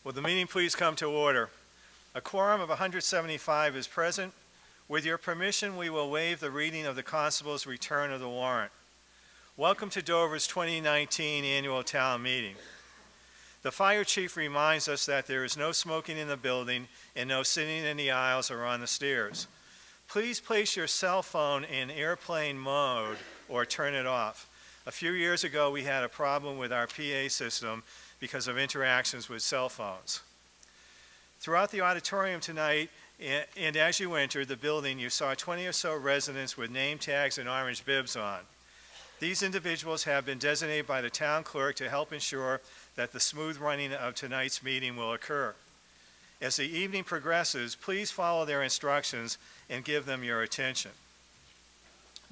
Will the meeting please come to order? A quorum of 175 is present. With your permission, we will waive the reading of the constable's return of the warrant. Welcome to Dover's 2019 Annual Town Meeting. The fire chief reminds us that there is no smoking in the building and no sitting in the aisles or on the stairs. Please place your cell phone in airplane mode or turn it off. A few years ago, we had a problem with our PA system because of interactions with cell phones. Throughout the auditorium tonight, and as you entered the building, you saw 20 or so residents with name tags and orange bibs on. These individuals have been designated by the town clerk to help ensure that the smooth running of tonight's meeting will occur. As the evening progresses, please follow their instructions and give them your attention.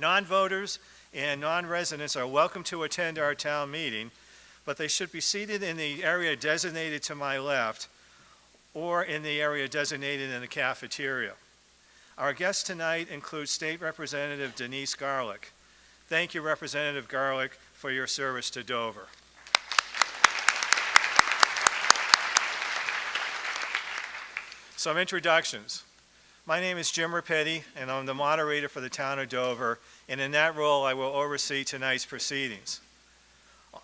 Non-voters and non-residents are welcome to attend our town meeting, but they should be seated in the area designated to my left or in the area designated in the cafeteria. Our guests tonight include State Representative Denise Garlick. Thank you, Representative Garlick, for your service to Dover. Some introductions. My name is Jim Rapetti, and I'm the moderator for the town of Dover, and in that role, I will oversee tonight's proceedings.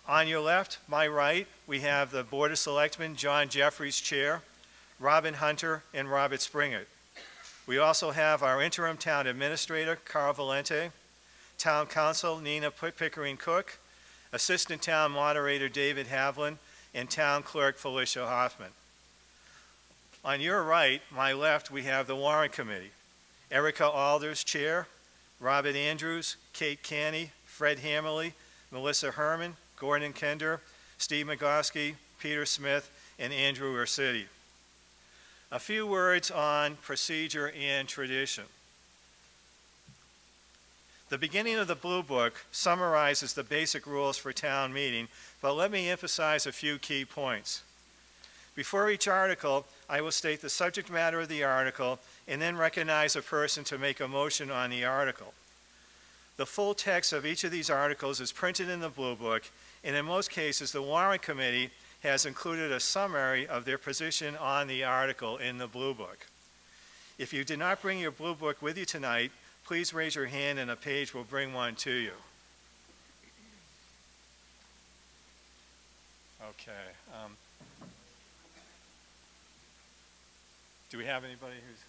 On your left, my right, we have the Board of Selectmen, John Jeffries, Chair, Robin Hunter, and Robert Springett. We also have our interim town administrator, Carl Valente, Town Council, Nina Pickering Cook, Assistant Town Moderator, David Havlin, and Town Clerk, Felicia Hoffman. On your right, my left, we have the Warrant Committee. Erica Alders, Chair, Robert Andrews, Kate Canny, Fred Hammerly, Melissa Herman, Gordon Kender, Steve Magoski, Peter Smith, and Andrew Ursitti. A few words on procedure and tradition. The beginning of the Blue Book summarizes the basic rules for town meeting, but let me emphasize a few key points. Before each article, I will state the subject matter of the article and then recognize a person to make a motion on the article. The full text of each of these articles is printed in the Blue Book, and in most cases, the Warrant Committee has included a summary of their position on the article in the Blue Book. If you did not bring your Blue Book with you tonight, please raise your hand and a page will bring one to you. Okay. Do we have anybody who's...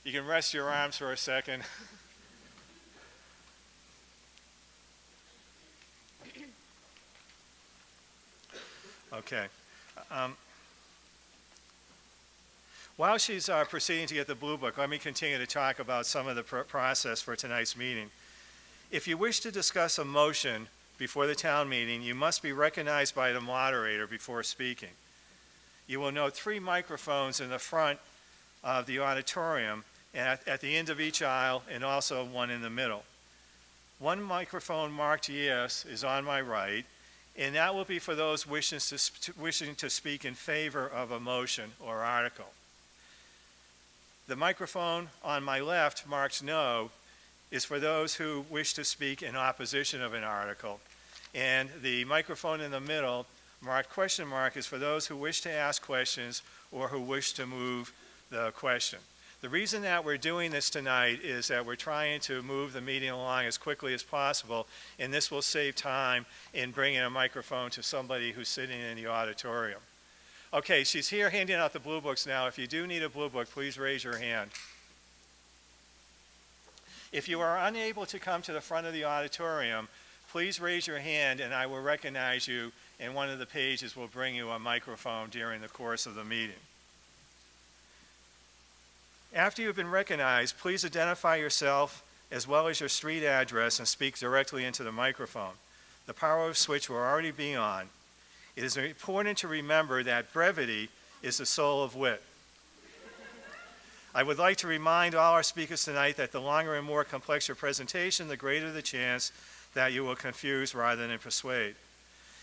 You can rest your arms for a second. Okay. While she's proceeding to get the Blue Book, let me continue to talk about some of the process for tonight's meeting. If you wish to discuss a motion before the town meeting, you must be recognized by the moderator before speaking. You will note 3 microphones in the front of the auditorium and at the end of each aisle, and also one in the middle. One microphone marked yes is on my right, and that will be for those wishing to speak in favor of a motion or article. The microphone on my left marked no is for those who wish to speak in opposition of an article, and the microphone in the middle marked question mark is for those who wish to ask questions or who wish to move the question. The reason that we're doing this tonight is that we're trying to move the meeting along as quickly as possible, and this will save time in bringing a microphone to somebody who's sitting in the auditorium. Okay, she's here handing out the Blue Books now. If you do need a Blue Book, please raise your hand. If you are unable to come to the front of the auditorium, please raise your hand and I will recognize you, and one of the pages will bring you a microphone during the course of the meeting. After you've been recognized, please identify yourself as well as your street address and speak directly into the microphone. The power switch will already be on. It is important to remember that brevity is the soul of wit. I would like to remind all our speakers tonight that the longer and more complex your presentation, the greater the chance that you will confuse rather than persuade.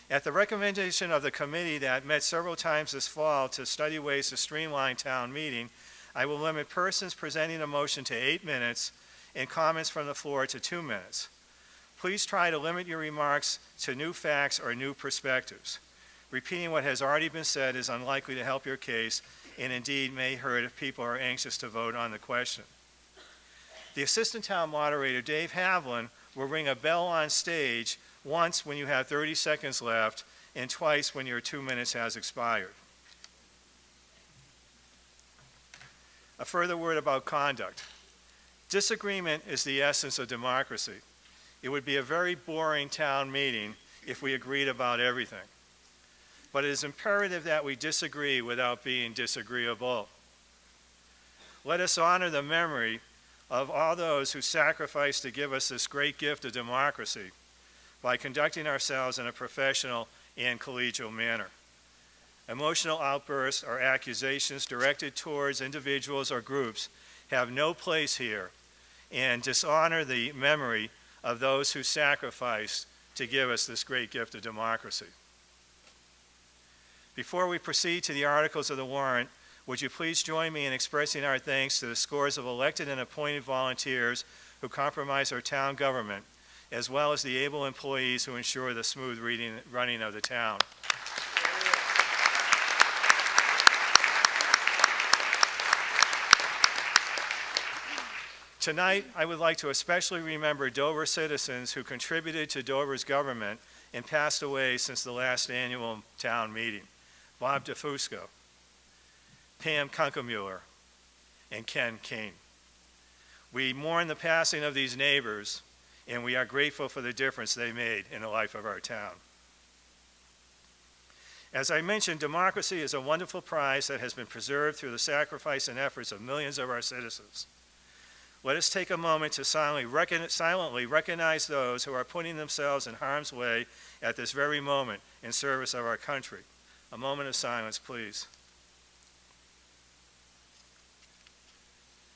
At the recommendation of the committee that met several times this fall to study ways to streamline town meeting, I will limit persons presenting a motion to 8 minutes and comments from the floor to 2 minutes. Please try to limit your remarks to new facts or new perspectives. Repeating what has already been said is unlikely to help your case and indeed may hurt if people are anxious to vote on the question. The Assistant Town Moderator, Dave Havlin, will ring a bell on stage once when you have 30 seconds left and twice when your 2 minutes has expired. A further word about conduct. Disagreement is the essence of democracy. It would be a very boring town meeting if we agreed about everything. But it is imperative that we disagree without being disagreeable. Let us honor the memory of all those who sacrificed to give us this great gift of democracy by conducting ourselves in a professional and collegial manner. Emotional outbursts or accusations directed towards individuals or groups have no place here and dishonor the memory of those who sacrificed to give us this great gift of democracy. Before we proceed to the articles of the warrant, would you please join me in expressing our thanks to the scores of elected and appointed volunteers who compromise our town government, as well as the able employees who ensure the smooth running of the town. Tonight, I would like to especially remember Dover citizens who contributed to Dover's government and passed away since the last annual town meeting. Bob DeFusco, Pam Kunkemuller, and Ken King. We mourn the passing of these neighbors, and we are grateful for the difference they made in the life of our town. As I mentioned, democracy is a wonderful prize that has been preserved through the sacrifice and efforts of millions of our citizens. Let us take a moment to silently recognize those who are putting themselves in harm's way at this very moment in service of our country. A moment of silence, please.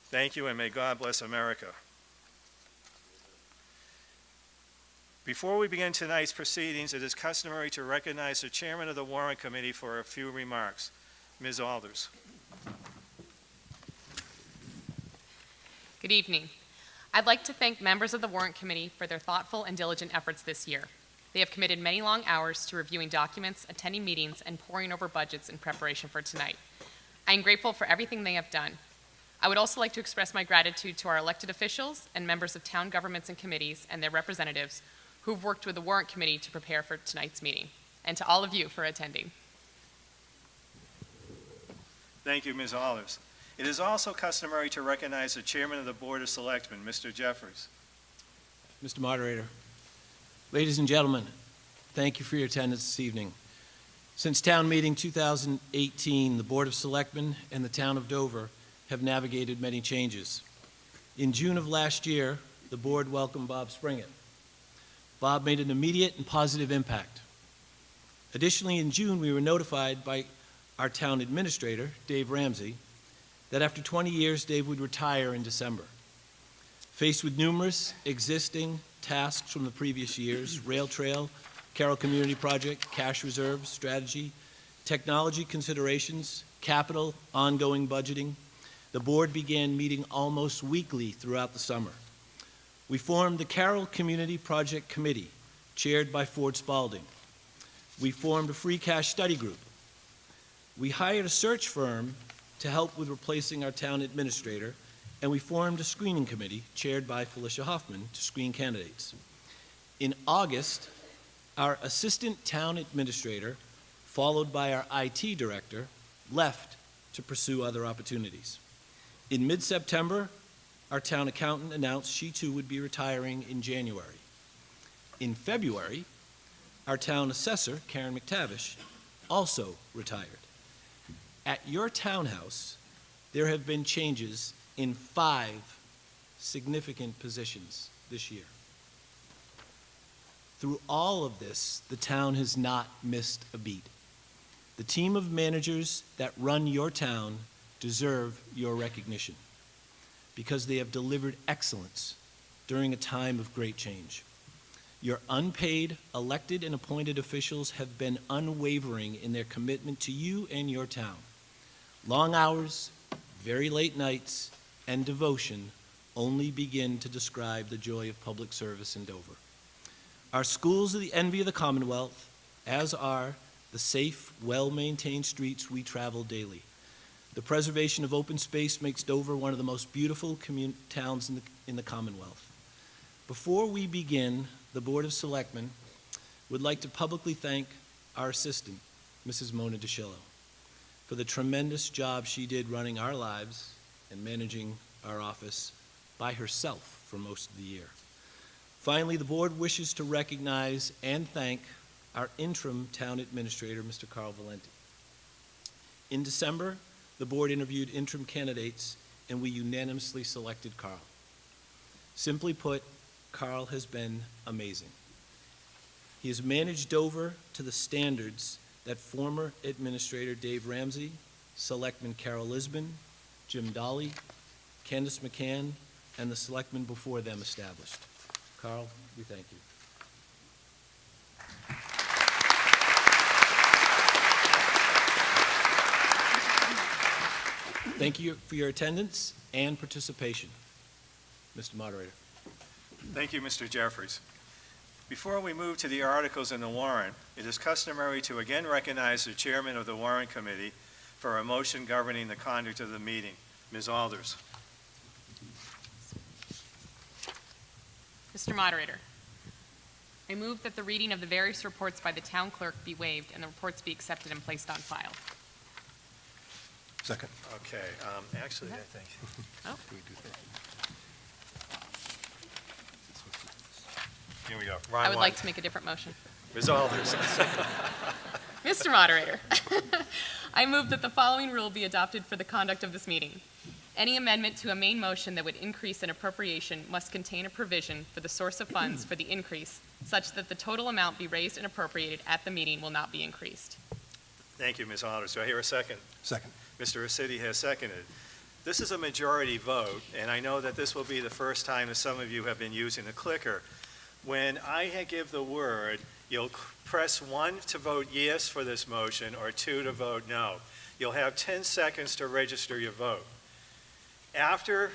Thank you, and may God bless America. Before we begin tonight's proceedings, it is customary to recognize the chairman of the Warrant Committee for a few remarks. Ms. Alders. Good evening. I'd like to thank members of the Warrant Committee for their thoughtful and diligent efforts this year. They have committed many long hours to reviewing documents, attending meetings, and poring over budgets in preparation for tonight. I am grateful for everything they have done. I would also like to express my gratitude to our elected officials and members of town governments and committees and their representatives who've worked with the Warrant Committee to prepare for tonight's meeting, and to all of you for attending. Thank you, Ms. Alders. It is also customary to recognize the chairman of the Board of Selectmen, Mr. Jeffries. Mr. Moderator, ladies and gentlemen, thank you for your attendance this evening. Since town meeting 2018, the Board of Selectmen and the town of Dover have navigated many changes. In June of last year, the board welcomed Bob Springett. Bob made an immediate and positive impact. Additionally, in June, we were notified by our town administrator, Dave Ramsey, that after 20 years, Dave would retire in December. Faced with numerous existing tasks from the previous years, rail trail, Carroll Community Project, cash reserves, strategy, technology considerations, capital, ongoing budgeting, the board began meeting almost weekly throughout the summer. We formed the Carroll Community Project Committee, chaired by Ford Spalding. We formed a free cash study group. We hired a search firm to help with replacing our town administrator, and we formed a screening committee chaired by Felicia Hoffman to screen candidates. In August, our assistant town administrator, followed by our IT director, left to pursue other opportunities. In mid-September, our town accountant announced she too would be retiring in January. In February, our town assessor, Karen McTavish, also retired. At your townhouse, there have been changes in 5 significant positions this year. Through all of this, the town has not missed a beat. The team of managers that run your town deserve your recognition because they have delivered excellence during a time of great change. Your unpaid, elected, and appointed officials have been unwavering in their commitment to you and your town. Long hours, very late nights, and devotion only begin to describe the joy of public service in Dover. Our schools are the envy of the Commonwealth, as are the safe, well-maintained streets we travel daily. The preservation of open space makes Dover one of the most beautiful towns in the Commonwealth. Before we begin, the Board of Selectmen would like to publicly thank our assistant, Mrs. Mona DeShillo, for the tremendous job she did running our lives and managing our office by herself for most of the year. Finally, the board wishes to recognize and thank our interim town administrator, Mr. Carl Valenti. In December, the board interviewed interim candidates, and we unanimously selected Carl. Simply put, Carl has been amazing. He has managed Dover to the standards that former Administrator Dave Ramsey, Selectman Carol Lisbon, Jim Dolly, Candace McCann, and the selectmen before them established. Carl, we thank you. Thank you for your attendance and participation. Mr. Moderator. Thank you, Mr. Jeffries. Before we move to the articles in the warrant, it is customary to again recognize the chairman of the warrant committee for a motion governing the conduct of the meeting. Ms. Alders. Mr. Moderator, I move that the reading of the various reports by the town clerk be waived and the reports be accepted and placed on file. Second. Okay, actually, I think. Oh. Here we go. I would like to make a different motion. Ms. Alders. Mr. Moderator, I move that the following rule be adopted for the conduct of this meeting. Any amendment to a main motion that would increase an appropriation must contain a provision for the source of funds for the increase, such that the total amount be raised and appropriated at the meeting will not be increased. Thank you, Ms. Alders. Do I hear a second? Second. Mr. Rossetti has seconded. This is a majority vote, and I know that this will be the first time that some of you have been using the clicker. When I give the word, you'll press 1 to vote yes for this motion or 2 to vote no. You'll have 10 seconds to register your vote. After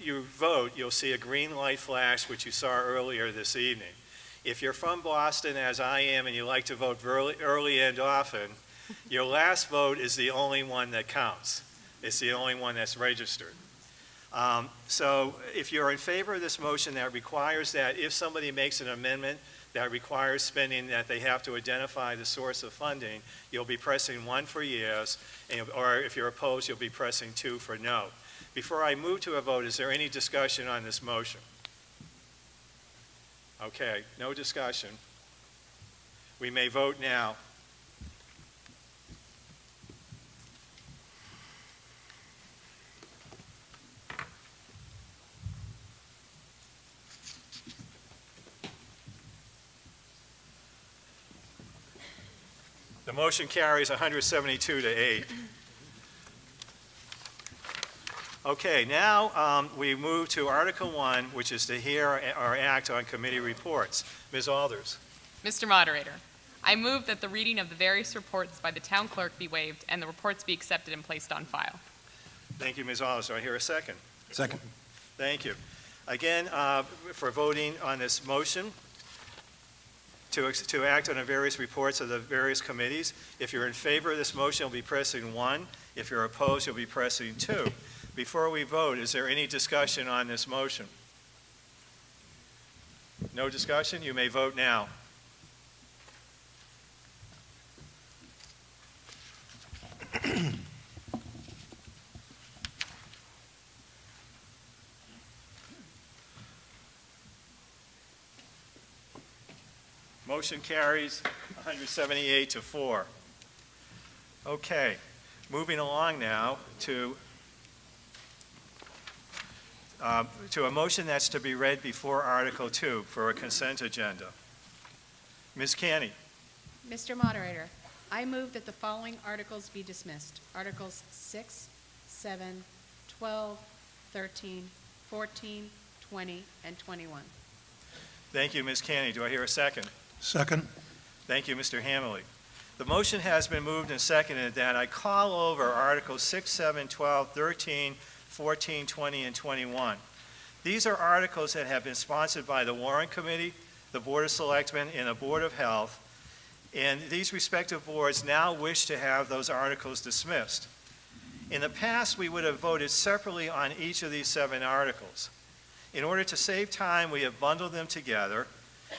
you vote, you'll see a green light flash, which you saw earlier this evening. If you're from Boston, as I am, and you like to vote early and often, your last vote is the only one that counts. It's the only one that's registered. So if you're in favor of this motion, that requires that if somebody makes an amendment that requires spending, that they have to identify the source of funding, you'll be pressing 1 for yes, or if you're opposed, you'll be pressing 2 for no. Before I move to a vote, is there any discussion on this motion? Okay, no discussion. We may vote now. The motion carries 172 to 8. Okay, now we move to Article 1, which is to hear or act on committee reports. Ms. Alders. Mr. Moderator, I move that the reading of the various reports by the town clerk be waived and the reports be accepted and placed on file. Thank you, Ms. Alders. Do I hear a second? Second. Thank you. Again, for voting on this motion, to act on the various reports of the various committees. If you're in favor of this motion, you'll be pressing 1. If you're opposed, you'll be pressing 2. Before we vote, is there any discussion on this motion? No discussion? You may vote now. Motion carries 178 to 4. Okay, moving along now to a motion that's to be read before Article 2 for a consent agenda. Ms. Canny. Mr. Moderator, I move that the following articles be dismissed. Articles 6, 7, 12, 13, 14, 20, and 21. Thank you, Ms. Canny. Do I hear a second? Second. Thank you, Mr. Hammerly. The motion has been moved and seconded that I call over Articles 6, 7, 12, 13, 14, 20, and 21. These are articles that have been sponsored by the Warrant Committee, the Board of Selectmen, and the Board of Health, and these respective boards now wish to have those articles dismissed. In the past, we would have voted separately on each of these 7 articles. In order to save time, we have bundled them together,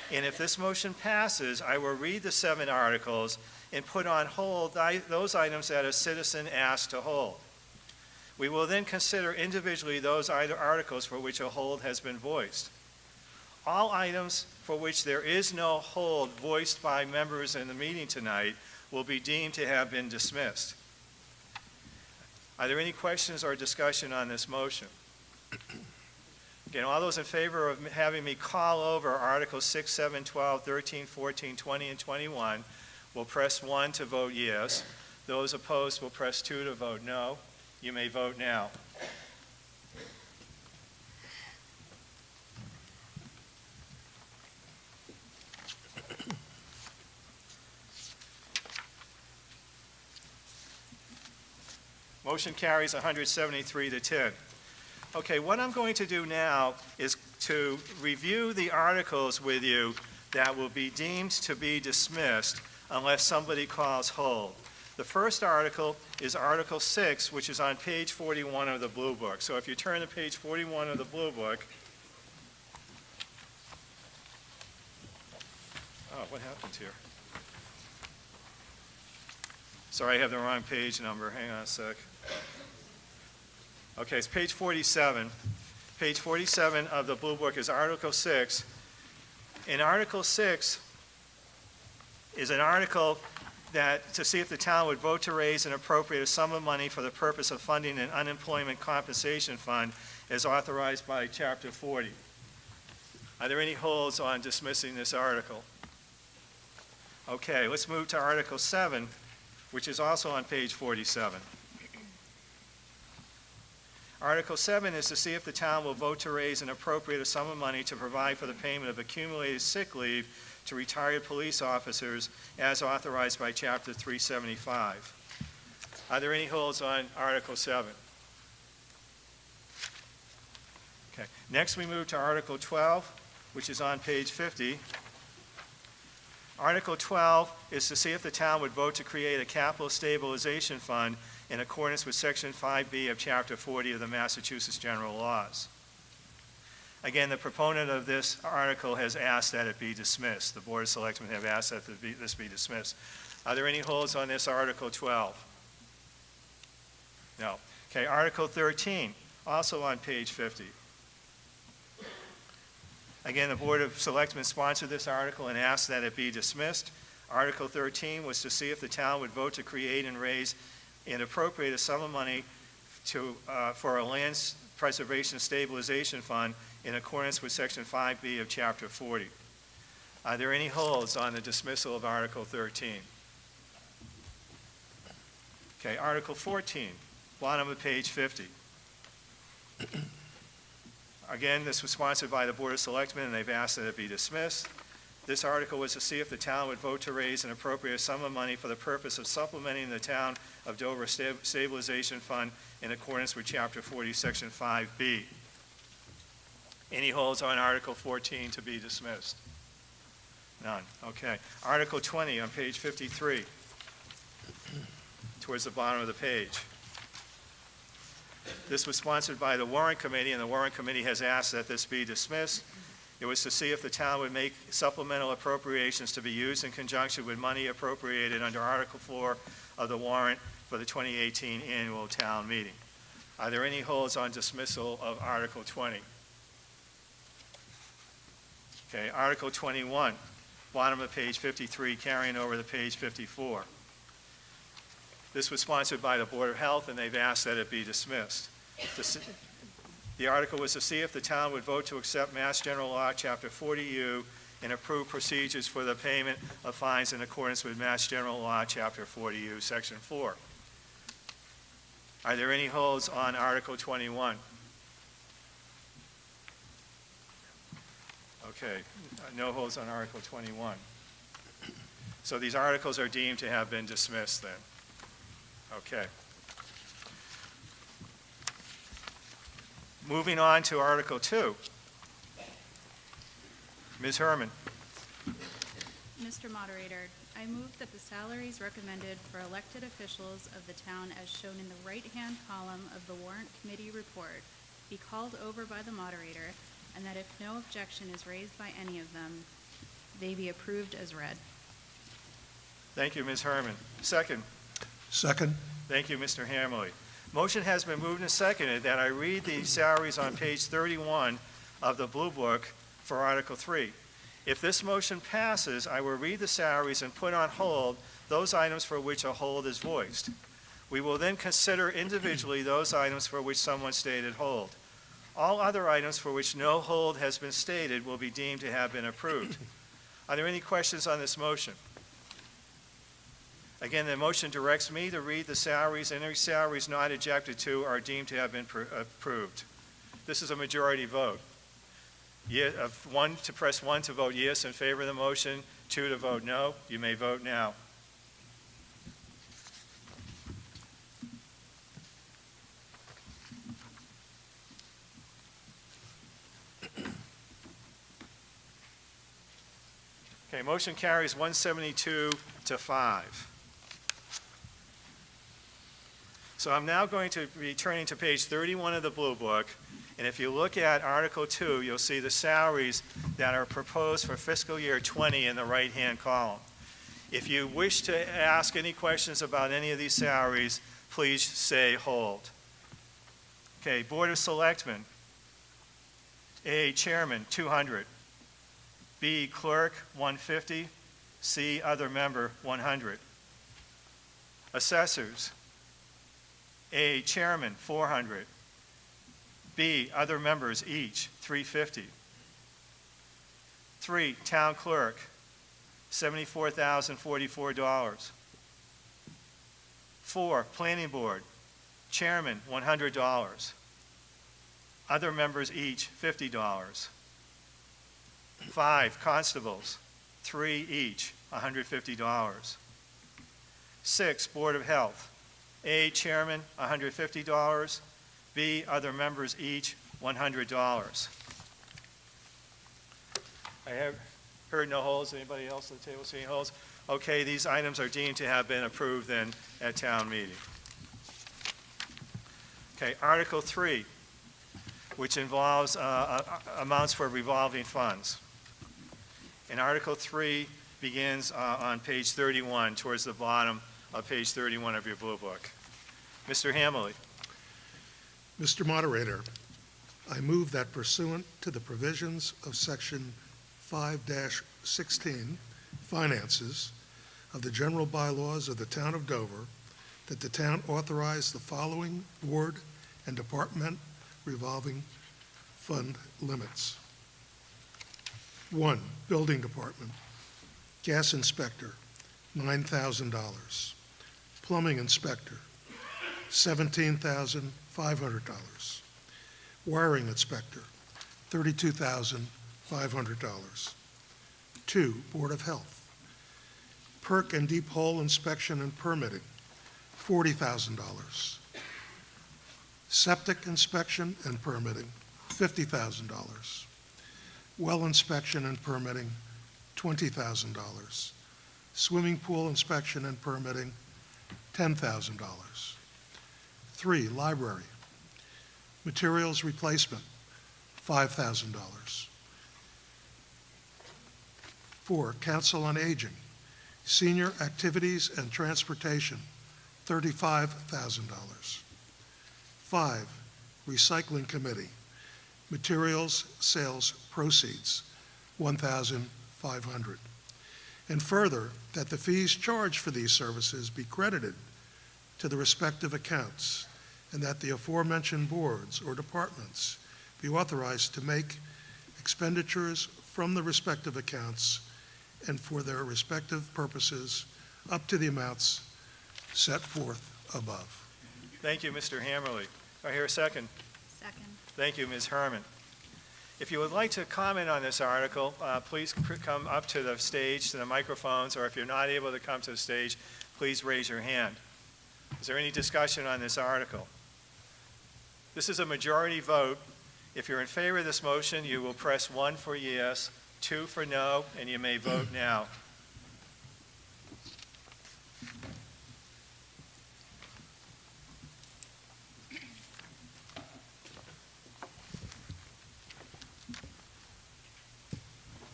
and if this motion passes, I will read the 7 articles and put on hold those items that a citizen asked to hold. We will then consider individually those articles for which a hold has been voiced. All items for which there is no hold voiced by members in the meeting tonight will be deemed to have been dismissed. Are there any questions or discussion on this motion? Again, all those in favor of having me call over Articles 6, 7, 12, 13, 14, 20, and 21 will press 1 to vote yes. Those opposed will press 2 to vote no. You may vote now. Motion carries 173 to 10. Okay, what I'm going to do now is to review the articles with you that will be deemed to be dismissed unless somebody calls hold. The first article is Article 6, which is on page 41 of the Blue Book. So if you turn to page 41 of the Blue Book. Oh, what happened here? Sorry, I have the wrong page number. Hang on a sec. Okay, it's page 47. Page 47 of the Blue Book is Article 6. And Article 6 is an article that, to see if the town would vote to raise and appropriate a sum of money for the purpose of funding an unemployment compensation fund as authorized by Chapter 40. Are there any holds on dismissing this article? Okay, let's move to Article 7, which is also on page 47. Article 7 is to see if the town will vote to raise and appropriate a sum of money to provide for the payment of accumulated sick leave to retired police officers as authorized by Chapter 375. Are there any holds on Article 7? Okay. Next, we move to Article 12, which is on page 50. Article 12 is to see if the town would vote to create a capital stabilization fund in accordance with Section 5B of Chapter 40 of the Massachusetts General Laws. Again, the proponent of this article has asked that it be dismissed. The Board of Selectmen have asked that this be dismissed. Are there any holds on this Article 12? No. Okay, Article 13, also on page 50. Again, the Board of Selectmen sponsored this article and asked that it be dismissed. Article 13 was to see if the town would vote to create and raise and appropriate a sum of money for a land preservation stabilization fund in accordance with Section 5B of Chapter 40. Are there any holds on the dismissal of Article 13? Okay, Article 14, bottom of page 50. Again, this was sponsored by the Board of Selectmen, and they've asked that it be dismissed. This article was to see if the town would vote to raise and appropriate a sum of money for the purpose of supplementing the town of Dover Stabilization Fund in accordance with Chapter 40, Section 5B. Any holds on Article 14 to be dismissed? None. Okay. Article 20 on page 53, towards the bottom of the page. This was sponsored by the Warrant Committee, and the Warrant Committee has asked that this be dismissed. It was to see if the town would make supplemental appropriations to be used in conjunction with money appropriated under Article 4 of the warrant for the 2018 annual town meeting. Are there any holds on dismissal of Article 20? Okay, Article 21, bottom of page 53, carrying over to page 54. This was sponsored by the Board of Health, and they've asked that it be dismissed. The article was to see if the town would vote to accept Mass General Law, Chapter 40U, and approve procedures for the payment of fines in accordance with Mass General Law, Chapter 40U, Section 4. Are there any holds on Article 21? Okay, no holds on Article 21. So these articles are deemed to have been dismissed then. Okay. Moving on to Article 2. Ms. Herman. Mr. Moderator, I move that the salaries recommended for elected officials of the town as shown in the right-hand column of the warrant committee report be called over by the moderator, and that if no objection is raised by any of them, they be approved as read. Thank you, Ms. Herman. Second. Second. Thank you, Mr. Hammerly. Motion has been moved and seconded that I read the salaries on page 31 of the Blue Book for Article 3. If this motion passes, I will read the salaries and put on hold those items for which a hold is voiced. We will then consider individually those items for which someone stated hold. All other items for which no hold has been stated will be deemed to have been approved. Are there any questions on this motion? Again, the motion directs me to read the salaries, and any salaries not objected to are deemed to have been approved. This is a majority vote. Press 1 to vote yes in favor of the motion, 2 to vote no. You may vote now. Okay, motion carries 172 to 5. So I'm now going to be turning to page 31 of the Blue Book, and if you look at Article 2, you'll see the salaries that are proposed for fiscal year 20 in the right-hand column. If you wish to ask any questions about any of these salaries, please say hold. Okay, Board of Selectmen. A, Chairman, 200. B, Clerk, 150. C, Other Member, 100. Assessors. A, Chairman, 400. B, Other Members, each, 350. 3, Town Clerk, $74,044. 4, Planning Board, Chairman, $100. Other members each, $50. 5, Constables, 3 each, $150. 6, Board of Health. A, Chairman, $150. B, Other members each, $100. I have heard no holds. Anybody else at the table see any holds? Okay, these items are deemed to have been approved then at town meeting. Okay, Article 3, which involves amounts for revolving funds. And Article 3 begins on page 31, towards the bottom of page 31 of your Blue Book. Mr. Hammerly. Mr. Moderator, I move that pursuant to the provisions of Section 5-16, Finances, of the general bylaws of the Town of Dover, that the town authorize the following board and department revolving fund limits. 1, Building Department, Gas Inspector, $9,000. Plumbing Inspector, $17,500. Wiring Inspector, $32,500. 2, Board of Health, Perk and Deep Hole Inspection and Permitting, $40,000. Septic Inspection and Permitting, $50,000. Well Inspection and Permitting, $20,000. Swimming Pool Inspection and Permitting, $10,000. 3, Library, Materials Replacement, $5,000. 4, Council on Aging, Senior Activities and Transportation, $35,000. 5, Recycling Committee, Materials Sales Proceeds, $1,500. And further, that the fees charged for these services be credited to the respective accounts, and that the aforementioned boards or departments be authorized to make expenditures from the respective accounts and for their respective purposes up to the amounts set forth above. Thank you, Mr. Hammerly. Do I hear a second? Second. Thank you, Ms. Herman. If you would like to comment on this article, please come up to the stage, to the microphones, or if you're not able to come to the stage, please raise your hand. Is there any discussion on this article? This is a majority vote If you're in favor of this motion, you will press 1 for yes, 2 for no, and you may vote now.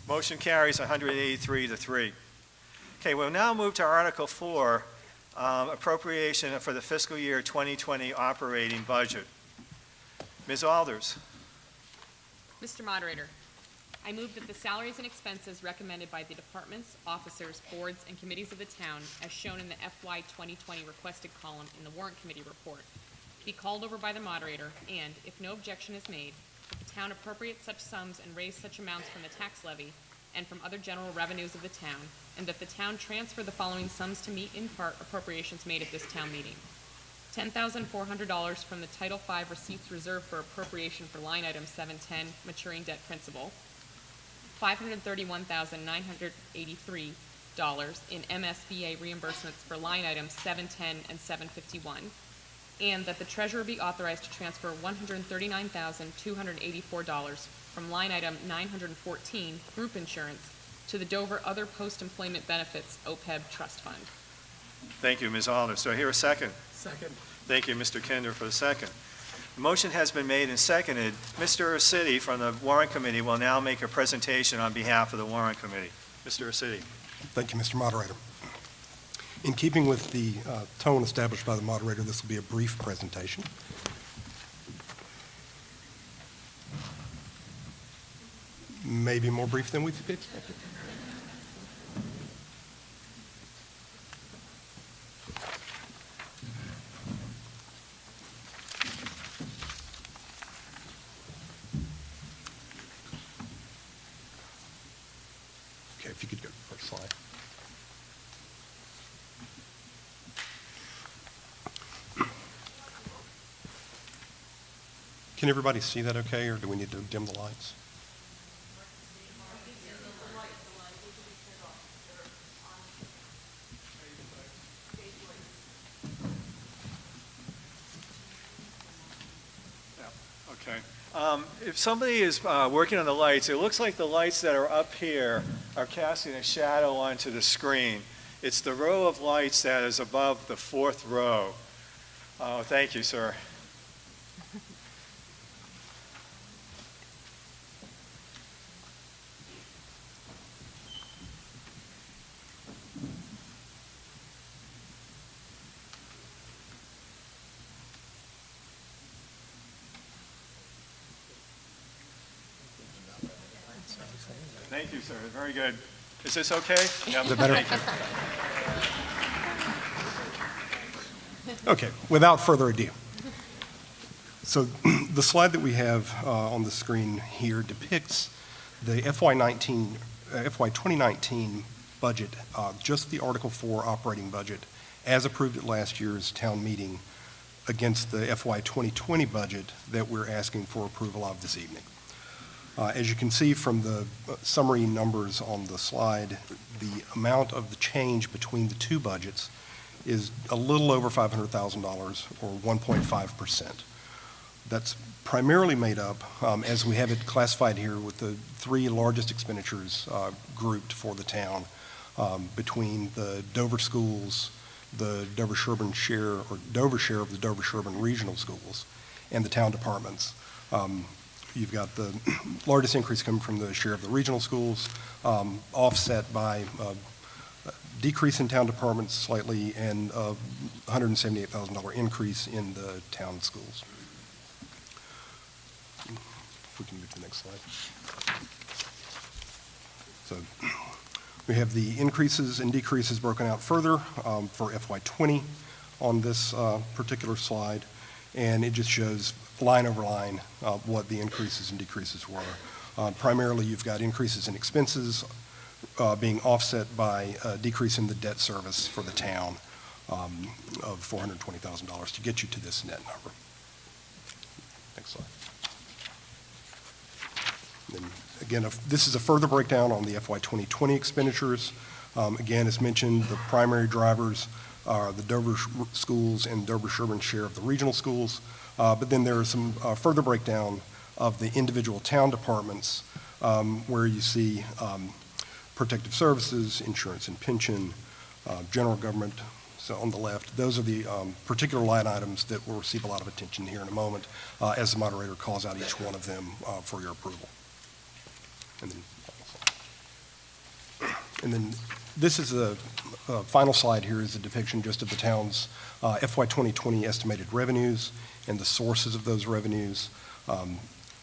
Motion carries 183 to 3. Okay, we'll now move to Article 4, appropriation for the fiscal year 2020 operating budget. Ms. Alders. Mr. Moderator, I move that the salaries and expenses recommended by the departments, officers, boards, and committees of the town, as shown in the FY 2020 requested column in the warrant committee report, be called over by the moderator, and, if no objection is made, that the town appropriate such sums and raise such amounts from the tax levy and from other general revenues of the town, and that the town transfer the following sums to meet in part appropriations made at this town meeting. $10,400 from the Title V receipts reserved for appropriation for line item 710, maturing debt principal. $531,983 in MSBA reimbursements for line items 710 and 751. And that the treasurer be authorized to transfer $139,284 from line item 914, group insurance, to the Dover Other Post-Employment Benefits, OPEB Trust Fund. Thank you, Ms. Alders. Do I hear a second? Second. Thank you, Mr. Kinder, for the second. The motion has been made and seconded. Mr. Ursitti from the Warrant Committee will now make a presentation on behalf of the Warrant Committee. Mr. Ursitti. Thank you, Mr. Moderator. In keeping with the tone established by the moderator, this will be a brief presentation. Maybe more brief than we've expected. Okay, if you could go to the first slide. Can everybody see that okay, or do we need to dim the lights? Okay. If somebody is working on the lights, it looks like the lights that are up here are casting a shadow onto the screen. It's the row of lights that is above the fourth row. Oh, thank you, sir. Thank you, sir. Very good. Is this okay? Yep. Is it better? Thank you. Okay, without further ado. So the slide that we have on the screen here depicts the FY 2019 budget, just the Article 4 operating budget, as approved at last year's town meeting, against the FY 2020 budget that we're asking for approval of this evening. As you can see from the summary numbers on the slide, the amount of the change between the two budgets is a little over $500,000, or 1.5%. That's primarily made up, as we have it classified here, with the three largest expenditures grouped for the town, between the Dover schools, the Dover-Sherburne share, or Dover share of the Dover-Sherburne regional schools, and the town departments. You've got the largest increase coming from the share of the regional schools, offset by decrease in town departments slightly, and a $178,000 increase in the town schools. If we can move to the next slide. So we have the increases and decreases broken out further for FY20 on this particular slide, and it just shows line over line what the increases and decreases were. Primarily, you've got increases in expenses being offset by a decrease in the debt service for the town of $420,000 to get you to this net number. Next slide. And again, this is a further breakdown on the FY 2020 expenditures. Again, as mentioned, the primary drivers are the Dover schools and Dover-Sherburne share of the regional schools. But then there is some further breakdown of the individual town departments, where you see protective services, insurance and pension, general government. So on the left, those are the particular line items that will receive a lot of attention here in a moment as the moderator calls out each one of them for your approval. And then this is the final slide here is a depiction just of the town's FY 2020 estimated revenues and the sources of those revenues,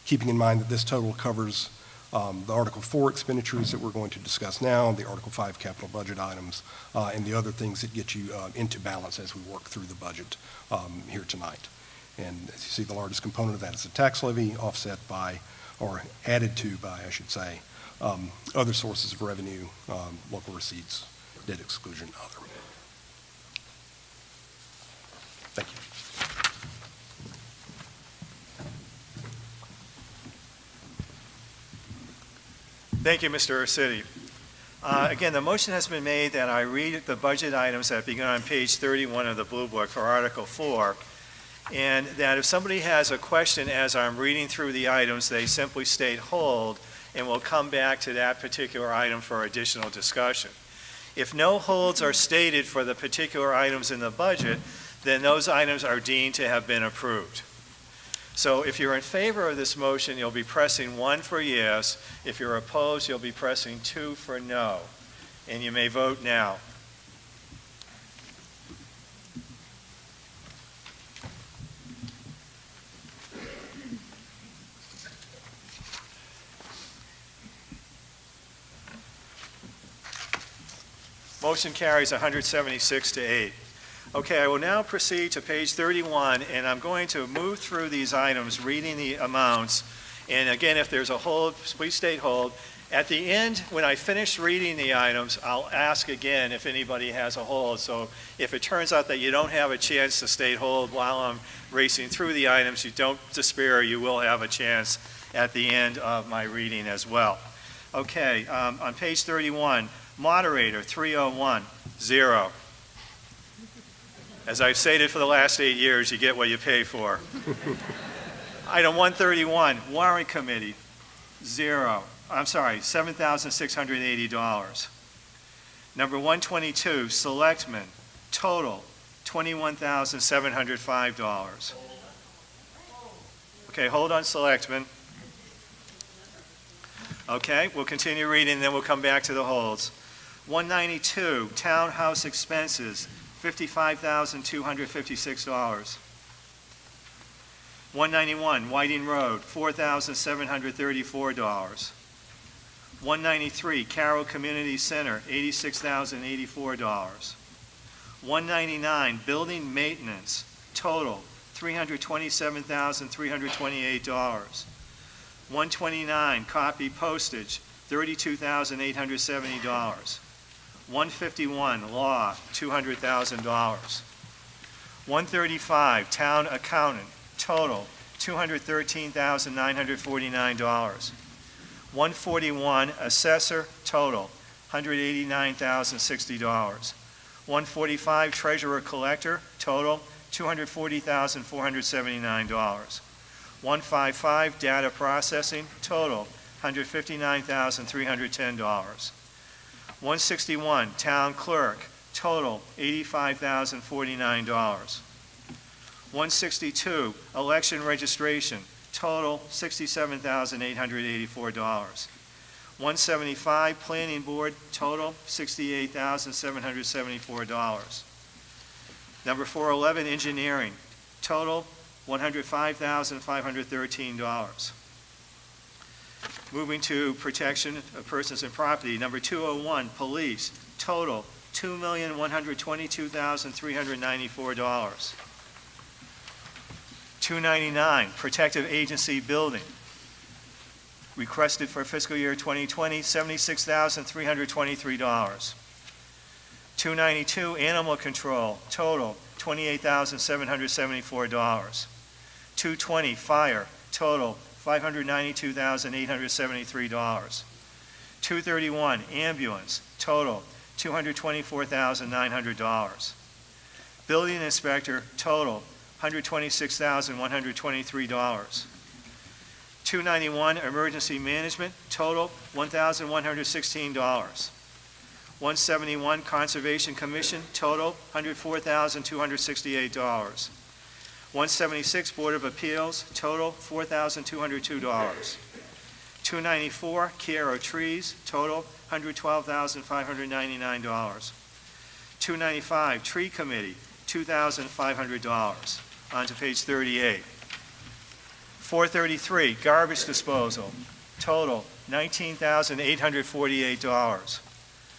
keeping in mind that this total covers the Article 4 expenditures that we're going to discuss now, the Article 5 capital budget items, and the other things that get you into balance as we work through the budget here tonight. And as you see, the largest component of that is the tax levy, offset by, or added to by, I should say, other sources of revenue, local receipts, debt exclusion, other. Thank you. Thank you, Mr. Ursitti. Again, the motion has been made that I read the budget items that begin on page 31 of the Blue Book for Article 4, and that if somebody has a question as I'm reading through the items, they simply state hold, and we'll come back to that particular item for additional discussion. If no holds are stated for the particular items in the budget, then those items are deemed to have been approved. So if you're in favor of this motion, you'll be pressing 1 for yes. If you're opposed, you'll be pressing 2 for no. And you may vote now. Motion carries 176 to 8. Okay, I will now proceed to page 31, and I'm going to move through these items, reading the amounts. And again, if there's a hold, please state hold. At the end, when I finish reading the items, I'll ask again if anybody has a hold. So if it turns out that you don't have a chance to state hold while I'm racing through the items, you don't despair, you will have a chance at the end of my reading as well. Okay, on page 31, moderator 301, 0. As I've stated for the last 8 years, you get what you pay for. Item 131, warrant committee, 0. I'm sorry, $7,680. Number 122, selectmen, total, $21,705. Okay, hold on, selectmen. Okay, we'll continue reading, then we'll come back to the holds. 192, townhouse expenses, $55,256. 191, Whiting Road, $4,734. 193, Carroll Community Center, $86,084. 199, building maintenance, total, $327,328. 129, copy postage, $32,870. 151, law, $200,000. 135, town accountant, total, $213,949. 141, assessor, total, $189,060. 145, treasurer collector, total, $240,479. 155, data processing, total, $159,310. 161, town clerk, total, $85,049. 162, election registration, total, $67,884. 175, planning board, total, $68,774. Number 411, engineering, total, $105,513. Moving to protection of persons and property, number 201, police, total, $2,122,394. 299, protective agency building, requested for fiscal year 2020, $76,323. 292, animal control, total, $28,774. 220, fire, total, $592,873. 231, ambulance, total, $224,900. Building inspector, total, $126,123. 291, emergency management, total $1,116. 171, Conservation Commission, total $104,268. 176, Board of Appeals, total $4,202. 294, Care of Trees, total $112,599. 295, Tree Committee, $2,500. On to page 38. 433, Garbage Disposal, total $19,848.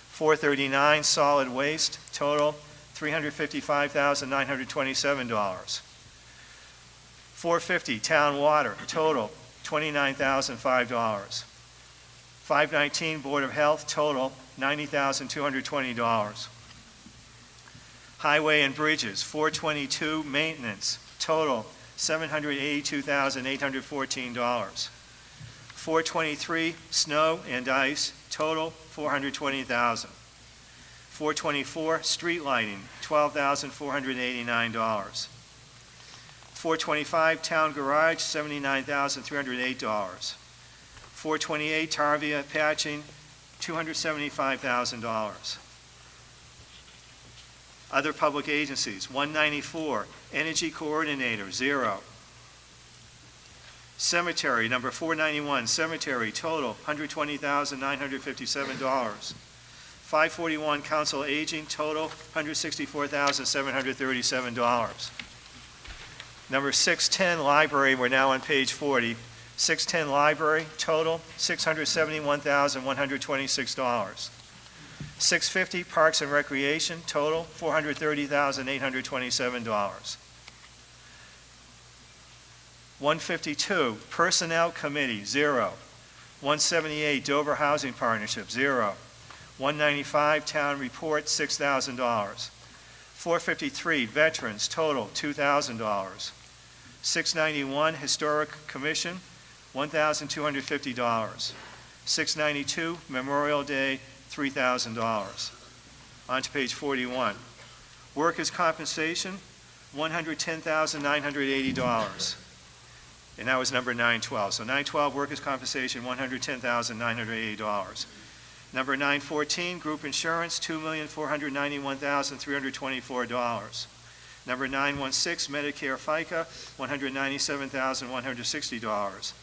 439, Solid Waste, total $355,927. 450, Town Water, total $29,005. 519, Board of Health, total $90,220. Highway and Bridges, 422, Maintenance, total $782,814. 423, Snow and Ice, total $420,000. 424, Street Lighting, $12,489. 425, Town Garage, $79,308. 428, Tarvia Patching, $275,000. Other public agencies, 194, Energy Coordinator, 0. Cemetery, number 491, Cemetery, total $120,957. 541, Council Aging, total $164,737. Number 610, Library, we're now on page 40. 610 Library, total $671,126. 650 Parks and Recreation, total $430,827. 152 Personnel Committee, 0. 178 Dover Housing Partnership, 0. 195 Town Report, $6,000. 453 Veterans, total $2,000. 691 Historic Commission, $1,250. 692 Memorial Day, $3,000. On to page 41. Workers' Compensation, $110,980. And that was number 912. So 912 Workers' Compensation, $110,980. Number 914 Group Insurance, $2,491,324. Number 916 Medicare FICA, $197,160.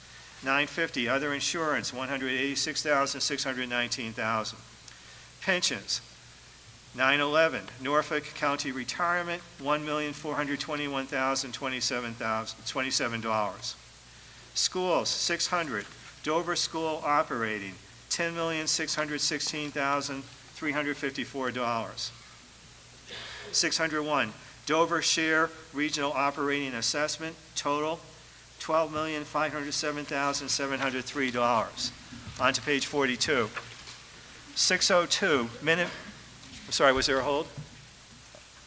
950 Other Insurance, $186,619. Pensions, 911 Norfolk County Retirement, $1,421,027. Schools, 600 Dover School Operating, $10,616,354. 601 Dover Share Regional Operating Assessment, total $12,507,703. On to page 42. 602 I'm sorry, was there a hold?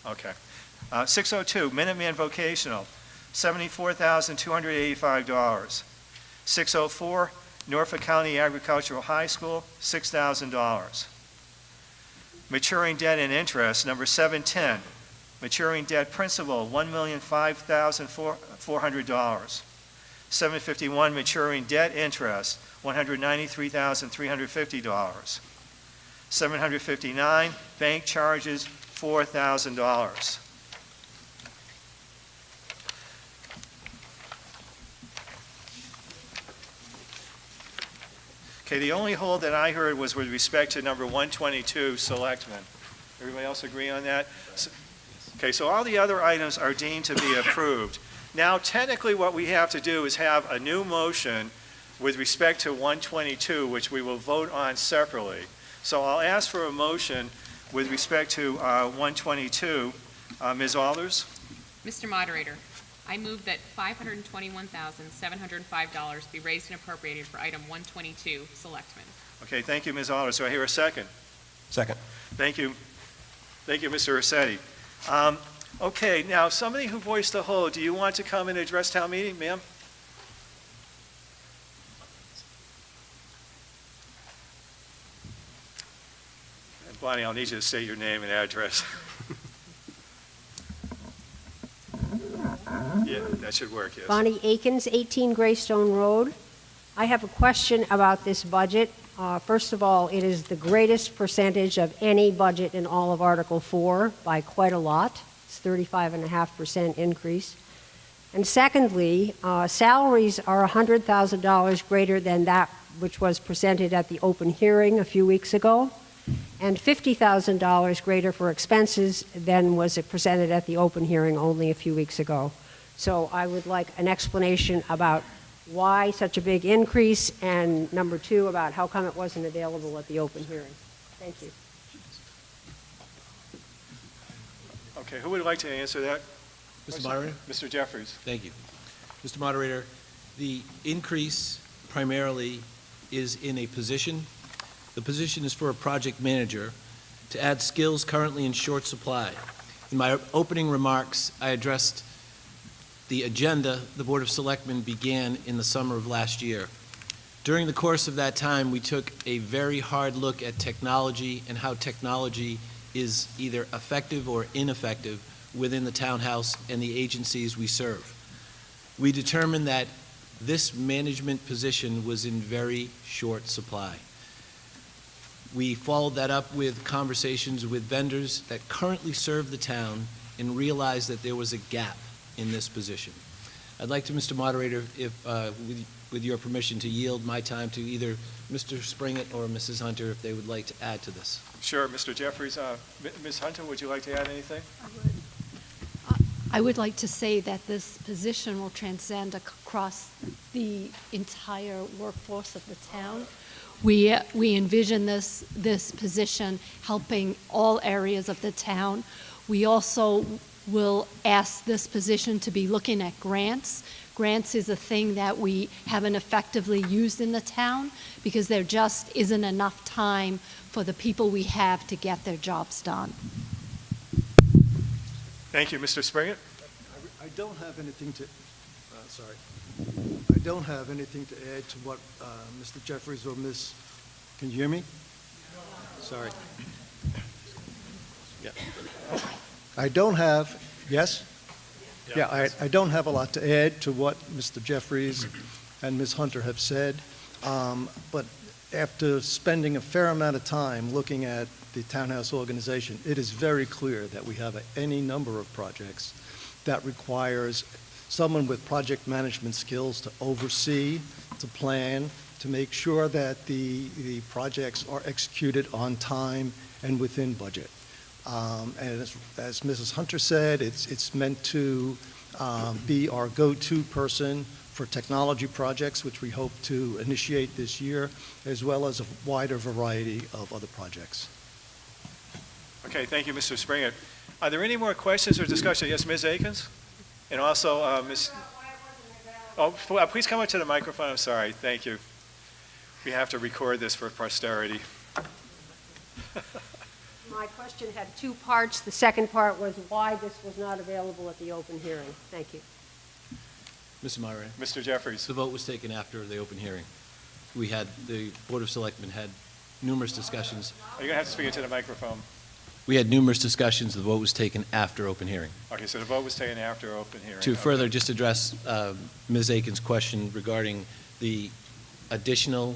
Okay. 602 Minuteman Vocational, $74,285. 604 Norfolk County Agricultural High School, $6,000. Maturing debt and interest, number 710, maturing debt principal, $1,005,400. 751 maturing debt interest, $193,350. 759 bank charges, $4,000. Okay, the only hold that I heard was with respect to number 122, Selectmen. Everybody else agree on that? Okay, so all the other items are deemed to be approved. Now, technically, what we have to do is have a new motion with respect to 122, which we will vote on separately. So I'll ask for a motion with respect to 122. Ms. Alders? Mr. Moderator, I move that $521,705 be raised and appropriated for item 122, Selectmen. Okay, thank you, Ms. Alders. Do I hear a second? Second. Thank you. Thank you, Mr. Rossetti. Okay, now, somebody who voiced the hold, do you want to come and address town meeting, ma'am? And Bonnie, I'll need you to state your name and address. Yeah, that should work, yes. Bonnie Akins, 18 Greystone Road. I have a question about this budget. First of all, it is the greatest percentage of any budget in all of Article 4 by quite a lot. It's 35.5% increase. And secondly, salaries are $100,000 greater than that which was presented at the open hearing a few weeks ago, and $50,000 greater for expenses than was presented at the open hearing only a few weeks ago. So I would like an explanation about why such a big increase, and number two, about how come it wasn't available at the open hearing. Thank you. Okay, who would like to answer that? Mr. Moderator? Mr. Jeffries. Thank you. Mr. Moderator, the increase primarily is in a position. The position is for a project manager to add skills currently in short supply. In my opening remarks, I addressed the agenda the Board of Selectmen began in the summer of last year. During the course of that time, we took a very hard look at technology and how technology is either effective or ineffective within the townhouse and the agencies we serve. We determined that this management position was in very short supply. We followed that up with conversations with vendors that currently serve the town and realized that there was a gap in this position. I'd like to, Mr. Moderator, if, with your permission, to yield my time to either Mr. Springett or Mrs. Hunter if they would like to add to this. Sure, Mr. Jeffries. Ms. Hunter, would you like to add anything? I would like to say that this position will transcend across the entire workforce of the town. We envision this position helping all areas of the town. We also will ask this position to be looking at grants. Grants is a thing that we haven't effectively used in the town because there just isn't enough time for the people we have to get their jobs done. Thank you, Mr. Springett. I don't have anything to, I don't have anything to add to what Mr. Jeffries or Ms., can you hear me? Sorry. Yeah. I don't have, yes? Yeah, I don't have a lot to add to what Mr. Jeffries and Ms. Hunter have said, but after spending a fair amount of time looking at the townhouse organization, it is very clear that we have any number of projects that requires someone with project management skills to oversee, to plan, to make sure that the projects are executed on time and within budget. And as Mrs. Hunter said, it's meant to be our go-to person for technology projects, which we hope to initiate this year, as well as a wider variety of other projects. Okay, thank you, Mr. Springett. Are there any more questions or discussion? Yes, Ms. Akins? And also, Ms. Oh, please come up to the microphone. I'm sorry. Thank you. We have to record this for posterity. My question had two parts. The second part was why this was not available at the open hearing. Thank you. Mr. Moderator, Mr. Jeffries. the vote was taken after the open hearing. The Board of Selectmen had numerous discussions. You're going to have to speak into the microphone. We had numerous discussions. The vote was taken after open hearing. Okay, so the vote was taken after open hearing. To Okay. further just address Ms. Aiken's question regarding the additional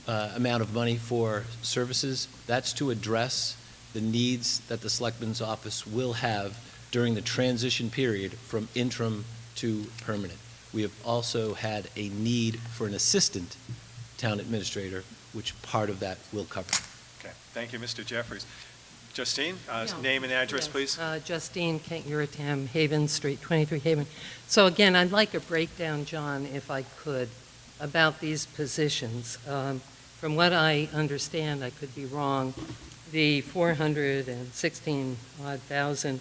amount of money for services, that's to address the needs that the Selectman's office will have during the transition period from interim to permanent. We have also had a need for an assistant town administrator, which part of that will cover. Okay, thank you, Mr. Jeffries. Justine, Yeah. name and address, Yes, please. Justine Kent-Uratam, Haven Street, 23 Haven. So again, I'd like a breakdown, John, if I could, about these positions. From what I understand, I could be wrong, the 416-odd thousand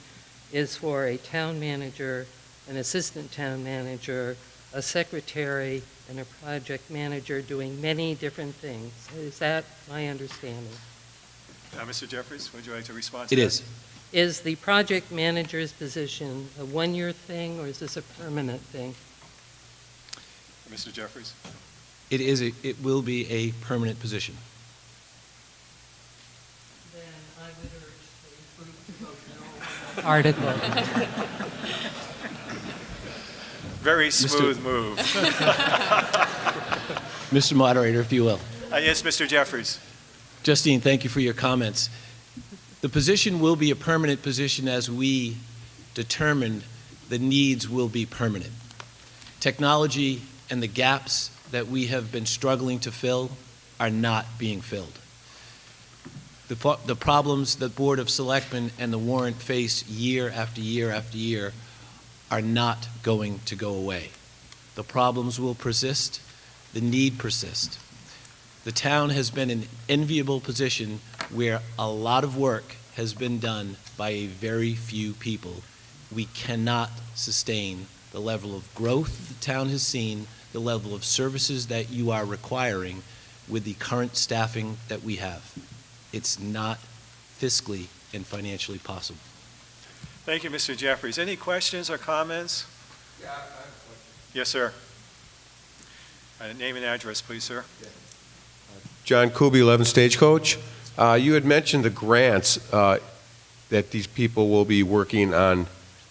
is for a town manager, an assistant town manager, a secretary, and a project manager doing many different things. Is that my understanding? Mr. Jeffries, would you like to respond to It that? is. Is the project manager's position a one-year thing, or is this a permanent thing? Mr. Jeffries? It will be a permanent position. Then I would urge the article. Very smooth move. Mr. Moderator, if you will. Yes, Mr. Jeffries. Justine, thank you for your comments. The position will be a permanent position as we determine the needs will be permanent. Technology and the gaps that we have been struggling to fill are not being filled. The problems the Board of Selectmen and the warrant face year after year after year are not going to go away. The problems will persist, the need persists. The town has been in an enviable position where a lot of work has been done by a very few people. We cannot sustain the level of growth the town has seen, the level of services that you are requiring with the current staffing that we have. It's not fiscally and financially possible. Thank you, Mr. Jeffries. Any questions or comments? Yeah, I have a question. Yes, sir. Name and address, please, sir. John Kuby, 11 Stagecoach. You had mentioned the grants that these people will be working on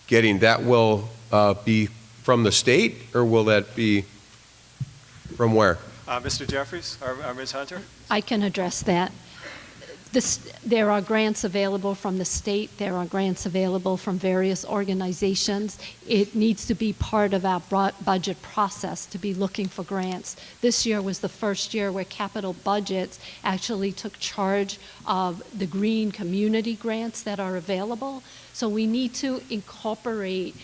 getting. That will be from the state, or will that be from where? Mr. Jeffries or Ms. Hunter? I can address that. There are grants available from the state. There are grants available from various organizations. It needs to be part of our budget process to be looking for grants. This year was the first year where capital budgets actually took charge of the green community grants that are available. So we need to incorporate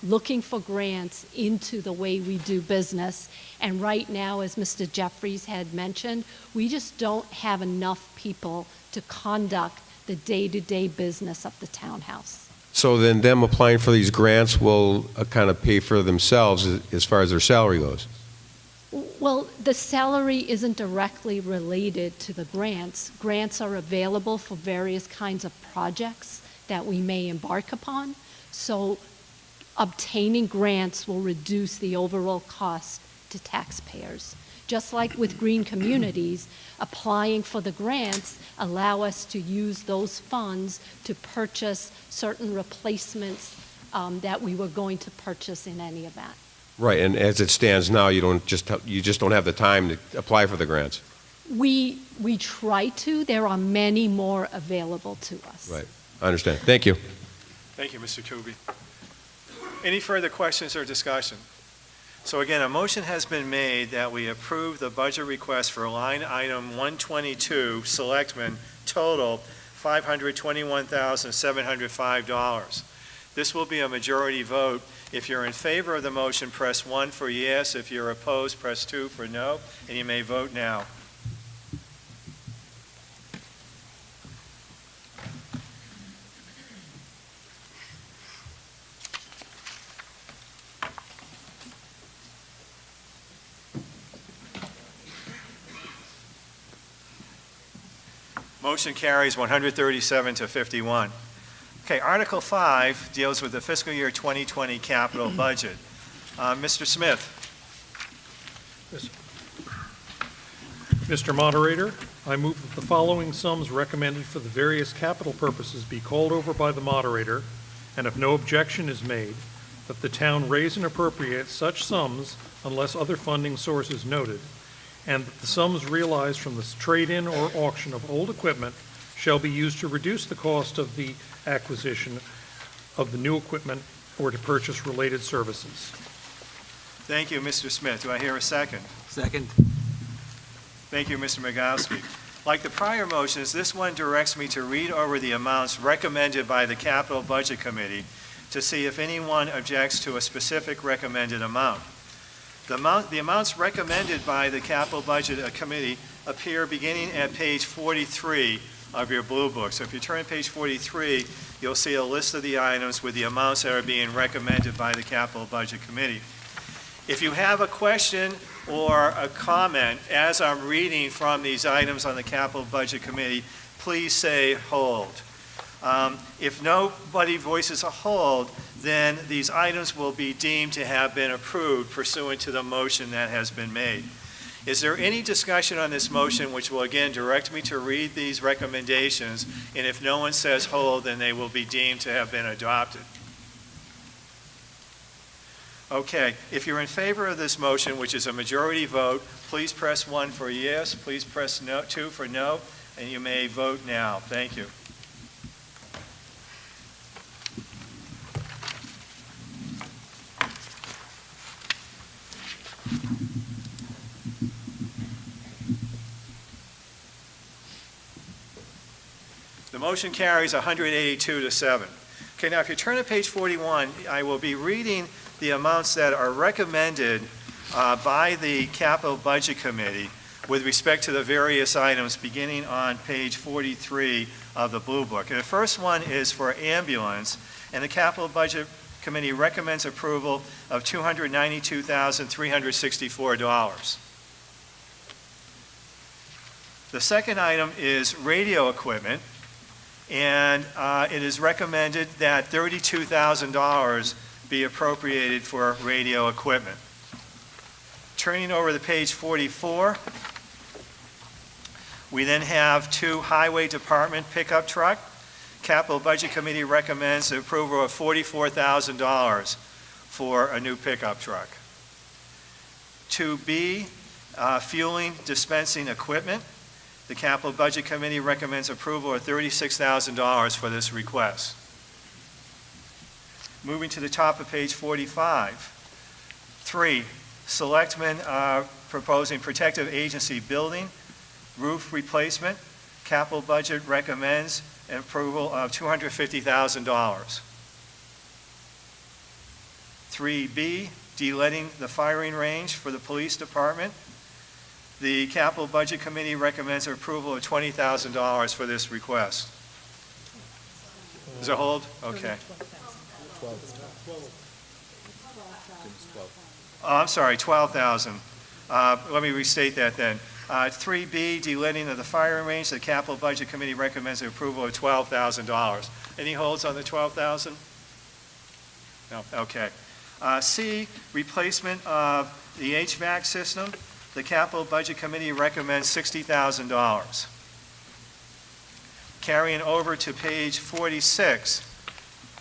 looking for grants into the way we do business. And right now, as Mr. Jeffries had mentioned, we just don't have enough people to conduct the day-to-day business of the townhouse. So then them applying for these grants will kind of pay for themselves as far as their salary goes? Well, the salary isn't directly related to the grants. Grants are available for various kinds of projects that we may embark upon. So obtaining grants will reduce the overall cost to taxpayers. Just like with green communities, applying for the grants allow us to use those funds to purchase certain replacements that we were going to purchase in any event. Right, and as it stands now, you just don't have the time to apply for the grants. We try to. There are many more available to us. Right, I understand. Thank you. Thank you, Mr. Kuby. Any further questions or discussion? So again, a motion has been made that we approve the budget request for line item 122, Selectmen, total $521,705. This will be a majority vote. If you're in favor of the motion, press 1 for yes. If you're opposed, press 2 for no, and you may vote now. Motion carries 137 to 51. Okay, Article 5 deals with the fiscal year 2020 capital budget. Mr. Smith. Mr. Moderator, I move that the following sums recommended for the various capital purposes be called over by the moderator, and if no objection is made, that the town raise and appropriate such sums unless other funding source is noted, and that the sums realized from the trade-in or auction of old equipment shall be used to reduce the cost of the acquisition of the new equipment or to purchase related services. Thank you, Mr. Smith. Do I hear a second? Second. Thank you, Mr. Magowski. Like the prior motions, this one directs me to read over the amounts recommended by the Capital Budget Committee to see if anyone objects to a specific recommended amount. The amounts recommended by the Capital Budget Committee appear beginning at page 43 of your blue book. So if you turn to page 43, you'll see a list of the items with the amounts that are being recommended by the Capital Budget Committee. If you have a question or a comment as I'm reading from these items on the Capital Budget Committee, please say hold. If nobody voices a hold, then these items will be deemed to have been approved pursuant to the motion that has been made. Is there any discussion on this motion, which will again direct me to read these recommendations, and if no one says hold, then they will be deemed to have been adopted? Okay, if you're in favor of this motion, which is a majority vote, please press 1 for yes, please press 2 for no, and you may vote now. Thank you. The motion carries 182 to 7. Okay, now if you turn to page 41, I will be reading the amounts that are recommended by the Capital Budget Committee with respect to the various items beginning on page 43 of the Blue Book. And the first one is for ambulance, and the Capital Budget Committee recommends approval of $292,364. The second item is radio equipment, and it is recommended that $32,000 be appropriated for radio equipment. Turning over to page 44, we then have 2 Highway Department pickup truck. Capital Budget Committee recommends the approval of $44,000 for a new pickup truck. 2B, fueling dispensing equipment. The Capital Budget Committee recommends approval of $36,000 for this request. Moving to the top of page 45. 3, Selectmen proposing protective agency building, roof replacement. Capital Budget recommends an approval of $250,000. 3B, de-leading the firing range for the police department. The Capital Budget Committee recommends approval of $20,000 for this request. Is it hold? Okay. Oh, I'm sorry, $12,000. Let me restate that then. 3B, de-leading of the firing range. The Capital Budget Committee recommends the approval of $12,000. Any holds on the $12,000? No, okay. C, replacement of the HVAC system. The Capital Budget Committee recommends $60,000. Carrying over to page 46,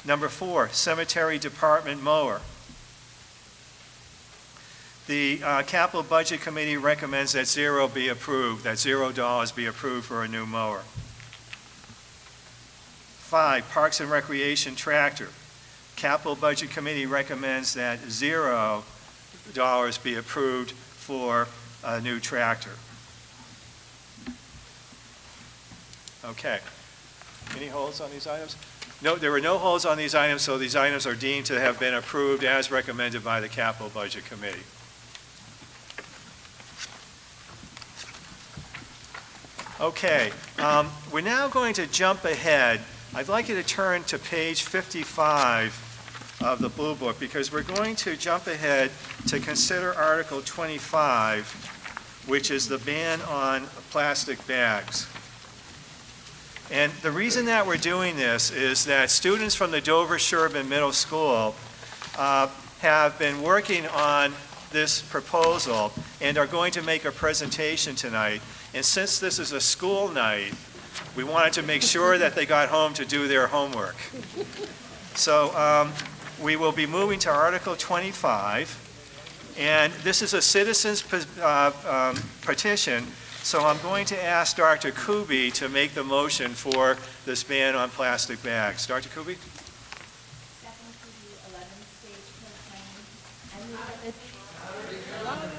number 4, Cemetery Department mower. The Capital Budget Committee recommends that $0 be approved, that $0 be approved for a new mower. 5, Parks and Recreation tractor. Capital Budget Committee recommends that $0 be approved for a new tractor. Okay. Any holds on these items? No, there were no holds on these items, so these items are deemed to have been approved as recommended by the Capital Budget Committee. Okay, we're now going to jump ahead. I'd like you to turn to page 55 of the Blue Book, because we're going to jump ahead to consider Article 25, which is the ban on plastic bags. And the reason that we're doing this is that students from the Dover-Sherburne Middle School have been working on this proposal and are going to make a presentation tonight. And since this is a school night, we wanted to make sure that they got home to do their homework. So we will be moving to Article 25, and this is a citizen's petition. So I'm going to ask Dr. Kuby to make the motion for this ban on plastic bags. Dr. Kuby?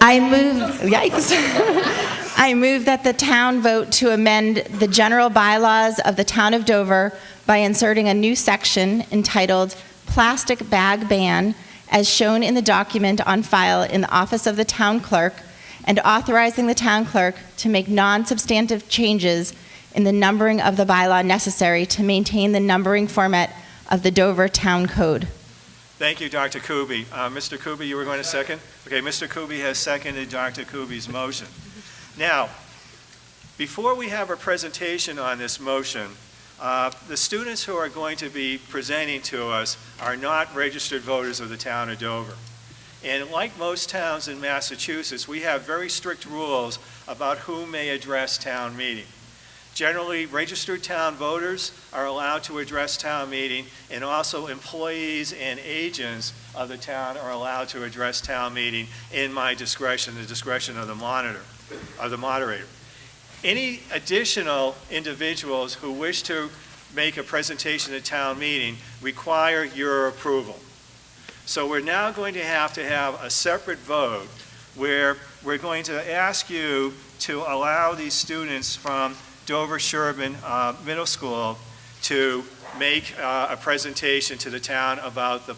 I move that the town vote to amend the general bylaws of the town of Dover by inserting a new section entitled Plastic Bag Ban, as shown in the document on file in the office of the town clerk, and authorizing the town clerk to make non-substantive changes in the numbering of the bylaw necessary to maintain the numbering format of the Dover Town Code. Thank you, Dr. Kuby. Mr. Kuby, you were going to second? Okay, Mr. Kuby has seconded Dr. Kuby's motion. Now, before we have a presentation on this motion, the students who are going to be presenting to us are not registered voters of the town of Dover. And like most towns in Massachusetts, we have very strict rules about who may address town meeting. Generally, registered town voters are allowed to address town meeting, and also employees and agents of the town are allowed to address town meeting in my discretion, the discretion of the moderator. Any additional individuals who wish to make a presentation at town meeting require your approval. So we're now going to have a separate vote where we're going to ask you to allow these students from Dover Sherburne Middle School to make a presentation to the town about the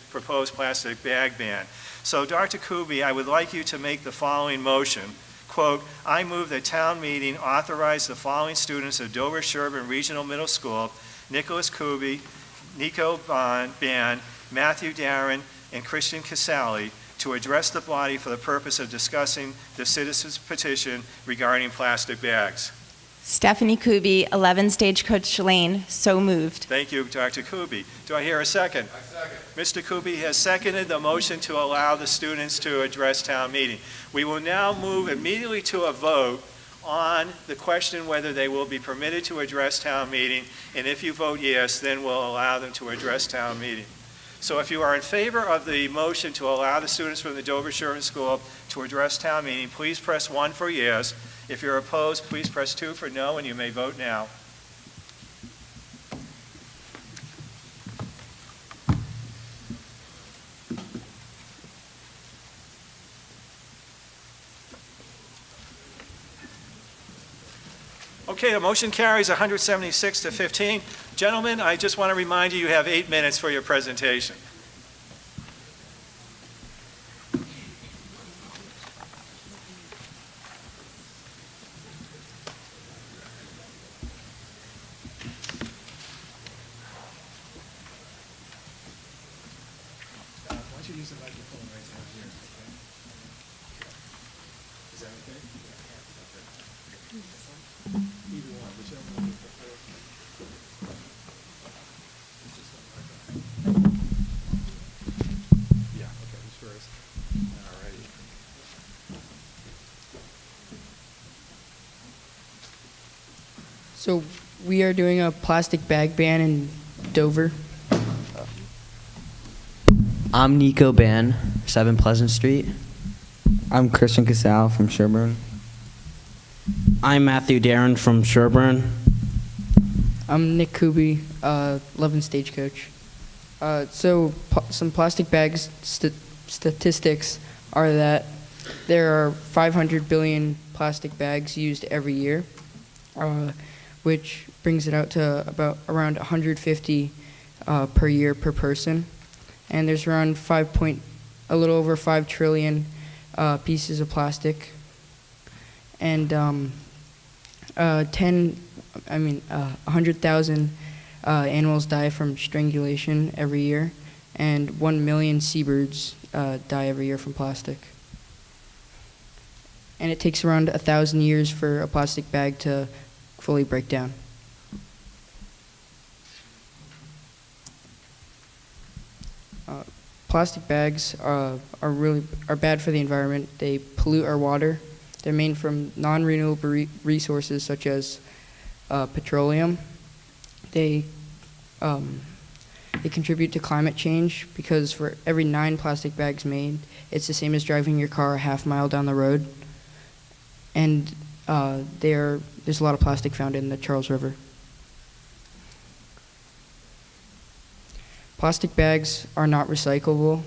proposed plastic bag ban. So Dr. Kuby, I would like you to make the following motion. Quote, I move that town meeting authorize the following students of Dover Sherburne Regional Middle School, Nicholas Kuby, Nico Ban, Matthew Darren, and Christian Casali, to address the body for the purpose of discussing the citizens' petition regarding plastic bags. Stephanie Kuby, 11 Stagecoach Lane, so moved. Thank you, Dr. Kuby. Do I hear a second? I second. Mr. Kuby has seconded the motion to allow the students to address town meeting. We will now move immediately to a vote on the question whether they will be permitted to address town meeting, and if you vote yes, then we'll allow them to address town meeting. So if you are in favor of the motion to allow the students from the Dover Sherburne School to address town meeting, please press 1 for yes. If you're opposed, please press 2 for no, and you may vote now. Okay, the motion carries 176 to 15. Gentlemen, I just want to remind you, you have 8 minutes for your presentation. So we are doing a plastic bag ban in Dover. I'm Nico Ban, 7 Pleasant Street. I'm Christian Casal from Sherburne. I'm Matthew Darren from Sherburne. I'm Nick Kuby, 11 Stagecoach. Some plastic bags statistics are that there are 500 billion plastic bags used every year, which brings it out to around 150 per year per person. And there's around a little over 5 trillion pieces of plastic. And 100,000 animals die from strangulation every year, and 1 million seabirds die every year from plastic. And it takes around 1,000 years for a plastic bag to fully break down. Plastic bags are bad for the environment. They pollute our water. They're made from non-renewable resources such as petroleum. They contribute to climate change because for every 9 plastic bags made, it's the same as driving your car a half mile down the road. And there's a lot of plastic found in the Charles River. Plastic bags are not recyclable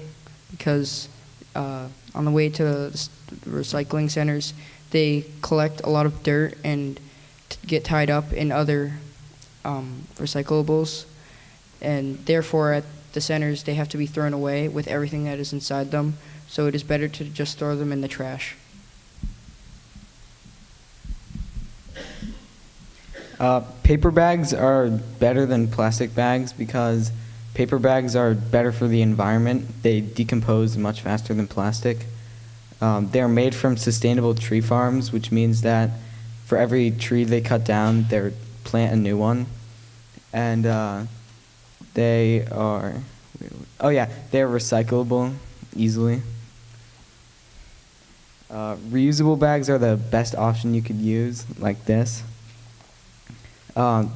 because on the way to the recycling centers, they collect a lot of dirt and get tied up in other recyclables. And therefore, at the centers, they have to be thrown away with everything that is inside them. So it is better to just throw them in the trash. Paper bags are better than plastic bags because paper bags are better for the environment. They decompose much faster than plastic. They're made from sustainable tree farms, which means that for every tree they cut down, they plant a new one. And they're recyclable easily. Reusable bags are the best option you could use, like this.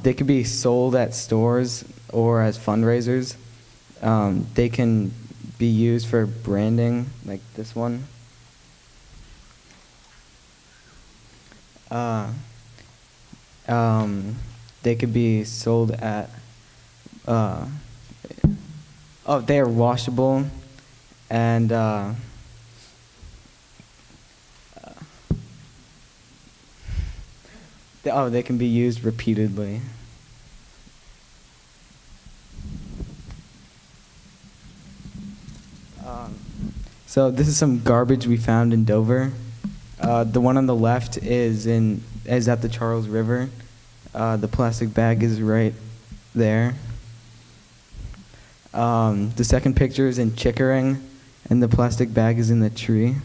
They could be sold at stores or as fundraisers. They can be used for branding, like this one. They could be sold at, they're washable, and they can be used repeatedly. So this is some garbage we found in Dover. The one on the left is at the Charles River. The plastic bag is right there. The second picture is in Chickering, and the plastic bag is in the tree.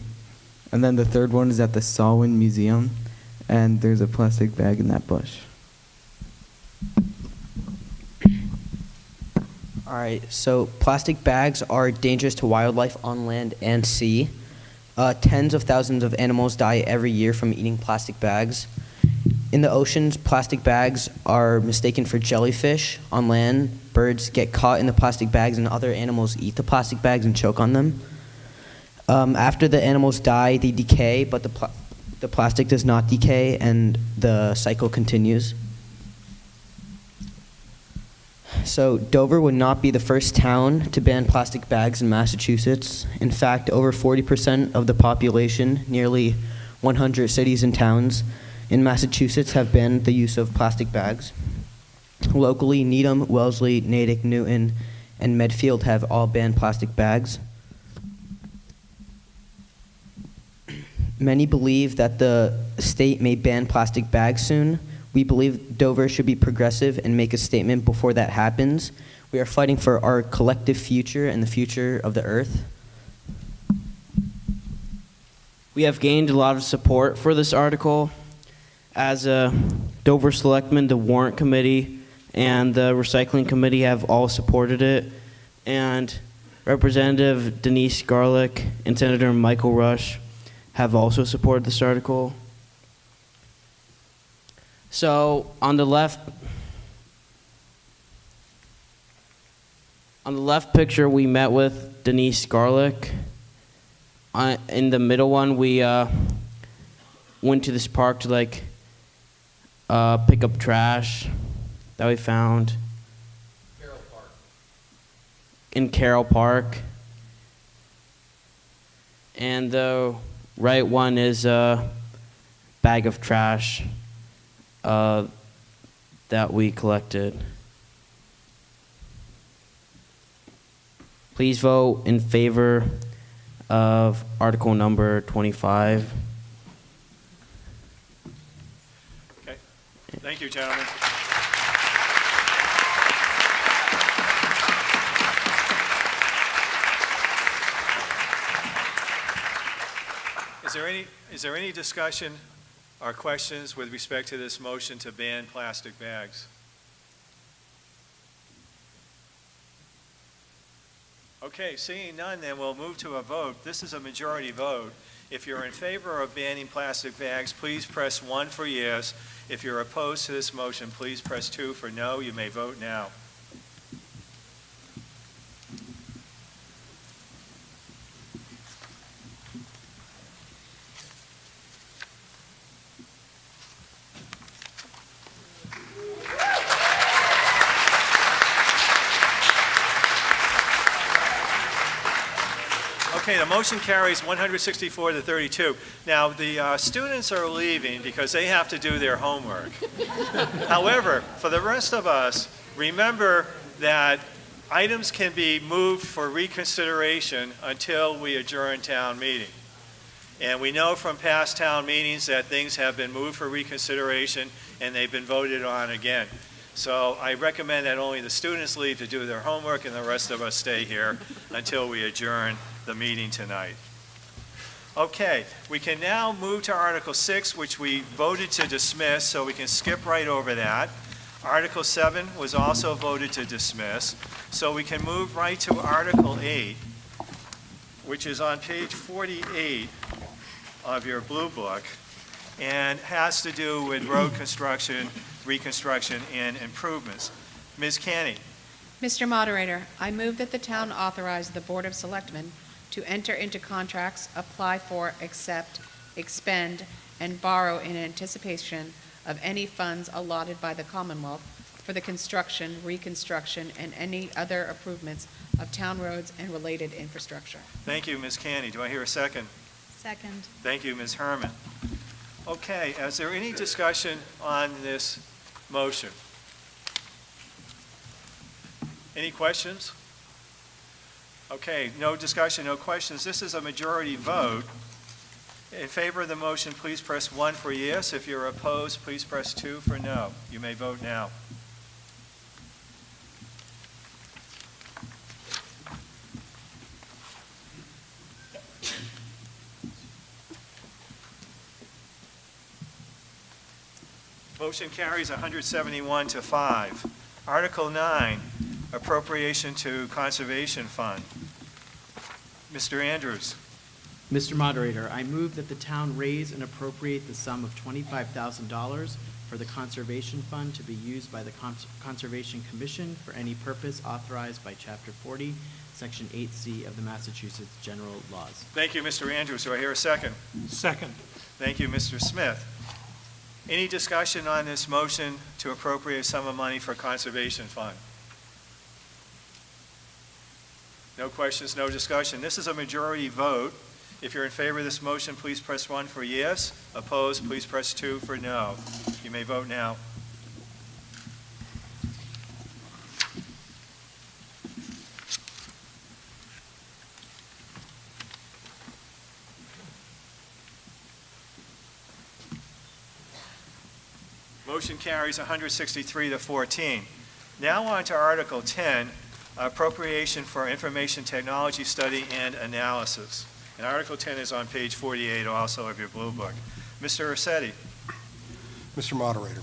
And then the third one is at the Salwin Museum, and there's a plastic bag in that bush. All right, so plastic bags are dangerous to wildlife on land and sea. Tens of thousands of animals die every year from eating plastic bags. In the oceans, plastic bags are mistaken for jellyfish. On land, birds get caught in the plastic bags and other animals eat the plastic bags and choke on them. After the animals die, they decay, but the plastic does not decay and the cycle continues. So Dover would not be the first town to ban plastic bags in Massachusetts. In fact, over 40% of the population, nearly 100 cities and towns in Massachusetts, have banned the use of plastic bags. Locally, Needham, Wellesley, Natick, Newton, and Medfield have all banned plastic bags. Many believe that the state may ban plastic bags soon. We believe Dover should be progressive and make a statement before that happens. We are fighting for our collective future and the future of the earth. We have gained a lot of support for this article. As a Dover Selectman, the Warrant Committee and the Recycling Committee have all supported it. And Representative Denise Garlick and Senator Michael Rush have also supported this article. So on the left picture, we met with Denise Garlick. In the middle one, we went to this park to pick up trash that we found. In Carroll Park. And the right one is a bag of trash that we collected. Please vote in favor of article number 25. Okay. Thank you, gentlemen. Is there any discussion or questions with respect to this motion to ban plastic bags? Okay, seeing none, then we'll move to a vote. This is a majority vote. If you're in favor of banning plastic bags, please press 1 for yes. If you're opposed to this motion, please press 2 for no. You may vote now. Okay, the motion carries 164 to 32. Now, the students are leaving because they have to do their homework. However, for the rest of us, remember that items can be moved for reconsideration until we adjourn town meeting. And we know from past town meetings that things have been moved for reconsideration and they've been voted on again. So I recommend that only the students leave to do their homework and the rest of us stay here until we adjourn the meeting tonight. Okay, we can now move to Article 6, which we voted to dismiss, so we can skip right over that. Article 7 was also voted to dismiss, so we can move right to Article 8, which is on page 48 of your blue book, and has to do with road construction, reconstruction, and improvements. Ms. Canny, Mr. Moderator, I move that the town authorize the Board of Selectmen to enter into contracts, apply for, accept, expend, and borrow in anticipation of any funds allotted by the Commonwealth for the construction, reconstruction, and any other improvements of town roads and related infrastructure. Thank you, Ms. Canny. Do I hear a second? Second. Thank you, Ms. Herman. Okay, is there any discussion on this motion? Any questions? Okay, no discussion, no questions. This is a majority vote. In favor of the motion, please press 1 for yes. If you're opposed, please press 2 for no. You may vote now. Motion carries 171 to 5. Article 9, appropriation to Conservation Fund. Mr. Andrews. Mr. Moderator, I move that the town raise and appropriate the sum of $25,000 for the Conservation Fund to be used by the Conservation Commission for any purpose authorized by Chapter 40, Section 8C of the Massachusetts General Laws. Thank you, Mr. Andrews. Do I hear a second? Second. Thank you, Mr. Smith. Any discussion on this motion to appropriate a sum of money for Conservation Fund? No questions, no discussion. This is a majority vote. If you're in favor of this motion, please press 1 for yes. Opposed, please press 2 for no. You may vote now. Motion carries 163 to 14. Now on to Article 10, appropriation for information technology study and analysis. And Article 10 is on page 48 also of your blue book. Mr. Rossetti. Mr. Moderator,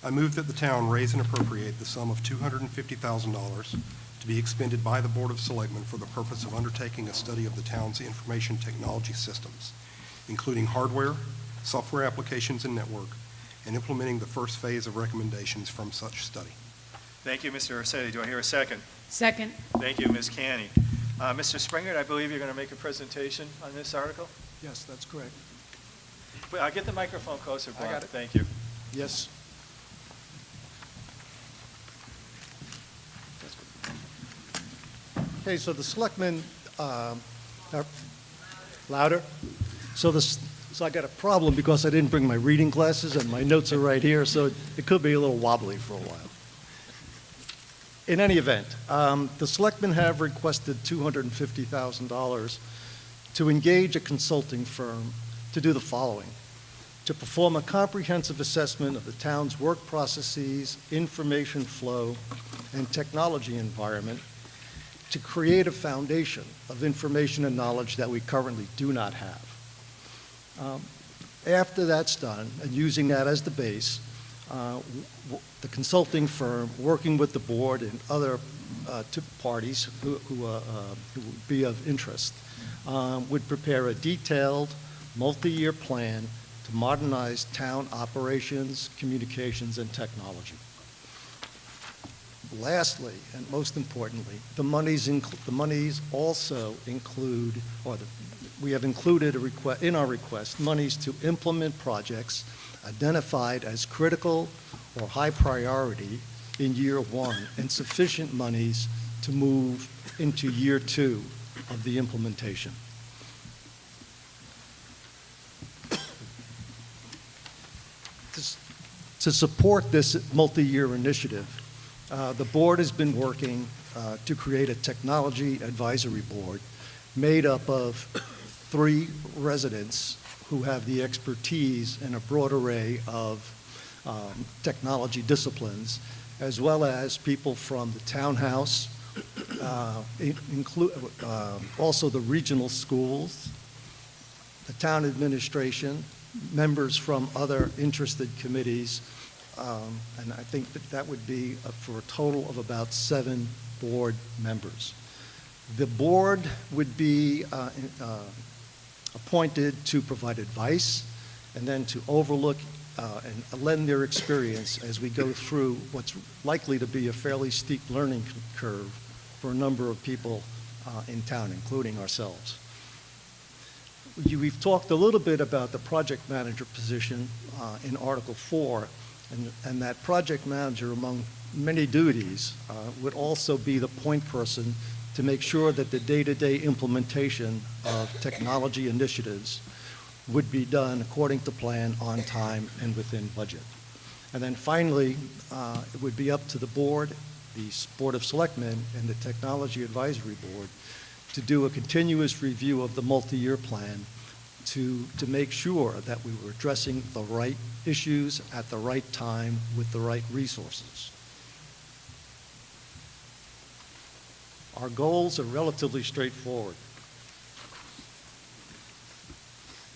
I move that the town raise and appropriate the sum of $250,000 to be expended by the Board of Selectmen for the purpose of undertaking a study of the town's information technology systems, including hardware, software applications, and network, and implementing the first phase of recommendations from such study. Thank you, Mr. Rossetti. Do I hear a second? Second. Thank you, Ms. Canny. Mr. Springer, I believe you're going to make a presentation on this article? Yes, that's correct. I'll get the microphone closer, Bob. I got it. Thank you. Yes. Okay, so the selectmen, louder? So I got a problem because I didn't bring my reading glasses and my notes are right here, so it could be a little wobbly for a while. In any event, the selectmen have requested $250,000 to engage a consulting firm to do the following: to perform a comprehensive assessment of the town's work processes, information flow, and technology environment, to create a foundation of information and knowledge that we currently do not have. After that's done, and using that as the base, the consulting firm, working with the board and other parties who would be of interest, would prepare a detailed, multi-year plan to modernize town operations, communications, and technology. Lastly, and most importantly, the monies also include, we have included in our request, monies to implement projects identified as critical or high priority in year 1, and sufficient monies to move into year 2 of the implementation. To support this multi-year initiative, the board has been working to create a technology advisory board made up of 3 residents who have the expertise in a broad array of technology disciplines, as well as people from the townhouse, also the regional schools, the town administration, members from other interested committees, and I think that would be for a total of about 7 board members. The board would be appointed to provide advice and then to overlook and lend their experience as we go through what's likely to be a fairly steep learning curve for a number of people in town, including ourselves. We've talked a little bit about the project manager position in Article 4, and that project manager, among many duties, would also be the point person to make sure that the day-to-day implementation of technology initiatives would be done according to plan, on time, and within budget. And then finally, it would be up to the board, the Board of Selectmen, and the Technology Advisory Board to do a continuous review of the multi-year plan to make sure that we were addressing the right issues at the right time with the right resources. Our goals are relatively straightforward.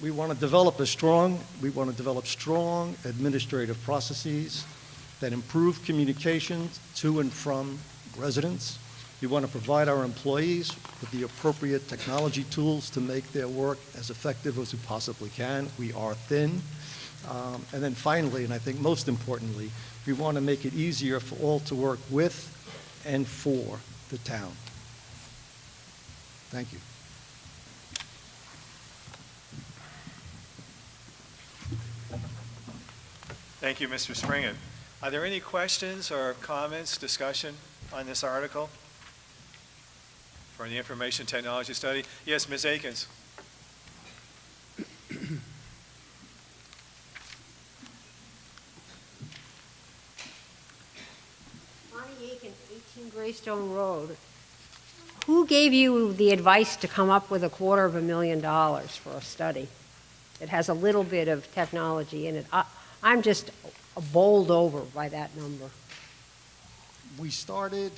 We want to develop strong administrative processes that improve communication to and from residents. We want to provide our employees with the appropriate technology tools to make their work as effective as we possibly can. We are thin. And then finally, and I think most importantly, we want to make it easier for all to work with and for the town. Thank you. Thank you, Mr. Springer. Are there any questions or comments, discussion on this article for the information technology study? Yes, Ms. Akins. Bonnie Aiken, 18 Greystone Road. Who gave you the advice to come up with $250,000 for a study that has a little bit of technology in it? I'm just bowled over by that number. We started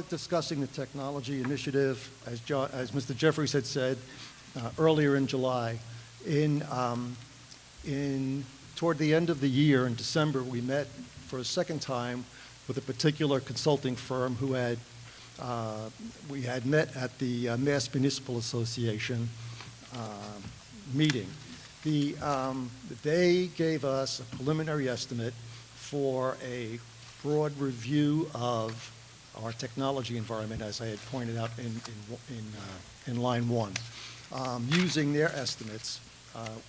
discussing the technology initiative, as Mr. Jeffries had said, earlier in July. Toward the end of the year, in December, we met for a second time with a particular consulting firm who we had met at the Mass Municipal Association meeting. They gave us a preliminary estimate for a broad review of our technology environment, as I had pointed out in line 1, using their estimates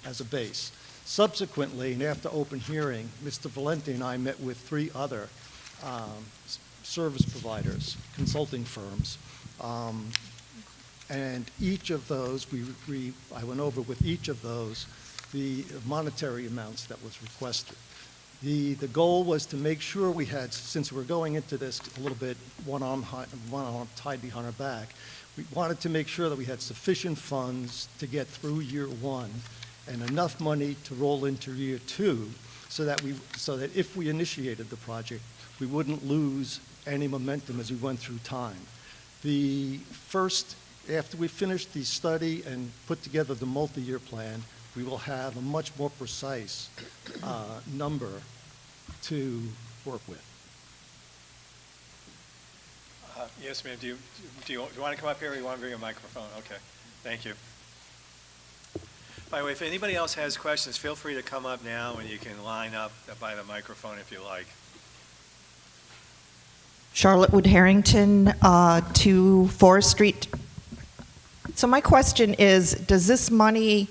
as a base. Subsequently, and after open hearing, Mr. Valenti and I met with 3 other service providers, consulting firms, and each of those, I went over with each of those the monetary amounts that was requested. The goal was to make sure we had, since we're going into this a little bit one arm tied behind our back, we wanted to make sure that we had sufficient funds to get through year 1 and enough money to roll into year 2 so that if we initiated the project, we wouldn't lose any momentum as we went through time. After we finish the study and put together the multi-year plan, we will have a much more precise number to work with. Yes, ma'am. Do you want to come up here or you want to bring a microphone? Okay. Thank you. By the way, if anybody else has questions, feel free to come up now and you can line up by the microphone if you like. Charlotte Wood Harrington, 2 Forest Street. So my question is, does this money,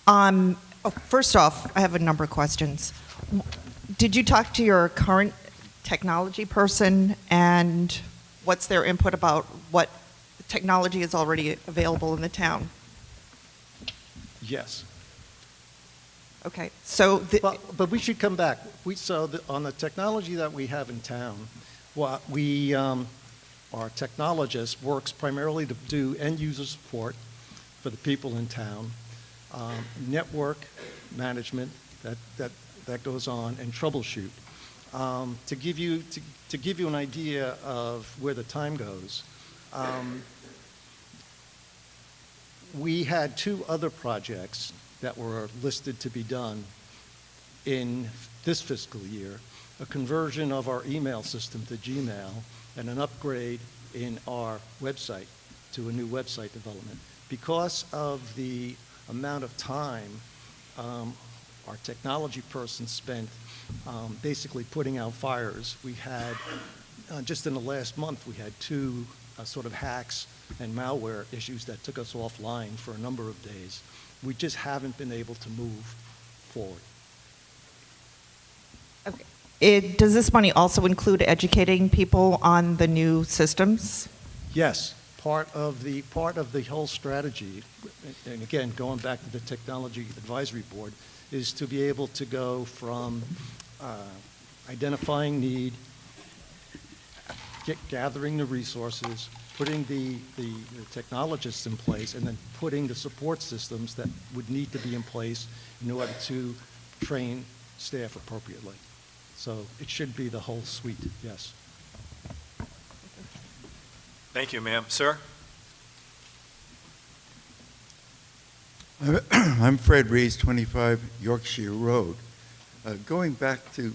first off, I have a number of questions. Did you talk to your current technology person and what's their input about what technology is already available in the town? Yes. Okay, so... But we should come back. On the technology that we have in town, our technologist works primarily to do end-user support for the people in town, network management that goes on, and troubleshoot. To give you an idea of where the time goes, we had 2 other projects that were listed to be done in this fiscal year, a conversion of our email system to Gmail and an upgrade in our website to a new website development. Because of the amount of time our our technology person spent basically putting out fires. We had, just in the last month, we had two sort of hacks and malware issues that took us offline for a number of days. We just haven't been able to move forward. Okay. Does this money also include educating people on the new systems? Yes, part of the whole strategy, and again, going back to the Technology Advisory Board, is to be able to go from identifying need, gathering the resources, putting the technologists in place, and then putting the support systems that would need to be in place in order to train staff appropriately. So it should be the whole suite, yes. Thank you, ma'am. Sir? I'm Fred Rees, 25 Yorkshire Road. Going back to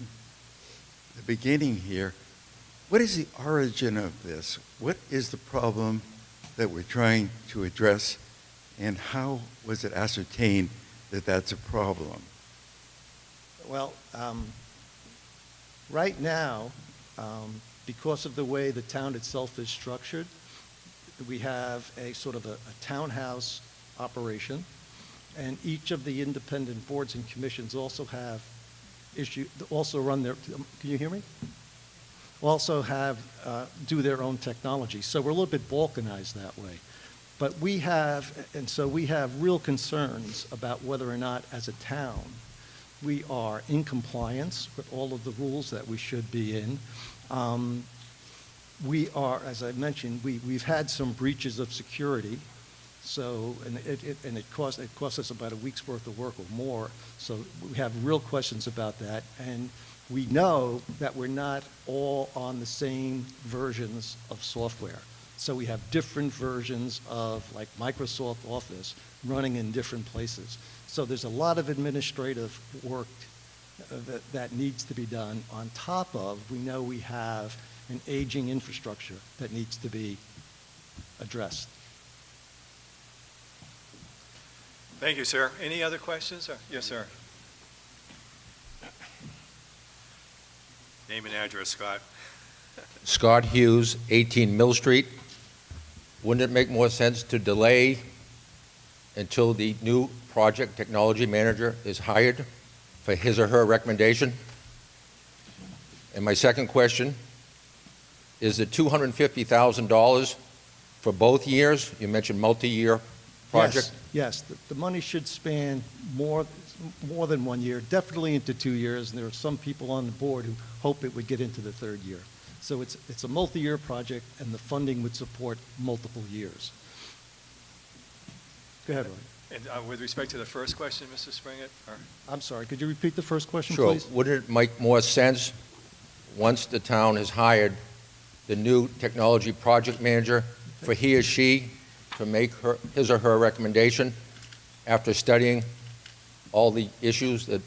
the beginning here, what is the origin of this? What is the problem that we're trying to address, and how was it ascertained that that's a problem? Well, right now, because of the way the town itself is structured, we have a sort of a townhouse operation, and each of the independent boards and commissions also have also run their, can you hear me? Also have, do their own technology. So we're a little bit balkanized that way. But we have, and so we have real concerns about whether or not as a town we are in compliance with all of the rules that we should be in. We are, as I mentioned, we've had some breaches of security. So, and it cost us about a week's worth of work or more. So we have real questions about that. And we know that we're not all on the same versions of software. So we have different versions of like Microsoft Office running in different places. So there's a lot of administrative work that needs to be done. On top of, we know we have an aging infrastructure that needs to be addressed. Thank you, sir. Any other questions? Yes, sir. Name and address, Scott. Scott Hughes, 18 Mill Street. Wouldn't it make more sense to delay until the new project technology manager is hired for his or her recommendation? And my second question, is it $250,000 for both years? You mentioned multi-year project. Yes, the money should span more than 1 year, definitely into 2 years, and there are some people on the board who hope it would get into the third year. So it's a multi-year project, and the funding would support multiple years. Go ahead, Roy. And with respect to the first question, Mr. Springett? I'm sorry, could you repeat the first question, Sure. please? Wouldn't it make more sense, once the town has hired the new technology project manager, for he or she to make his or her recommendation after studying all the issues that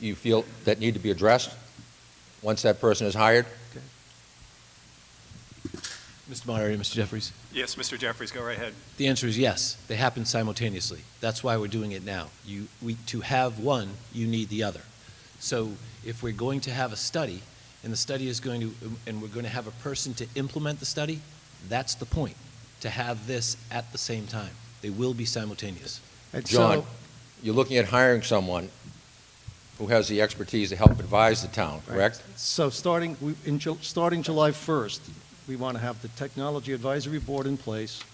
you feel that need to be addressed once that person is hired? Mr. Moderator, Mr. Jeffries. Yes, Mr. Jeffries, go right ahead. The answer is yes. They happen simultaneously. That's why we're doing it now. To have one, you need the other. So if we're going to have a study, and the study is going to, and we're going to have a person to implement the study, that's the point, to have this at the same time. They will be simultaneous. John, you're looking at hiring someone who has the expertise to help advise the town, correct? Right. So starting July 1st, we want to have the Technology Advisory Board in place.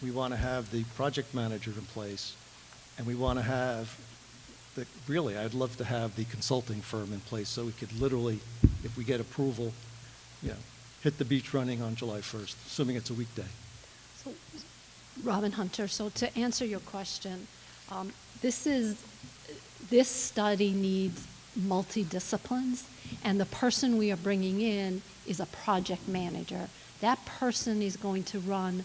We want to have the project manager in place. And we want to have, really, I'd love to have the consulting firm in place so we could literally, if we get approval, hit the beach running on July 1st, assuming it's a weekday. So, Robin Hunter, so to answer your question, this study needs multidisciplines, and the person we are bringing in is a project manager. That person is going to run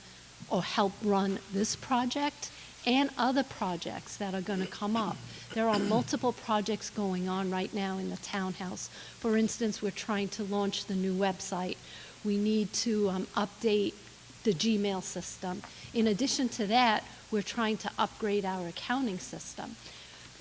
or help run this project and other projects that are going to come up. There are multiple projects going on right now in the townhouse. For instance, we're trying to launch the new website. We need to update the Gmail system. In addition to that, we're trying to upgrade our accounting system.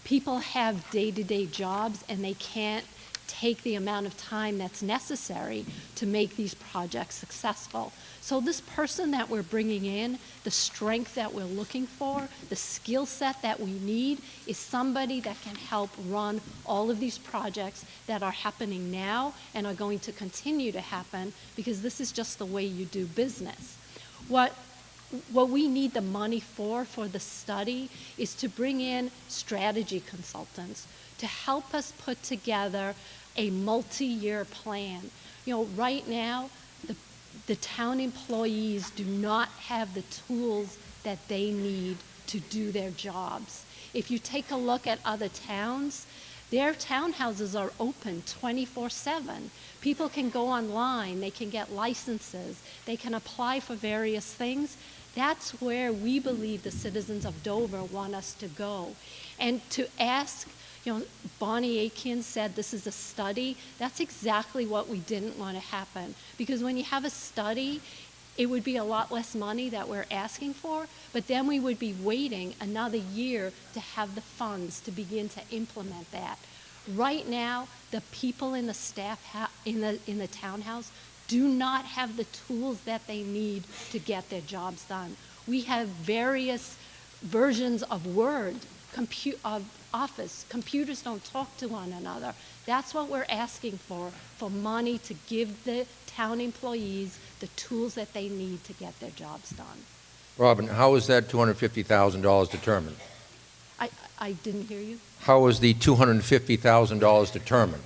People have day-to-day jobs, and they can't take the amount of time that's necessary to make these projects successful. So this person that we're bringing in, the strength that we're looking for, the skill set that we need, is somebody that can help run all of these projects that are happening now and are going to continue to happen, because this is just the way you do business. What we need the money for the study is to bring in strategy consultants to help us put together a multi-year plan. You know, right now, the town employees do not have the tools that they need to do their jobs. If you take a look at other towns, their townhouses are open 24/7. People can go online, they can get licenses, they can apply for various things. That's where we believe the citizens of Dover want us to go. And to ask, you know, Bonnie Aiken said this is a study. That's exactly what we didn't want to happen. Because when you have a study, it would be a lot less money that we're asking for, but then we would be waiting another year to have the funds to begin to implement that. Right now, the people in the staff in the townhouse do not have the tools that they need to get their jobs done. We have various versions of Word, of Office. Computers don't talk to one another. That's what we're asking for money to give the town employees the tools that they need to get their jobs done. Robin, how is that $250,000 determined? I didn't hear you. How is the $250,000 determined?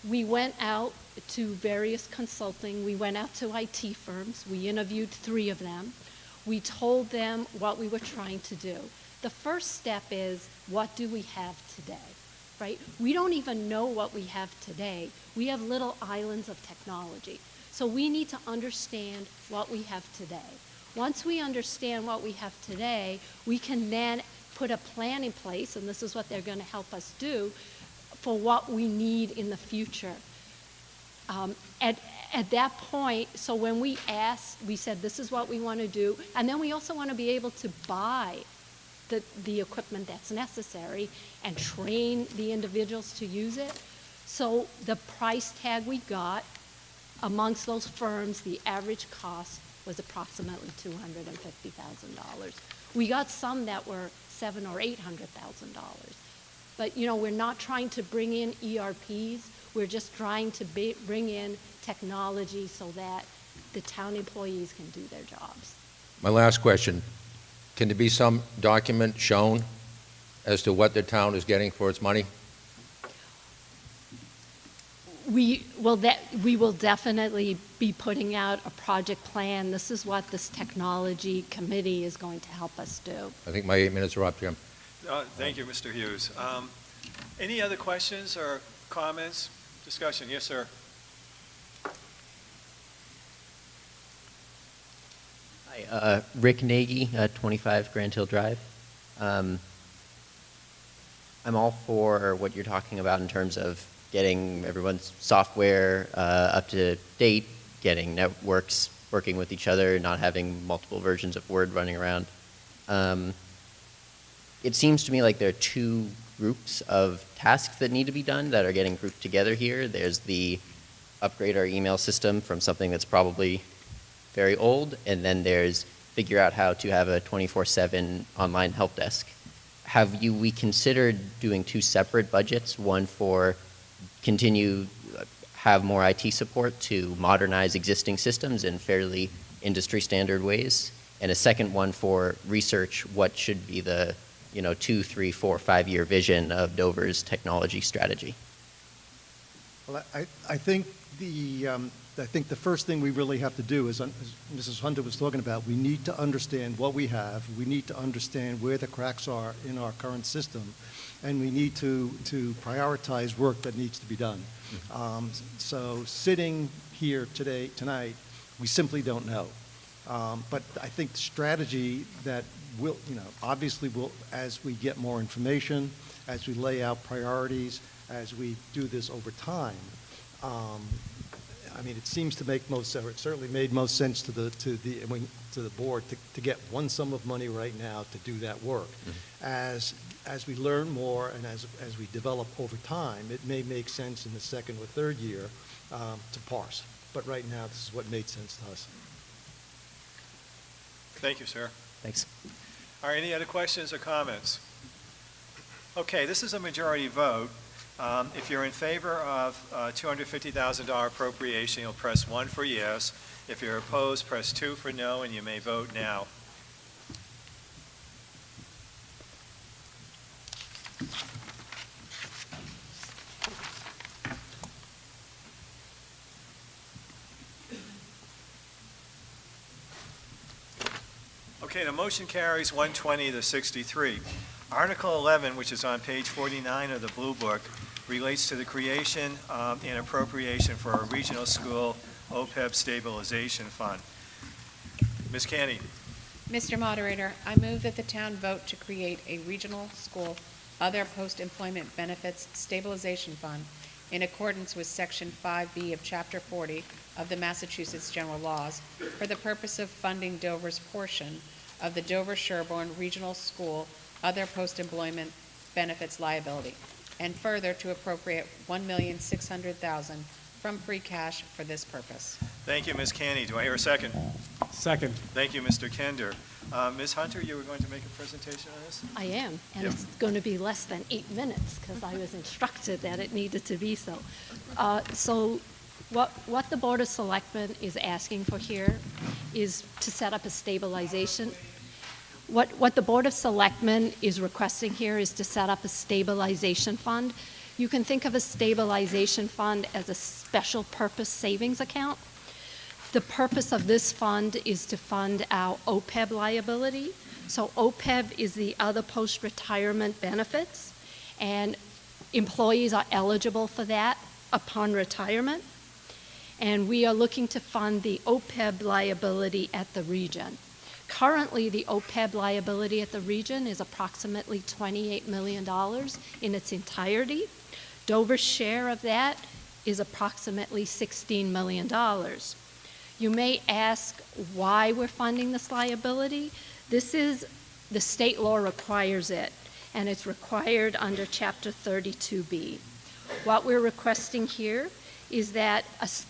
We went out to various consulting. We went out to IT firms. We interviewed 3 of them. We told them what we were trying to do. The first step is, what do we have today, right? We don't even know what we have today. We have little islands of technology. So we need to understand what we have today. Once we understand what we have today, we can then put a plan in place, and this is what they're going to help us do, for what we need in the future. At that point, so when we asked, we said this is what we want to do, and then we also want to be able to buy the equipment that's necessary and train the individuals to use it. So the price tag we got amongst those firms, the average cost was approximately $250,000. We got some that were $700,000 or $800,000. But, you know, we're not trying to bring in ERPs. We're just trying to bring in technology so that the town employees can do their jobs. My last question, can there be some document shown as to what the town is getting for its money? We will definitely be putting out a project plan. This is what this technology committee is going to help us do. I think my 8 minutes are up, Jim. Thank you, Mr. Hughes. Any other questions or comments, discussion? Yes, sir. Hi, Rick Nagy, 25 Grand Hill Drive. I'm all for what you're talking about in terms of getting everyone's software up to date, getting networks working with each other, not having multiple versions of Word running around. It seems to me like there are 2 groups of tasks that need to be done that are getting grouped together here. There's the upgrade our email system from something that's probably very old, and then there's figure out how to have a 24/7 online help desk. Have we considered doing 2 separate budgets, one for have more IT support to modernize existing systems in fairly industry standard ways, and a second one for research what should be the 2, 3, 4, 5-year vision of Dover's technology strategy? Well, I think the first thing we really have to do is, as Mrs. Hunter was talking about, we need to understand what we have. We need to understand where the cracks are in our current system, and we need to prioritize work that needs to be done. So sitting here tonight, we simply don't know. But I think the strategy that will, obviously will, as we get more information, as we lay out priorities, as we do this over time, I mean, it seems to make most sense. It certainly made most sense to the board to get one sum of money right now to do that work. As as we learn more and as we develop over time, it may make sense in the second or third year to parse. But right now, this is what made sense to us. Thank you, sir. Thanks. Are any other questions or comments? Okay, this is a majority vote. If you're in favor of $250,000 appropriation, you'll press 1 for yes. If you're opposed, press 2 for no, and you may vote now. Okay, the motion carries 120 to 63. Article 11, which is on page 49 of the Blue Book, relates to the creation and appropriation for a regional school OPEB stabilization fund. Ms. Canny. Mr. Moderator, I move that the town vote to create a regional school other post-employment benefits stabilization fund in accordance with Section 5B of Chapter 40 of the Massachusetts General Laws for the purpose of funding Dover's portion of the Dover-Sherborne Regional School other post-employment benefits liability, and further to appropriate $1,600,000 from free cash for this purpose. Thank you, Ms. Canny. Do I hear a second? Second. Thank you, Mr. Kinder. Ms. Hunter, you were going to make a presentation on this? I am, and Yep. it's going to be less than 8 minutes because I was instructed that it needed to be so. So what the Board of Selectmen is asking for here is to set up a stabilization. What the Board of Selectmen is requesting here is to set up a stabilization fund. You can think of a stabilization fund as a special purpose savings account. The purpose of this fund is to fund our OPEB liability. So OPEB is the other post-retirement benefits, and employees are eligible for that upon retirement. And we are looking to fund the OPEB liability at the region. Currently, the OPEB liability at the region is approximately $28 million in its entirety. Dover's share of that is approximately $16 million. You may ask why we're funding this liability. This is, the state law requires it, and it's required under Chapter 32B. What we're requesting here is that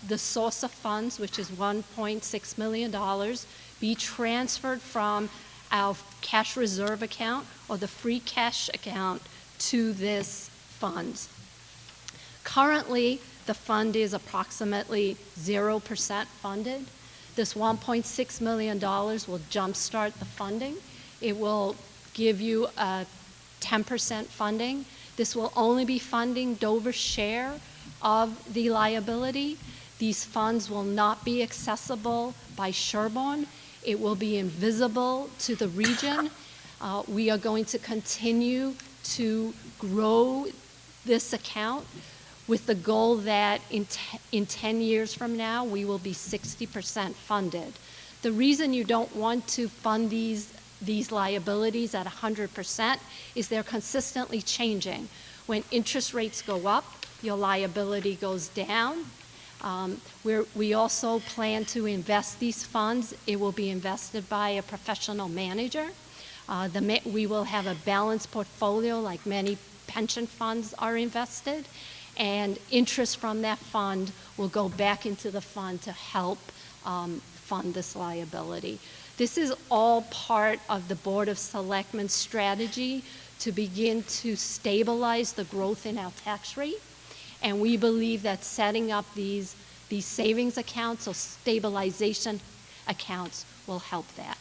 the source of funds, which is $1.6 million, be transferred from our cash reserve account or the free cash account to this fund. Currently, the fund is approximately 0% funded. This $1.6 million will jumpstart the funding. It will give you a 10% funding. This will only be funding Dover's share of the liability. These funds will not be accessible by Sherborne. It will be invisible to the region. We are going to continue to grow this account with the goal that in 10 years from now, we will be 60% funded. The reason you don't want to fund these liabilities at 100% is they're consistently changing. When interest rates go up, your liability goes down. We also plan to invest these funds. It will be invested by a professional manager. We will have a balanced portfolio like many pension funds are invested, and interest from that fund will go back into the fund to help fund this liability. This is all part of the Board of Selectmen's strategy to begin to stabilize the growth in our tax rate. And we believe that setting up these savings accounts or stabilization accounts will help that.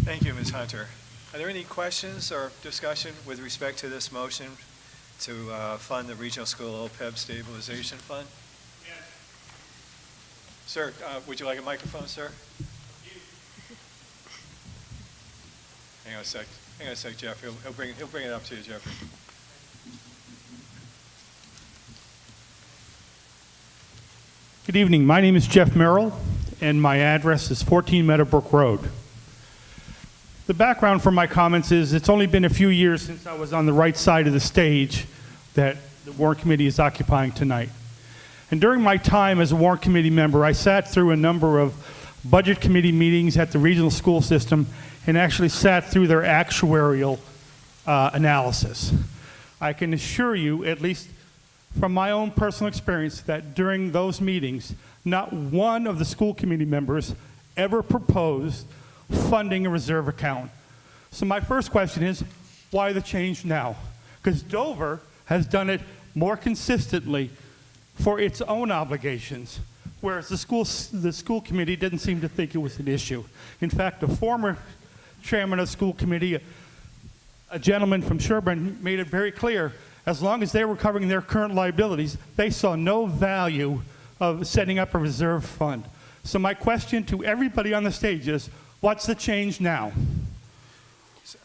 Thank you, Ms. Hunter. Are there any questions or discussion with respect to this motion to fund the Regional School OPEB Stabilization Fund? Yes. Sir, would you like a microphone, sir? Hang on a sec, Jeff. He'll bring it up to you, Jeffrey. Good evening. My name is Jeff Merrill, and my address is 14 Meadowbrook Road. The background for my comments is it's only been a few years since I was on the right side of the stage that the Warrant Committee is occupying tonight. And during my time as a Warrant Committee member, I sat through a number of budget committee meetings at the regional school system and actually sat through their actuarial analysis. I can assure you, at least from my own personal experience, that during those meetings, not one of the school committee members ever proposed funding a reserve account. So my first question is, why the change now? Because Dover has done it more consistently for its own obligations, whereas the school committee didn't seem to think it was an issue. In fact, the former chairman of the school committee, a gentleman from Sherburne, made it very clear, as long as they were covering their current liabilities, they saw no value of setting up a reserve fund. So my question to everybody on the stage is, what's the change now?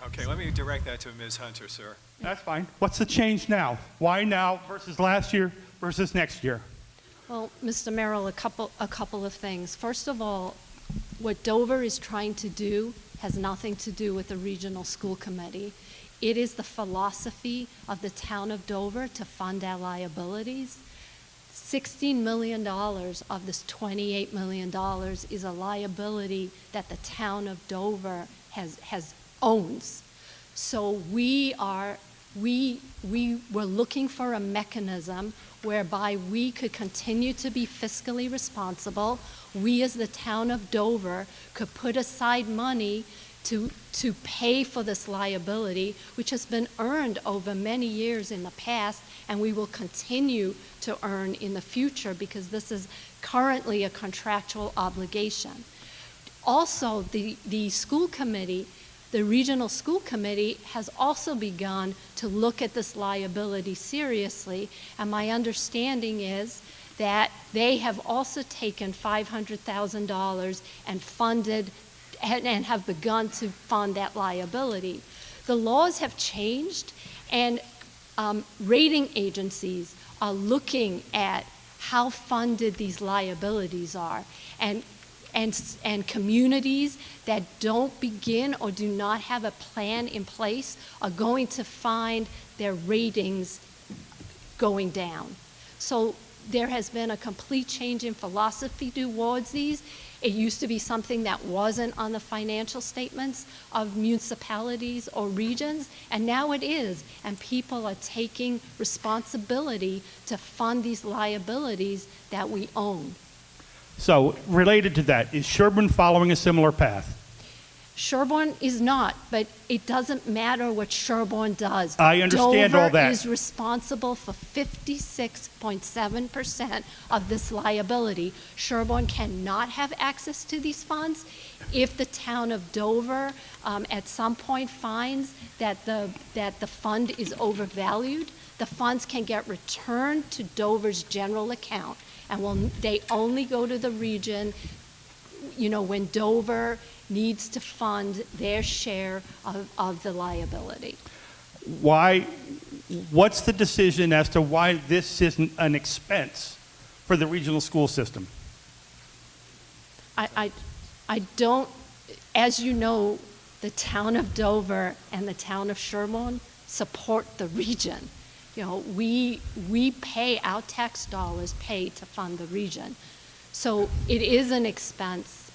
Okay, let me direct that to Ms. Hunter, sir. That's fine. What's the change now? Why now versus last year versus next year? Well, Mr. Merrill, a couple of things. First of all, what Dover is trying to do has nothing to do with the regional school committee. It is the philosophy of the town of Dover to fund our liabilities. $16 million of this $28 million is a liability that the town of Dover owns. So we were looking for a mechanism whereby we could continue to be fiscally responsible. We as the town of Dover could put aside money to pay for this liability, which has been earned over many years in the past, and we will continue to earn in the future because this is currently a contractual obligation. Also, the school committee, the regional school committee, has also begun to look at this liability seriously, and my understanding is that they have also taken $500,000 and funded and have begun to fund that liability. The laws have changed, and rating agencies are looking at how funded these liabilities are, and communities that don't begin or do not have a plan in place are going to find their ratings going down. So there has been a complete change in philosophy towards these. It used to be something that wasn't on the financial statements of municipalities or regions, and now it is, and people are taking responsibility to fund these liabilities that we own. So, related to that, is Sherburne following a similar path? Sherburne is not, but it doesn't matter what Sherburne does. I understand all that. Dover is responsible for 56.7% of this liability. Sherburne cannot have access to these funds. If the town of Dover at some point finds that the fund is overvalued, the funds can get returned to Dover's general account, and they only go to the region, when Dover needs to fund their share of the liability. What's the decision as to why this isn't an expense for the regional school system? I don't, as you know, the town of Dover and the town of Sherburne support the region. We pay, our tax dollars pay to fund the region. So it is an expense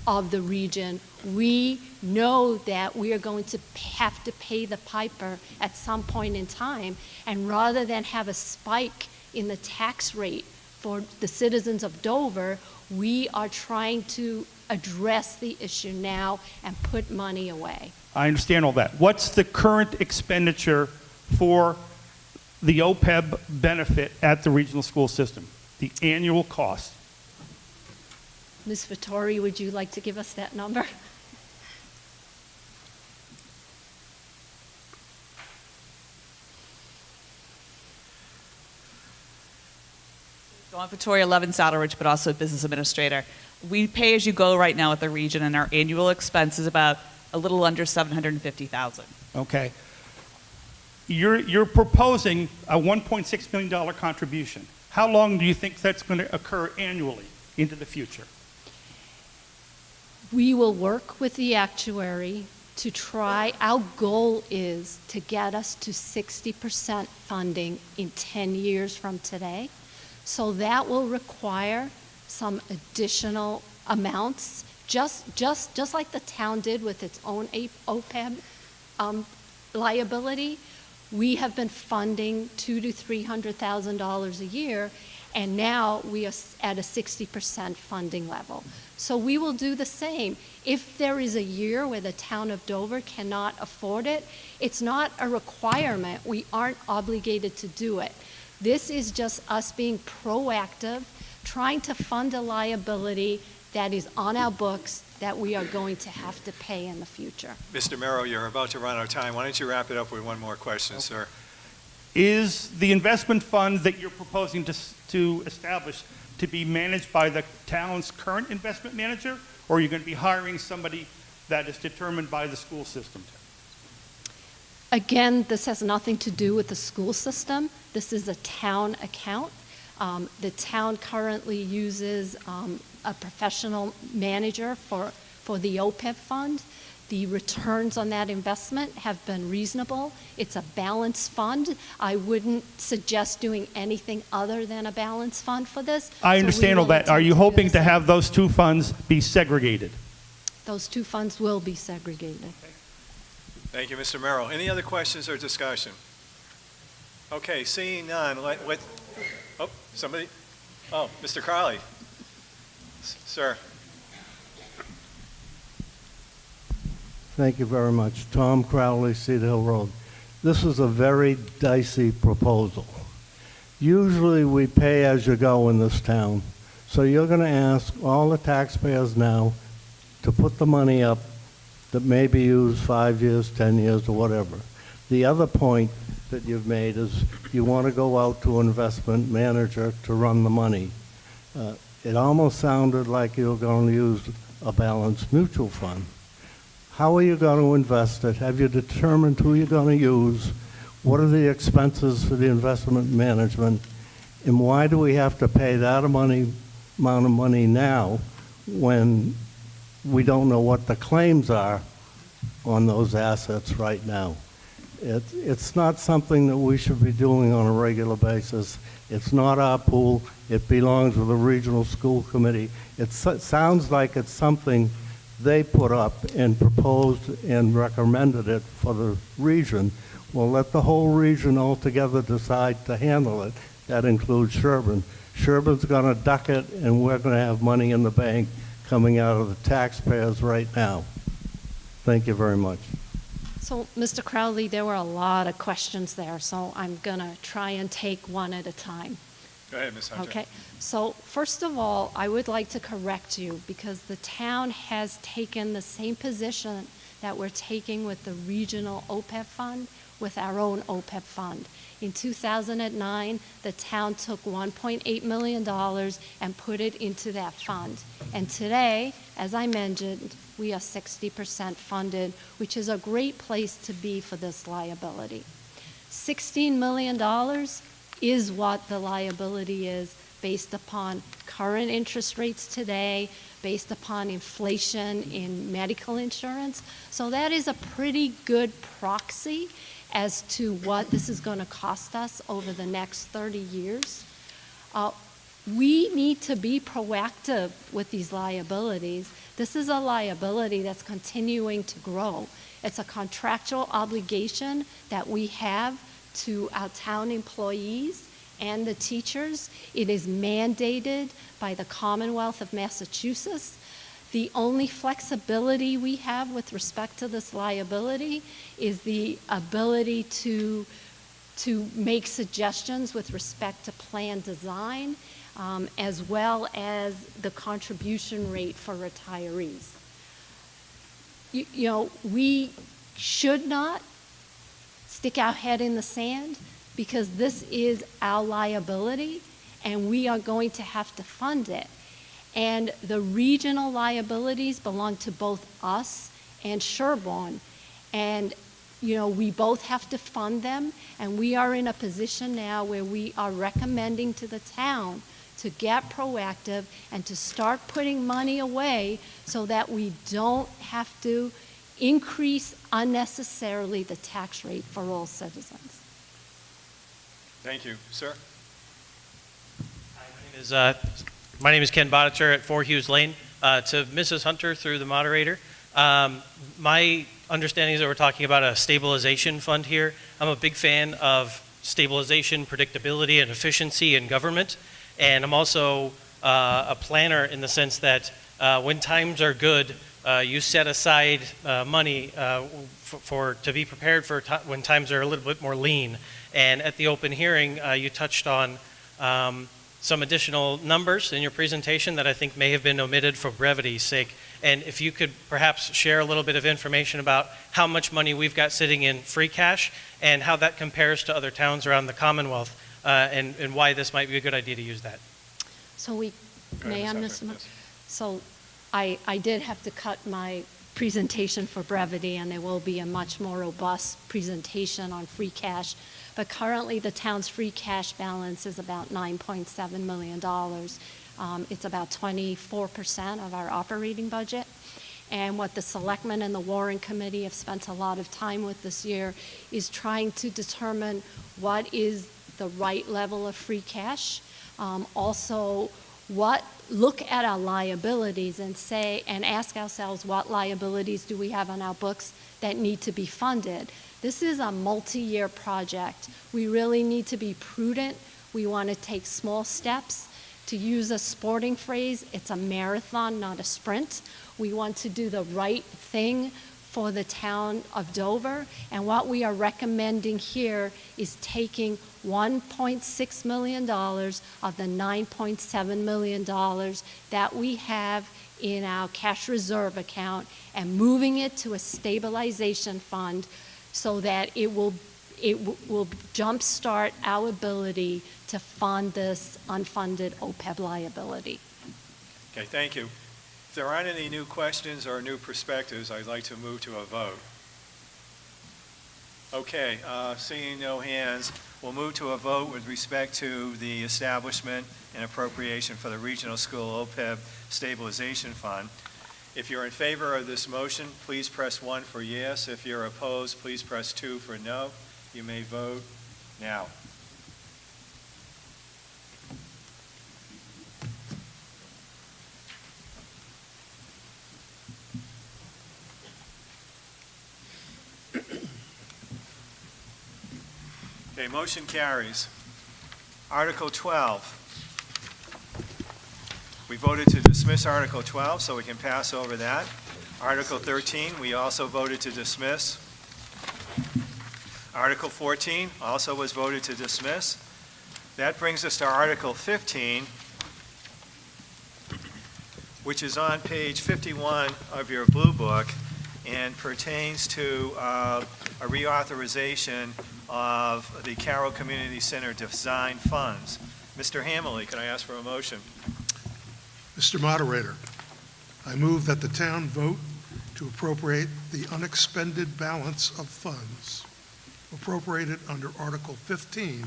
of the region. We know that we are going to have to pay the piper at some point in time, and rather than have a spike in the tax rate for the citizens of Dover, we are trying to address the issue now and put money away. I understand all that. What's the current expenditure for the OPEB benefit at the regional school system? The annual cost? Ms. Vittori, would you like to give us that number? Dawn Vittori, 11 Saddle Ridge, but also business administrator. We pay as you go right now at the region, and our annual expense is about a little under $750,000. Okay. You're proposing a $1.6 million contribution. How long do you think that's going to occur annually into the future? We will work with the actuary to try, our goal is to get us to 60% funding in 10 years from today. So that will require some additional amounts, just like the town did with its own OPEB liability. We have been funding $200,000 to $300,000 a year, and now we are at a 60% funding level. So we will do the same. If there is a year where the town of Dover cannot afford it, it's not a requirement. We aren't obligated to do it. This is just us being proactive, trying to fund a liability that is on our books that we are going to have to pay in the future. Mr. Merrill, you're about to run out of time. Why don't you wrap it up with one more question, sir? Is the investment fund that you're proposing to establish to be managed by the town's current investment manager, or are you going to be hiring somebody that is determined by the school system? Again, this has nothing to do with the school system. This is a town account. The town currently uses a professional manager for the OPEB fund. The returns on that investment have been reasonable. It's a balanced fund. I wouldn't suggest doing anything other than a balanced fund for this. I understand all that. Are you hoping to have those two funds be segregated? Those two funds will be segregated. Thank you, Mr. Merrill. Any other questions or discussion? Okay, seeing none, somebody? Oh, Mr. Crowley. Sir. Thank you very much. Tom Crowley, Cedar Hill Road. This is a very dicey proposal. Usually we pay as you go in this town. So you're going to ask all the taxpayers now to put the money up that may be used 5 years, 10 years, or whatever. The other point that you've made is you want to go out to an investment manager to run the money. It almost sounded like you were going to use a balanced mutual fund. How are you going to invest it? Have you determined who you're going to use? What are the expenses for the investment management? And why do we have to pay that amount of money now when we don't know what the claims are on those assets right now? It's not something that we should be doing on a regular basis. It's not our pool. It belongs to the regional school committee. It sounds like it's something they put up and proposed and recommended it for the region. Well, let the whole region altogether decide to handle it. That includes Sherburne. Sherburne's going to duck it, and we're going to have money in the bank coming out of the taxpayers right now. Thank you very much. So, Mr. Crowley, there were a lot of questions there, so I'm going to try and take one at a time. Go ahead, Ms. Hunter. Okay. So, first of all, I would like to correct you because the town has taken the same position that we're taking with the regional OPEB fund with our own OPEB fund. In 2009, the town took $1.8 million and put it into that fund. And today, as I mentioned, we are 60% funded, which is a great place to be for this liability. $16 million is what the liability is based upon current interest rates today, based upon inflation in medical insurance. So that is a pretty good proxy as to what this is going to cost us over the next 30 years. We need to be proactive with these liabilities. This is a liability that's continuing to grow. It's a contractual obligation that we have to our town employees and the teachers. It is mandated by the Commonwealth of Massachusetts. The only flexibility we have with respect to this liability is the ability to make suggestions with respect to plan design, as well as the contribution rate for retirees. You know, we should not stick our head in the sand because this is our liability and we are going to have to fund it. And the regional liabilities belong to both us and Sherburne. And, you know, we both have to fund them. And we are in a position now where we are recommending to the town to get proactive and to start putting money away so that we don't have to increase unnecessarily the tax rate for all citizens. Thank you. Sir? My name is Ken Bonitzer at 4 Hughes Lane. To Mrs. Hunter through the moderator, my understanding is that we're talking about a stabilization fund here. I'm a big fan of stabilization, predictability, and efficiency in government. And I'm also a planner in the sense that when times are good, you set aside money to be prepared for when times are a little bit more lean. And at the open hearing, you touched on some additional numbers in your presentation that I think may have been omitted for brevity's sake. And if you could perhaps share a little bit of information about how much money we've got sitting in free cash and how that compares to other towns around the Commonwealth, and why this might be a good idea to use that. So Go ahead, Ms. Hunter. Yes. So I did have to cut my presentation for brevity, and there will be a much more robust presentation on free cash. But currently, the town's free cash balance is about $9.7 million. It's about 24% of our operating budget. And what the Selectmen and the Warrant Committee have spent a lot of time with this year is trying to determine what is the right level of free cash. Also, look at our liabilities and ask ourselves what liabilities do we have on our books that need to be funded. This is a multi-year project. We really need to be prudent. We want to take small steps. To use a sporting phrase, it's a marathon, not a sprint. We want to do the right thing for the town of Dover, and what we are recommending here is taking $1.6 million of the $9.7 million that we have in our cash reserve account and moving it to a stabilization fund so that it will jumpstart our ability to fund this unfunded OPEB liability. Okay, thank you. If there aren't any new questions or new perspectives, I'd like to move to a vote. Okay, seeing no hands, we'll move to a vote with respect to the establishment and appropriation for the Regional School OPEB Stabilization Fund. If you're in favor of this motion, please press 1 for yes. If you're opposed, please press 2 for no. You may vote now. Okay, motion carries. Article 12. We voted to dismiss Article 12, so we can pass over that. Article 13, we also voted to dismiss. Article 14 also was voted to dismiss. That brings us to Article 15, which is on page 51 of your blue book and pertains to a reauthorization of the Carroll Community Center design funds. Mr. Hamley, can I ask for a motion? Mr. Moderator, I move that the town vote to appropriate the unexpended balance of funds appropriated under Article 15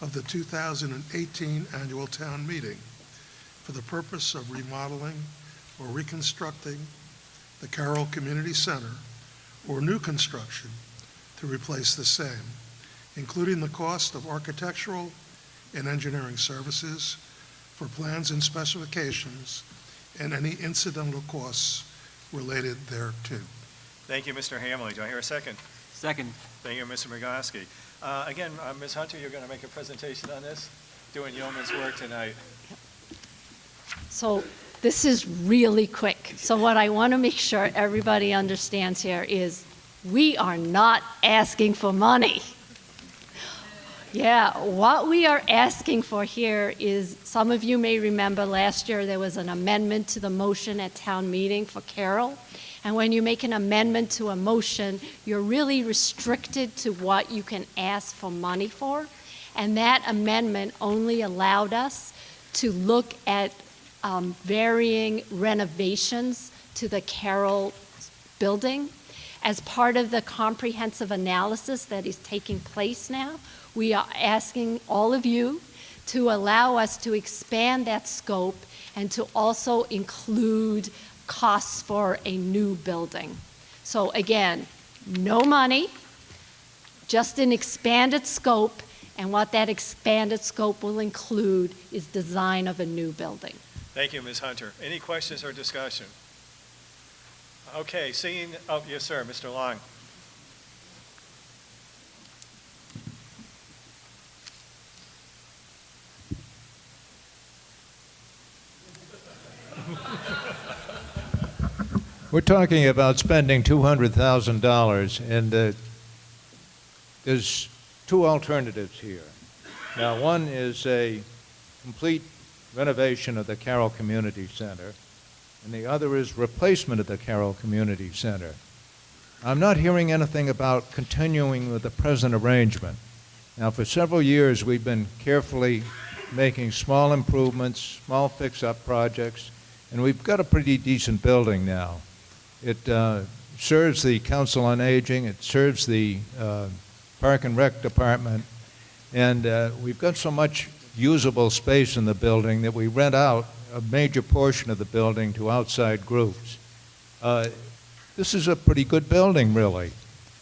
of the 2018 annual town meeting for the purpose of remodeling or reconstructing the Carroll Community Center or new construction to replace the same, including the cost of architectural and engineering services for plans and specifications and any incidental costs related thereto. Thank you, Mr. Hamley. Do I hear a second? Second. Thank you, Mr. Migoski. Again, Ms. Hunter, you're going to make a presentation on this? Doing yeoman's work tonight. So this is really quick. So what I want to make sure everybody understands here is we are not asking for money. Yeah, what we are asking for here is, some of you may remember last year there was an amendment to the motion at town meeting for Carroll. And when you make an amendment to a motion, you're really restricted to what you can ask for money for. And that amendment only allowed us to look at varying renovations to the Carroll building. As part of the comprehensive analysis that is taking place now, we are asking all of you to allow us to expand that scope and to also include costs for a new building. So again, no money, just an expanded scope, and what that expanded scope will include is design of a new building. Thank you, Ms. Hunter. Any questions or discussion? Okay, seeing, oh, yes, sir, Mr. Long. We're talking about spending $200,000, and there's two alternatives here. Now, one is a complete renovation of the Carroll Community Center, and the other is replacement of the Carroll Community Center. I'm not hearing anything about continuing with the present arrangement. Now, for several years, we've been carefully making small improvements, small fix-up projects, and we've got a pretty decent building now. It serves the Council on Aging, it serves the Park and Rec Department, and we've got so much usable space in the building that we rent out a major portion of the building to outside groups. This is a pretty good building, really.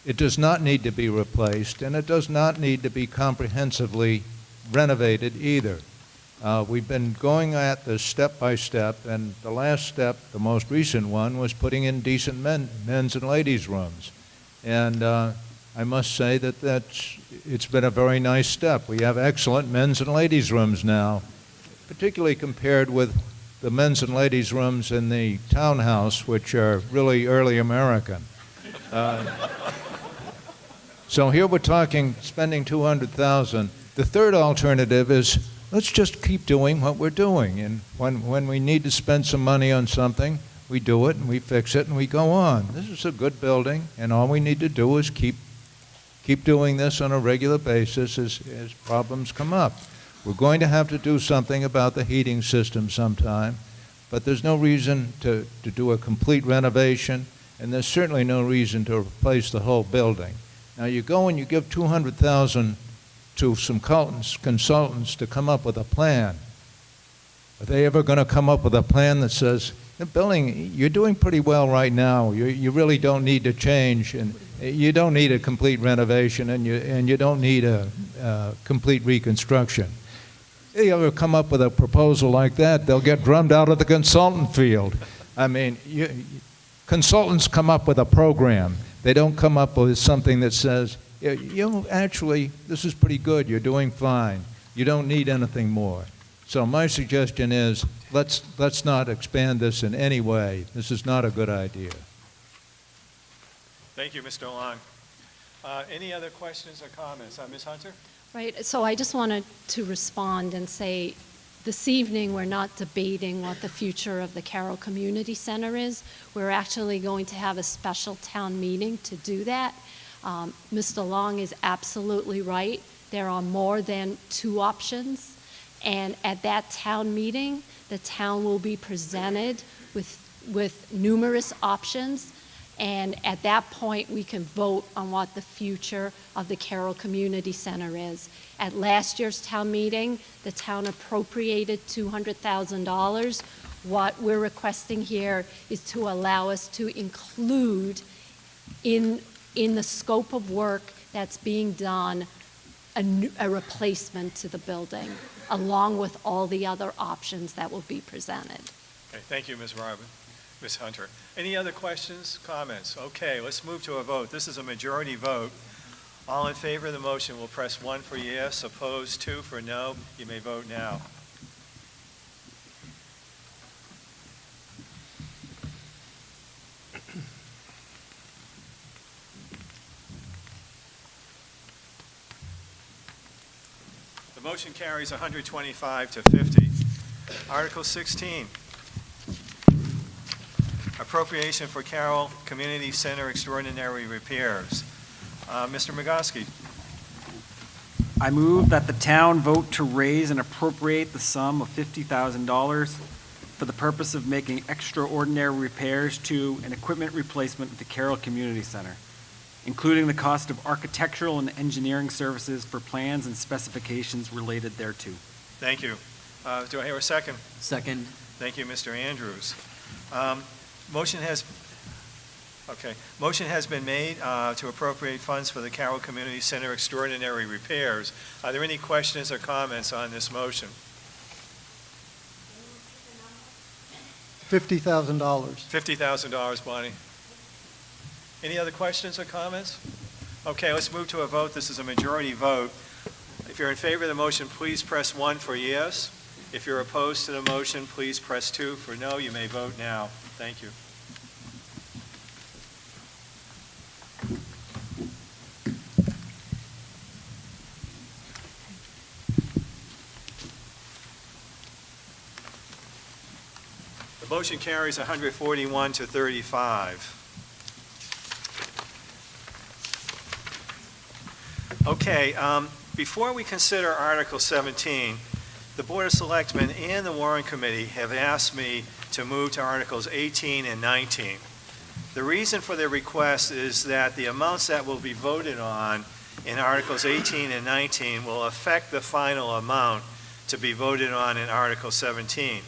It does not need to be replaced, and it does not need to be comprehensively renovated either. We've been going at this step by step, and the last step, the most recent one, was putting in decent men's and ladies' rooms. And I must say that it's been a very nice step. We have excellent men's and ladies' rooms now, particularly compared with the men's and ladies' rooms in the townhouse, which are really early American. So here we're talking spending $200,000. The third alternative is let's just keep doing what we're doing. And when we need to spend some money on something, we do it and we fix it and we go on. This is a good building, and all we need to do is keep doing this on a regular basis as problems come up. We're going to have to do something about the heating system sometime, but there's no reason to do a complete renovation, and there's certainly no reason to replace the whole building. Now you go and you give $200,000 to some consultants to come up with a plan. Are they ever going to come up with a plan that says, the building, you're doing pretty well right now, you really don't need to change, and you don't need a complete renovation, and you don't need a complete reconstruction? If they ever come up with a proposal like that, they'll get drummed out of the consultant field. I mean, consultants come up with a program. They don't come up with something that says, actually, this is pretty good, you're doing fine, you don't need anything more. So my suggestion is, let's not expand this in any way. This is not a good idea. Thank you, Mr. Long. Any other questions or comments? Ms. Hunter? Right, so I just wanted to respond and say, this evening we're not debating what the future of the Carroll Community Center is. We're actually going to have a special town meeting to do that. Mr. Long is absolutely right. There are more than two options, and at that town meeting, the town will be presented with numerous options, and at that point, we can vote on what the future of the Carroll Community Center is. At last year's town meeting, the town appropriated $200,000. What we're requesting here is to allow us to include in the scope of work that's being done, a replacement to the building, along with all the other options that will be presented. Okay, thank you, Ms. Robin. Ms. Hunter. Any other questions, comments? Okay, let's move to a vote. This is a majority vote. All in favor of the motion will press 1 for yes, opposed 2 for no. You may vote now. The motion carries 125 to 50. Article 16. Appropriation for Carroll Community Center extraordinary repairs. Mr. Migoski. I move that the town vote to raise and appropriate the sum of $50,000 for the purpose of making extraordinary repairs to an equipment replacement at the Carroll Community Center, including the cost of architectural and engineering services for plans and specifications related thereto. Thank you. Do I hear a second? Second. Thank you, Mr. Andrews. Motion has been made to appropriate funds for the Carroll Community Center extraordinary repairs. Are there any questions or comments on this motion? $50,000. $50,000, Bonnie. Any other questions or comments? Okay, let's move to a vote. This is a majority vote. If you're in favor of the motion, please press 1 for yes. If you're opposed to the motion, please press 2 for no. You may vote now. Thank you. The motion carries 141 to 35. Okay, before we consider Article 17, the Board of Selectmen and the Warrant Committee have asked me to move to Articles 18 and 19. The reason for their request is that the amounts that will be voted on in Articles 18 and 19 will affect the final amount to be voted on in Article 17.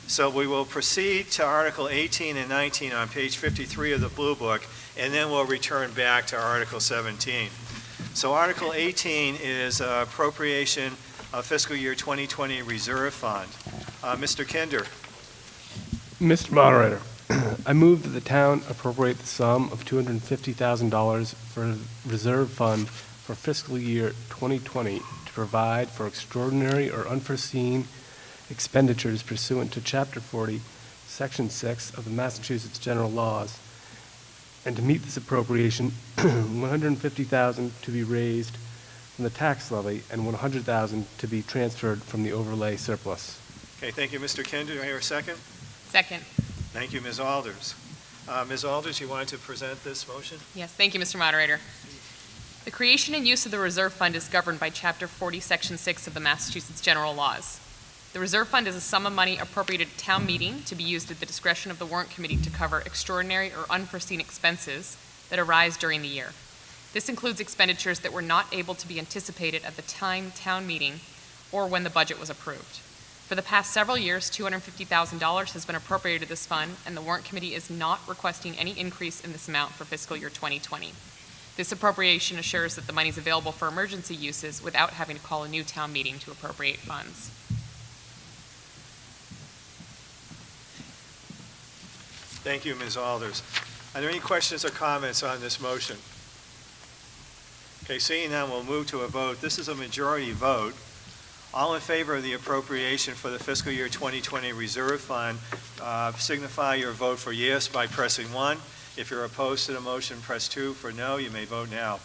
So we will proceed to Article 18 and 19 on page 53 of the Blue Book, and then we'll return back to Article 17. So Article 18 is appropriation of fiscal year 2020 reserve fund. Mr. Kinder. Mr. Moderator, I move that the town appropriate the sum of $250,000 for reserve fund for fiscal year 2020 to provide for extraordinary or unforeseen expenditures pursuant to Chapter 40, Section 6 of the Massachusetts General Laws, and to meet this appropriation, $150,000 to be raised from the tax levy and $100,000 to be transferred from the overlay surplus. Okay, thank you, Mr. Kinder. Do I hear a second? Second. Thank you, Ms. Alders. Ms. Alders, you wanted to present this motion? Yes, thank you, Mr. Moderator. The creation and use of the reserve fund is governed by Chapter 40, Section 6 of the Massachusetts General Laws. The reserve fund is a sum of money appropriated at town meeting to be used at the discretion of the Warrant Committee to cover extraordinary or unforeseen expenses that arise during the year. This includes expenditures that were not able to be anticipated at the time town meeting or when the budget was approved. For the past several years, $250,000 has been appropriated to this fund, and the Warrant Committee is not requesting any increase in this amount for fiscal year 2020. This appropriation assures that the money is available for emergency uses without having to call a new town meeting to appropriate funds. Thank you, Ms. Alders. Are there any questions or comments on this motion? Okay, seeing none, we'll move to a vote. This is a majority vote. All in favor of the appropriation for the fiscal year 2020 reserve fund, signify your vote for yes by pressing 1. If you're opposed to the motion, press 2. For no, you may vote now.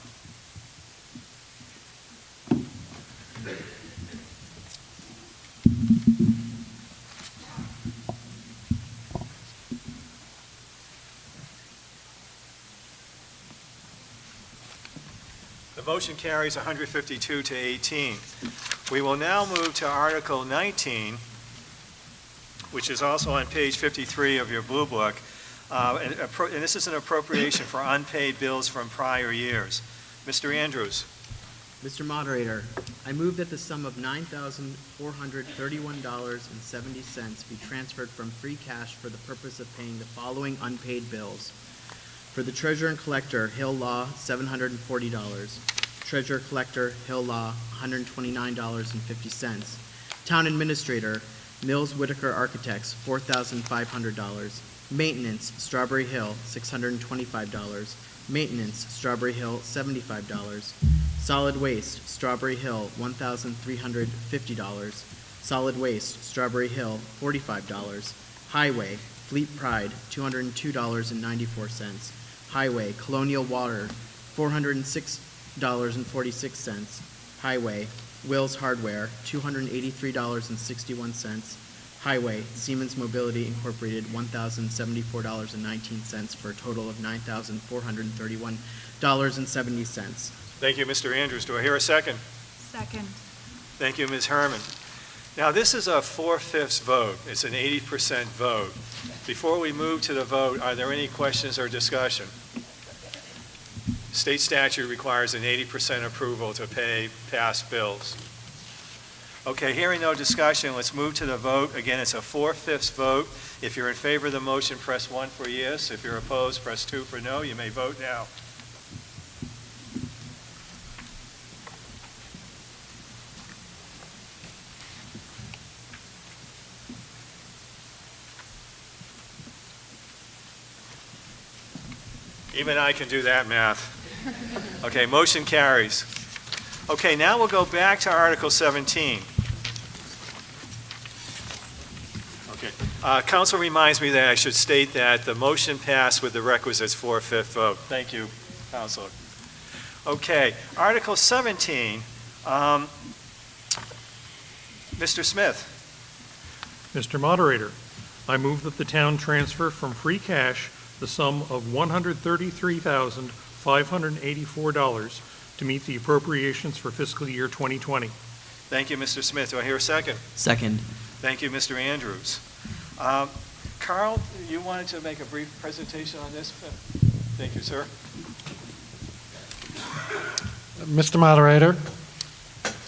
The motion carries 152 to 18. We will now move to Article 19, which is also on page 53 of your Blue Book. And this is an appropriation for unpaid bills from prior years. Mr. Andrews. Mr. Moderator, I move that the sum of $9,431.70 be transferred from free cash for the purpose of paying the following unpaid bills. For the Treasurer and Collector, Hill Law, $740. Treasurer Collector, Hill Law, $129.50. Town Administrator, Mills Whitaker Architects, $4,500. Maintenance, Strawberry Hill, $625. Maintenance, Strawberry Hill, $75. Solid Waste, Strawberry Hill, $1,350. Solid Waste, Strawberry Hill, $45. Highway, Fleet Pride, $202.94. Highway, Colonial Water, $406.46. Highway, Will's Hardware, $283.61. Highway, Siemens Mobility Incorporated, $1,074.19 for a total of $9,431.70. Thank you, Mr. Andrews. Do I hear a second? Second. Thank you, Ms. Herman. Now, this is a 4/5 vote. It's an 80% vote. Before we move to the vote, are there any questions or discussion? State statute requires an 80% approval to pay past bills. Okay, hearing no discussion, let's move to the vote. Again, it's a 4/5 vote. If you're in favor of the motion, press 1 for yes. If you're opposed, press 2 for no. You may vote now. Even I can do that math. Okay, motion carries. Okay, now we'll go back to Article 17. Okay, council reminds me that I should state that the motion passed with the requisite 4/5 vote. Thank you, Councilor. Okay, Article 17, Mr. Smith. Mr. Moderator, I move that the town transfer from free cash the sum of $133,584 to meet the appropriations for fiscal year 2020. Thank you, Mr. Smith. Do I hear a second? Second. Thank you, Mr. Andrews. Carl, you wanted to make a brief presentation on this? Thank you, sir. Mr. Moderator,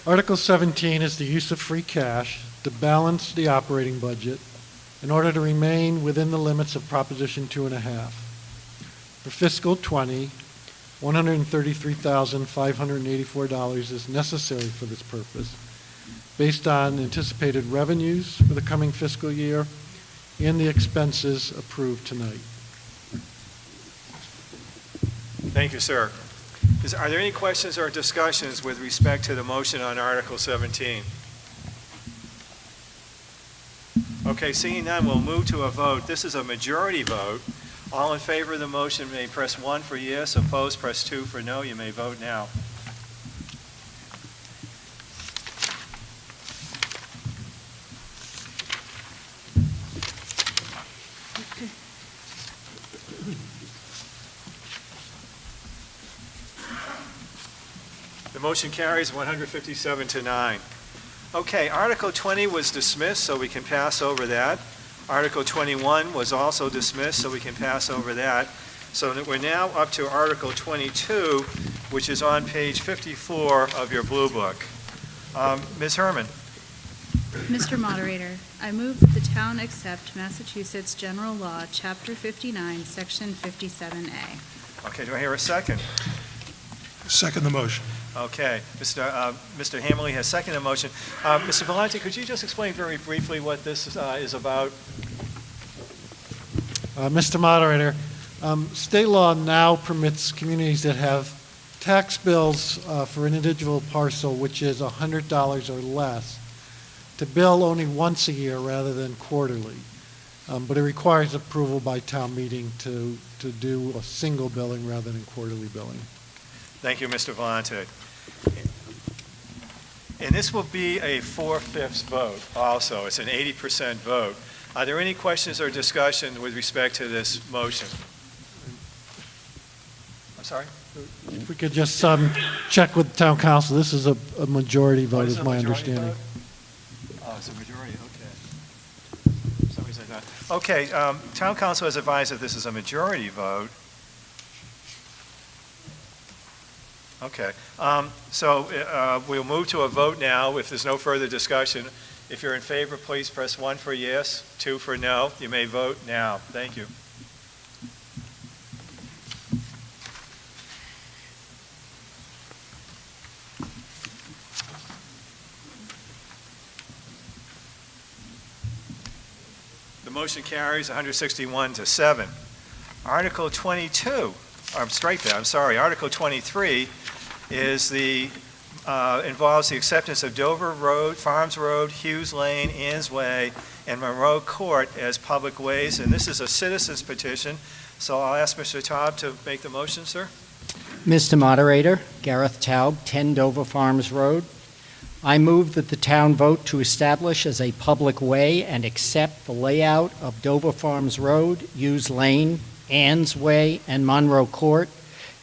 Article 17 is the use of free cash to balance the operating budget in order to remain within the limits of Proposition 2.5. For fiscal 20, $133,584 is necessary for this purpose, based on anticipated revenues for the coming fiscal year and the expenses approved tonight. Thank you, sir. Are there any questions or discussions with respect to the motion on Article 17? Okay, seeing none, we'll move to a vote. This is a majority vote. All in favor of the motion may press 1 for yes, opposed press 2 for no. You may vote now. The motion carries 157 to 9. Okay, Article 20 was dismissed, so we can pass over that. Article 21 was also dismissed, so we can pass over that. So that we're now up to Article 22, which is on page 54 of your blue book. Ms. Herman. Mr. Moderator, I move that the town accept Massachusetts General Law, Chapter 59, Section 57A. Okay, do I hear a second? Second the motion. Okay, Mr. Hammerly has seconded the motion. Mr. Valente, could you just explain very briefly what this is about? Mr. Moderator, state law now permits communities that have tax bills for an individual parcel, which is $100 or less, to bill only once a year rather than quarterly. But it requires approval by town meeting to do a single billing rather than quarterly billing. Thank you, Mr. Valente. And this will be a 4/5 vote also. It's an 80% vote. Are there any questions or discussion with respect to this motion? I'm sorry? If we could just check with town council, this is a majority vote, is my understanding. Oh, it's a majority, okay. For some reason I thought. Okay, town council has advised that this is a majority vote. Okay, so we'll move to a vote now if there's no further discussion. If you're in favor, please press 1 for yes, 2 for no. You may vote now. Thank you. The motion carries 161 to 7. Article 22, Article 23 is involves the acceptance of Dover Road, Farms Road, Hughes Lane, Ann's Way, and Monroe Court as public ways, and this is a citizen's petition, so I'll ask Mr. Taub to make the motion, sir. Mr. Moderator, Gareth Taub, 10 Dover Farms Road. I move that the town vote to establish as a public way and accept the layout of Dover Farms Road, Hughes Lane, Ann's Way, and Monroe Court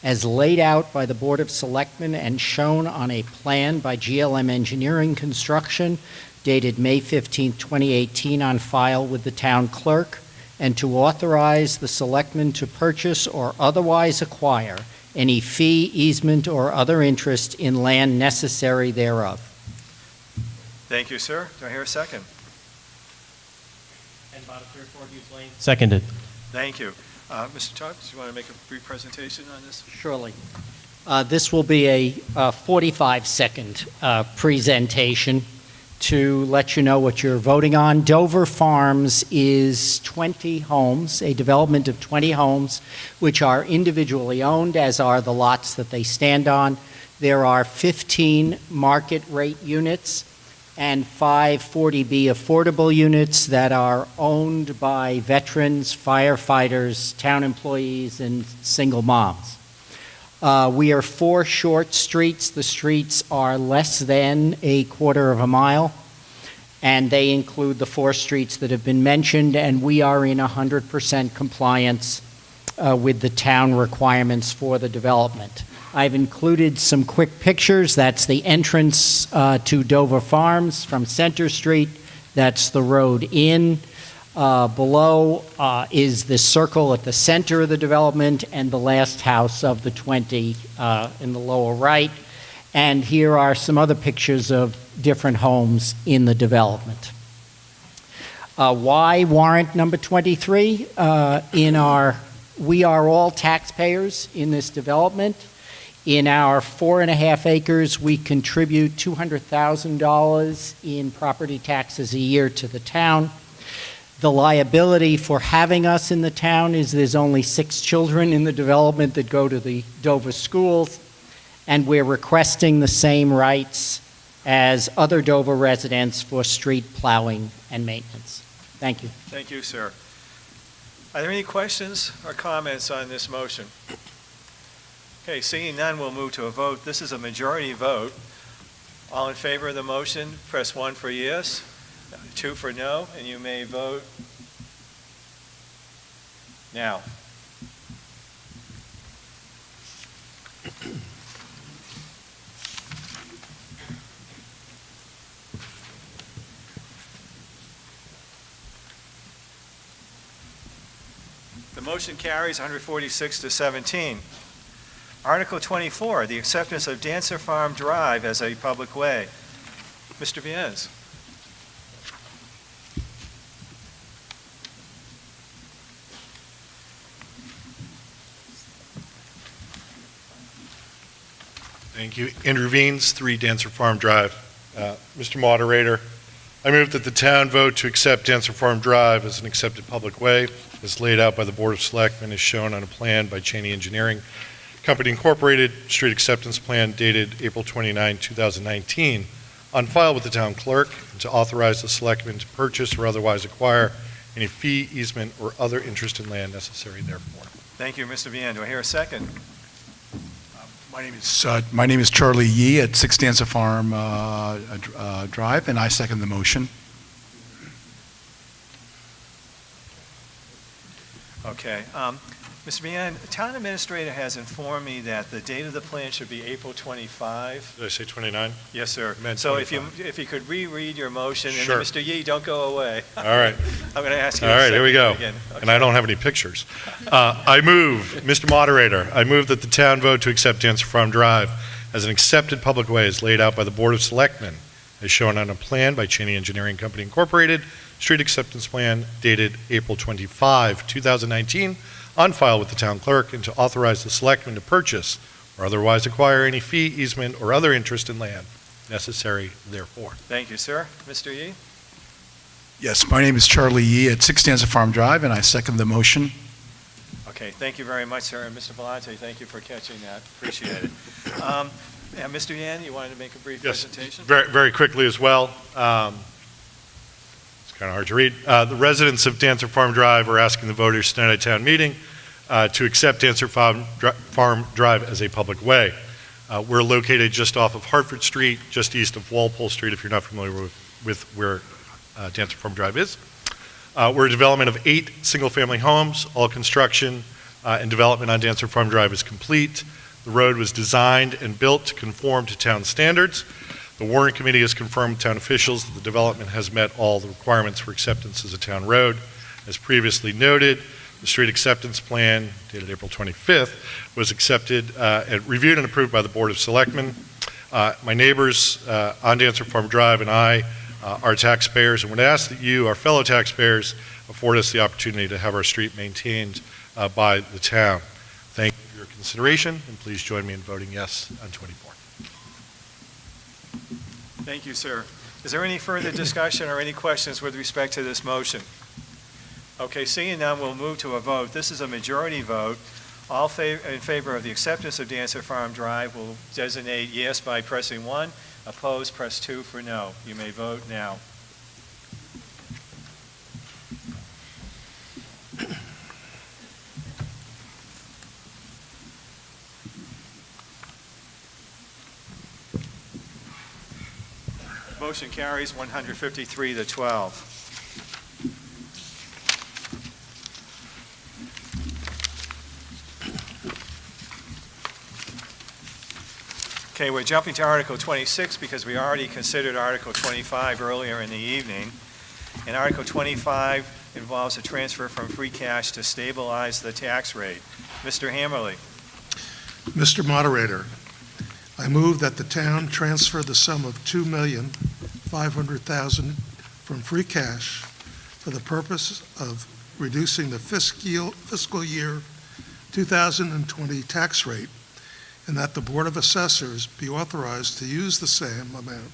as laid out by the Board of Selectmen and shown on a plan by GLM Engineering Construction dated May 15, 2018, on file with the town clerk, and to authorize the selectmen to purchase or otherwise acquire any fee, easement, or other interest in land necessary thereof. Thank you, sir. Do I hear a second? And bottom 34 Hughes Lane. Seconded. Thank you. Mr. Taub, do you want to make a brief presentation on this? Surely. This will be a 45-second presentation to let you know what you're voting on. Dover Farms is 20 homes, a development of 20 homes, which are individually owned, as are the lots that they stand on. There are 15 market rate units and 5 40B affordable units that are owned by veterans, firefighters, town employees, and single moms. We are 4 short streets. The streets are less than a quarter of a mile, and they include the 4 streets that have been mentioned, and we are in 100% compliance with the town requirements for the development. I've included some quick pictures. That's the entrance to Dover Farms from Center Street. That's the road in. Below is the circle at the center of the development and the last house of the 20 in the lower right. And here are some other pictures of different homes in the development. Why warrant number 23? We are all taxpayers in this development. In our 4.5 acres, we contribute $200,000 in property taxes a year to the town. The liability for having us in the town is there's only 6 children in the development that go to the Dover schools, and we're requesting the same rights as other Dover residents for street plowing and maintenance. Thank you. Thank you, sir. Are there any questions or comments on this motion? Okay, seeing none, we'll move to a vote. This is a majority vote. All in favor of the motion, press 1 for yes, 2 for no, and you may vote now. The motion carries 146 to 17. Article 24, the acceptance of Dancer Farm Drive as a public way. Mr. Viennes. Thank you. Andrew Viennes, 3 Dancer Farm Drive. Mr. Moderator, I move that the town vote to accept Dancer Farm Drive as an accepted public way as laid out by the Board of Selectmen as shown on a plan by Cheney Engineering Company Incorporated, street acceptance plan dated April 29, 2019, on file with the town clerk, and to authorize the selectmen to purchase or otherwise acquire any fee, easement, or other interest in land necessary therefore. Thank you, Mr. Viennes. Do I hear a second? My name is Charlie Yee at 6 Dancer Farm Drive, and I second the motion. Okay. Mr. Viennes, the town administrator has informed me that the date of the plan should be April 25. Did I say 29? Yes, sir. Meant So 25. if you could reread your motion, and Sure. then Mr. Yee, don't go away. All right. I'm going to ask you All to right, here we go. second again. And I don't have any pictures. I move, Mr. Moderator, I move that the town vote to accept Dancer Farm Drive as an accepted public way as laid out by the Board of Selectmen, as shown on a plan by Cheney Engineering Company Incorporated, street acceptance plan dated April 25, 2019, on file with the town clerk, and to authorize the selectmen to purchase or otherwise acquire any fee, easement, or other interest in land necessary therefore. Thank you, sir. Mr. Yee? Yes, my name is Charlie Yee at 6 Dancer Farm Drive, and I second the motion. Okay, thank you very much, sir. And Mr. Vellante, thank you for catching that. Appreciate it. And Mr. Yan, you wanted to make a brief Yes, presentation? very quickly as well. It's kind of hard to read. The residents of Dancer Farm Drive are asking the voters tonight at town meeting to accept Dancer Farm Drive as a public way. We're located just off of Hartford Street, just east of Walpole Street, if you're not familiar with where Dancer Farm Drive is. We're a development of 8 single-family homes. All construction and development on Dancer Farm Drive is complete. The road was designed and built to conform to town standards. The Warrant Committee has confirmed with town officials that the development has met all the requirements for acceptance as a town road. As previously noted, the street acceptance plan, dated April 25th, was accepted and reviewed and approved by the Board of Selectmen. My neighbors on Dancer Farm Drive and I are taxpayers, and would ask that you, our fellow taxpayers, afford us the opportunity to have our street maintained by the town. Thank you for your consideration, and please join me in voting yes on 24. Thank you, sir. Is there any further discussion or any questions with respect to this motion? Okay, seeing none, we'll move to a vote. This is a majority vote. All in favor of the acceptance of Dancer Farm Drive will designate yes by pressing 1. Opposed, press 2 for no. You may vote now. Motion carries 153 to 12. Okay, we're jumping to Article 26 because we already considered Article 25 earlier in the evening. And Article 25 involves a transfer from free cash to stabilize the tax rate. Mr. Hammerly. Mr. Moderator, I move that the town transfer the sum of $2,500,000 from free cash for the purpose of reducing the fiscal year 2020 tax rate, and that the Board of Assessors be authorized to use the same amount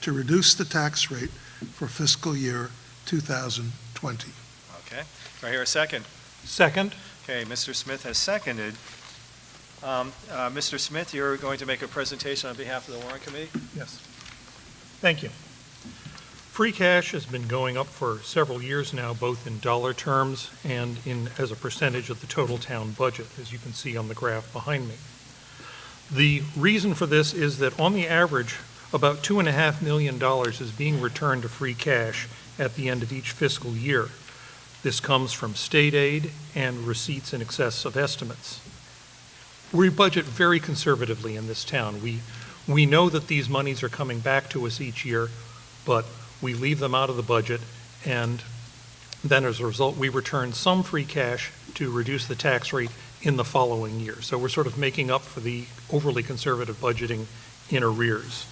to reduce the tax rate for fiscal year 2020. Okay, do I hear a second? Second. Okay, Mr. Smith has seconded. Mr. Smith, you're going to make a presentation on behalf of the Warrant Committee? Yes. Thank you. Free cash has been going up for several years now, both in dollar terms and as a percentage of the total town budget, as you can see on the graph behind me. The reason for this is that on the average, about $2.5 million is being returned to free cash at the end of each fiscal year. This comes from state aid and receipts in excess of estimates. We budget very conservatively in this town. We know that these monies are coming back to us each year, but we leave them out of the budget, and then as a result, we return some free cash to reduce the tax rate in the following year. So we're sort of making up for the overly conservative budgeting in arrears.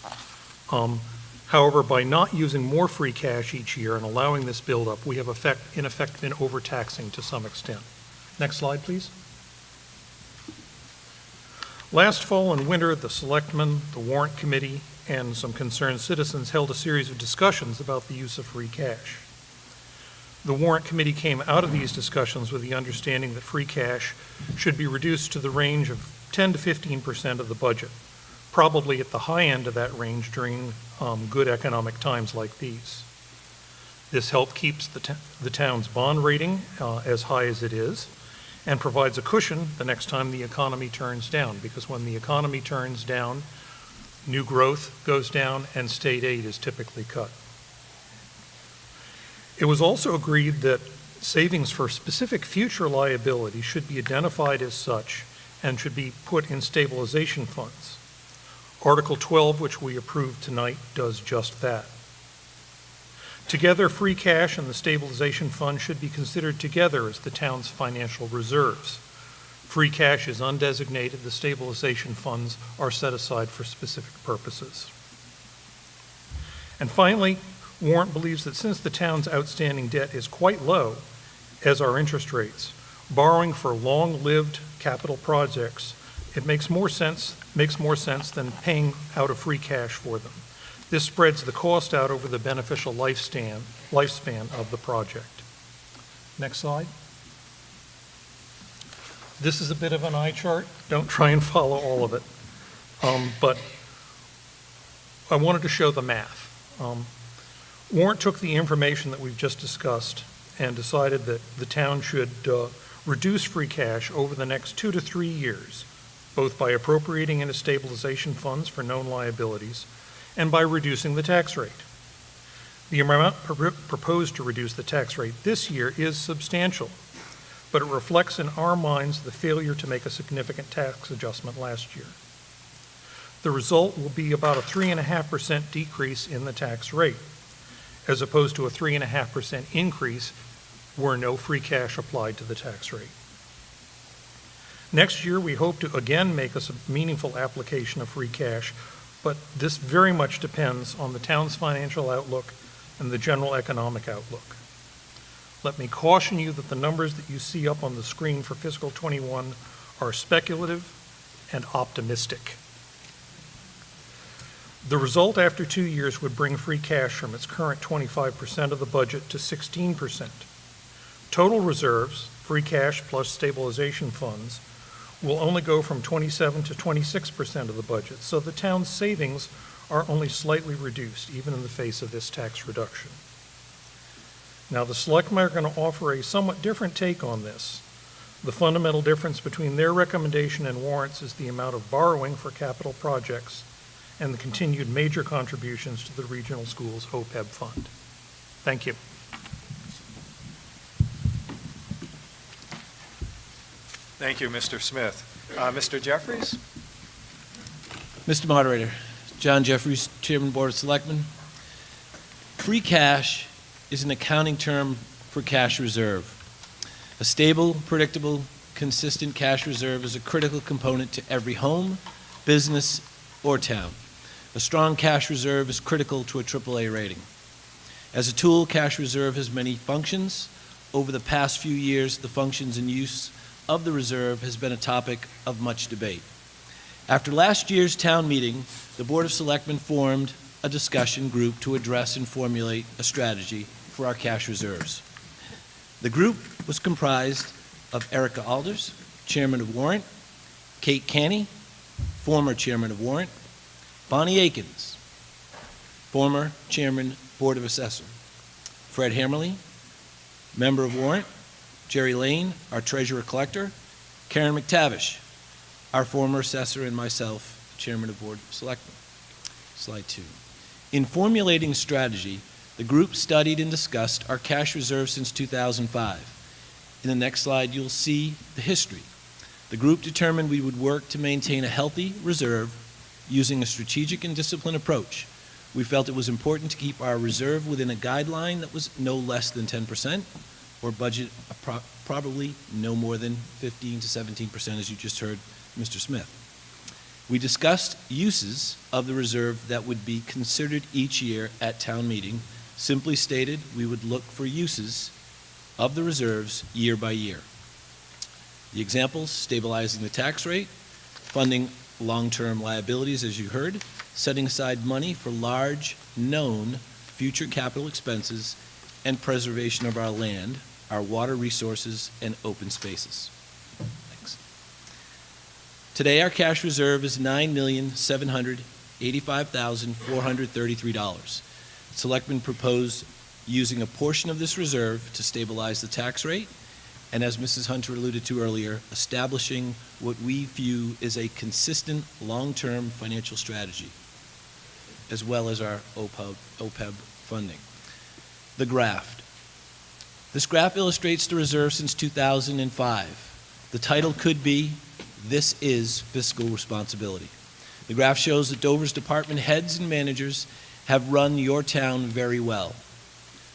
However, by not using more free cash each year and allowing this buildup, we have in effect been overtaxing to some extent. Next slide, please. Last fall and winter, the Selectmen, the Warrant Committee, and some concerned citizens held a series of discussions about the use of free cash. The Warrant Committee came out of these discussions with the understanding that free cash should be reduced to the range of 10 to 15% of the budget, probably at the high end of that range during good economic times like these. This help keeps the town's bond rating as high as it is, and provides a cushion the next time the economy turns down, because when the economy turns down, new growth goes down and state aid is typically cut. It was also agreed that savings for specific future liabilities should be identified as such and should be put in stabilization funds. Article 12, which we approved tonight, does just that. Together, free cash and the stabilization fund should be considered together as the town's financial reserves. Free cash is undesignated. The stabilization funds are set aside for specific purposes. And finally, Warrant believes that since the town's outstanding debt is quite low, as are interest rates, borrowing for long-lived capital projects, it makes more sense than paying out of free cash for them. This spreads the cost out over the beneficial lifespan of the project. Next slide. This is a bit of an eye chart. Don't try and follow all of it. But I wanted to show the math. Warrant took the information that we've just discussed and decided that the town should reduce free cash over the next 2 to 3 years, both by appropriating into stabilization funds for known liabilities and by reducing the tax rate. The amount proposed to reduce the tax rate this year is substantial, but it reflects in our minds the failure to make a significant tax adjustment last year. The result will be about a 3.5% decrease in the tax rate, as opposed to a 3.5% increase were no free cash applied to the tax rate. Next year, we hope to again make a meaningful application of free cash, but this very much depends on the town's financial outlook and the general economic outlook. Let me caution you that the numbers that you see up on the screen for fiscal 21 are speculative and optimistic. The result after 2 years would bring free cash from its current 25% of the budget to 16%. Total reserves, free cash plus stabilization funds, will only go from 27 to 26% of the budget, so the town's savings are only slightly reduced, even in the face of this tax reduction. Now, the selectmen are going to offer a somewhat different take on this. The fundamental difference between their recommendation and warrants is the amount of borrowing for capital projects and the continued major contributions to the regional schools OPEB fund. Thank you. Thank you, Mr. Smith. Mr. Jeffries? Mr. Moderator, John Jeffries, Chairman, Board of Selectmen. Free cash is an accounting term for cash reserve. A stable, predictable, consistent cash reserve is a critical component to every home, business, or town. A strong cash reserve is critical to a AAA rating. As a tool, cash reserve has many functions. Over the past few years, the functions and use of the reserve has been a topic of much debate. After last year's town meeting, the Board of Selectmen formed a discussion group to address and formulate a strategy for our cash reserves. The group was comprised of Erica Alders, Chairman of Warrant, Kate Canny, former Chairman of Warrant, Bonnie Akins, former Chairman, Board of Assessor, Fred Hammerly, Member of Warrant, Jerry Lane, our Treasurer Collector, Karen McTavish, our former Assessor, and myself, Chairman of Board of Selectmen. Slide 2. In formulating strategy, the group studied and discussed our cash reserve since 2005. In the next slide, you'll see the history. The group determined we would work to maintain a healthy reserve using a strategic and disciplined approach. We felt it was important to keep our reserve within a guideline that was no less than 10%, or budget probably no more than 15 to 17%, as you just heard Mr. Smith. We discussed uses of the reserve that would be considered each year at town meeting. Simply stated, we would look for uses of the reserves year by year. The examples: stabilizing the tax rate, funding long-term liabilities, as you heard, setting aside money for large, known future capital expenses, and preservation of our land, our water resources, and open spaces. Thanks. Today, our cash reserve is $9,785,433. Selectmen propose using a portion of this reserve to stabilize the tax rate, and as Mrs. Hunter alluded to earlier, establishing what we view is a consistent long-term financial strategy, as well as our OPEB funding. The graph. This graph illustrates the reserve since 2005. The title could be, "This is Fiscal Responsibility." The graph shows that Dover's department heads and managers have run your town very well.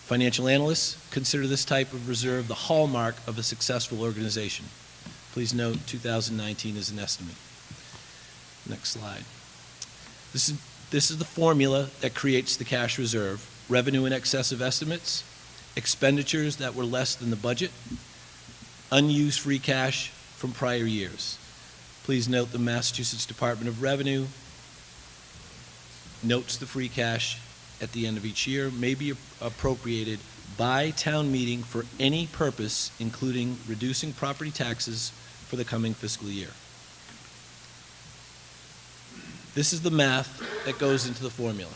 Financial analysts consider this type of reserve the hallmark of a successful organization. Please note 2019 is an estimate. Next slide. This is the formula that creates the cash reserve: revenue in excess of estimates, expenditures that were less than the budget, unused free cash from prior years. Please note the Massachusetts Department of Revenue notes the free cash at the end of each year may be appropriated by town meeting for any purpose, including reducing property taxes for the coming fiscal year. This is the math that goes into the formula.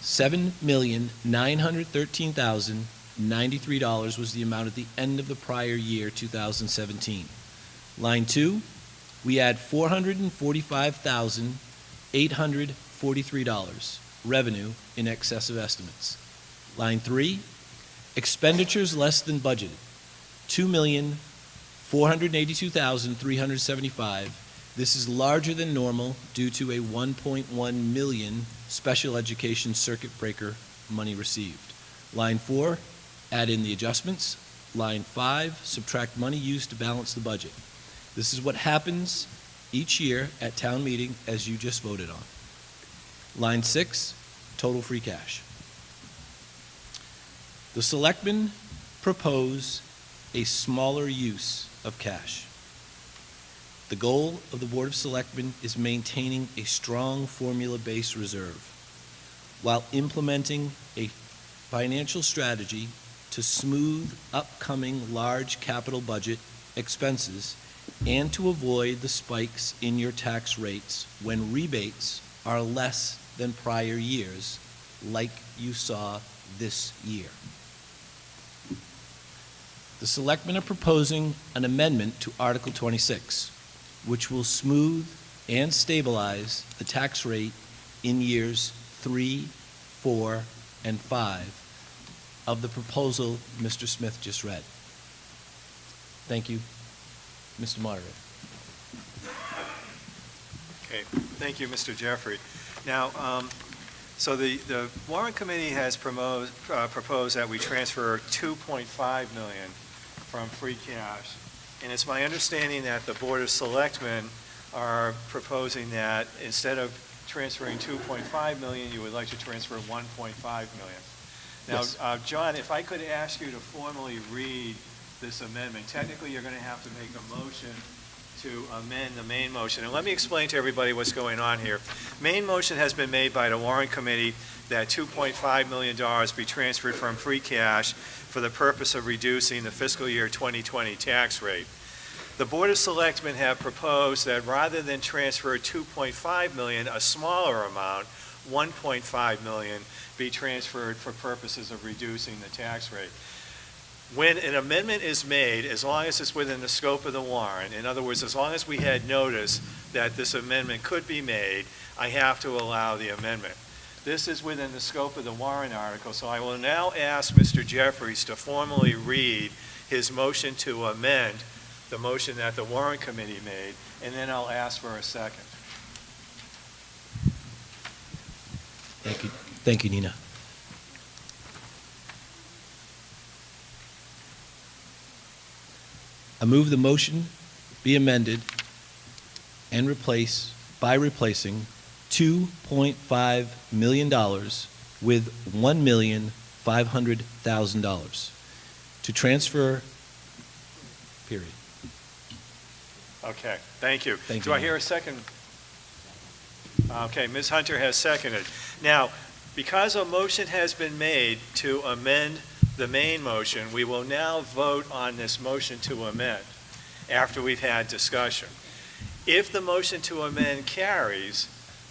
$7,913,093 was the amount at the end of the prior year, 2017. Line 2, we add $445,843, revenue in excess of estimates. Line 3, expenditures less than budgeted, $2,482,375. This is larger than normal due to a $1.1 million special education circuit breaker money received. Line 4, add in the adjustments. Line 5, subtract money used to balance the budget. This is what happens each year at town meeting, as you just voted on. Line 6, total free cash. The selectmen propose a smaller use of cash. The goal of the Board of Selectmen is maintaining a strong formula-based reserve while implementing a financial strategy to smooth upcoming large capital budget expenses and to avoid the spikes in your tax rates when rebates are less than prior years, like you saw this year. The Selectmen are proposing an amendment to Article 26, which will smooth and stabilize the tax rate in years 3, 4, and 5 of the proposal Mr. Smith just read. Thank you, Mr. Moderator. Okay, thank you, Mr. Jeffrey. Now, so the warrant committee has proposed that we transfer $2.5 million from free cash. And it's my understanding that the Board of Selectmen are proposing that instead of transferring $2.5 million, you would like to transfer $1.5 million. Now, Yes. John, if I could ask you to formally read this amendment, technically you're going to have to make a motion to amend the main motion. And let me explain to everybody what's going on here. Main motion has been made by the warrant committee that $2.5 million be transferred from free cash for the purpose of reducing the fiscal year 2020 tax rate. The Board of Selectmen have proposed that rather than transfer $2.5 million, a smaller amount, $1.5 million, be transferred for purposes of reducing the tax rate. When an amendment is made, as long as it's within the scope of the warrant, in other words, as long as we had notice that this amendment could be made, I have to allow the amendment. This is within the scope of the warrant article, so I will now ask Mr. Jeffries to formally read his motion to amend the motion that the warrant committee made, and then I'll ask for a second. Thank you. Thank you, Nina. I move the motion be amended and replaced by replacing $2.5 million with $1,500,000 to transfer, period. Okay, thank you. Thank Do you. I hear a second? Okay, Ms. Hunter has seconded. Now, because a motion has been made to amend the main motion, we will now vote on this motion to amend after we've had discussion. If the motion to amend carries,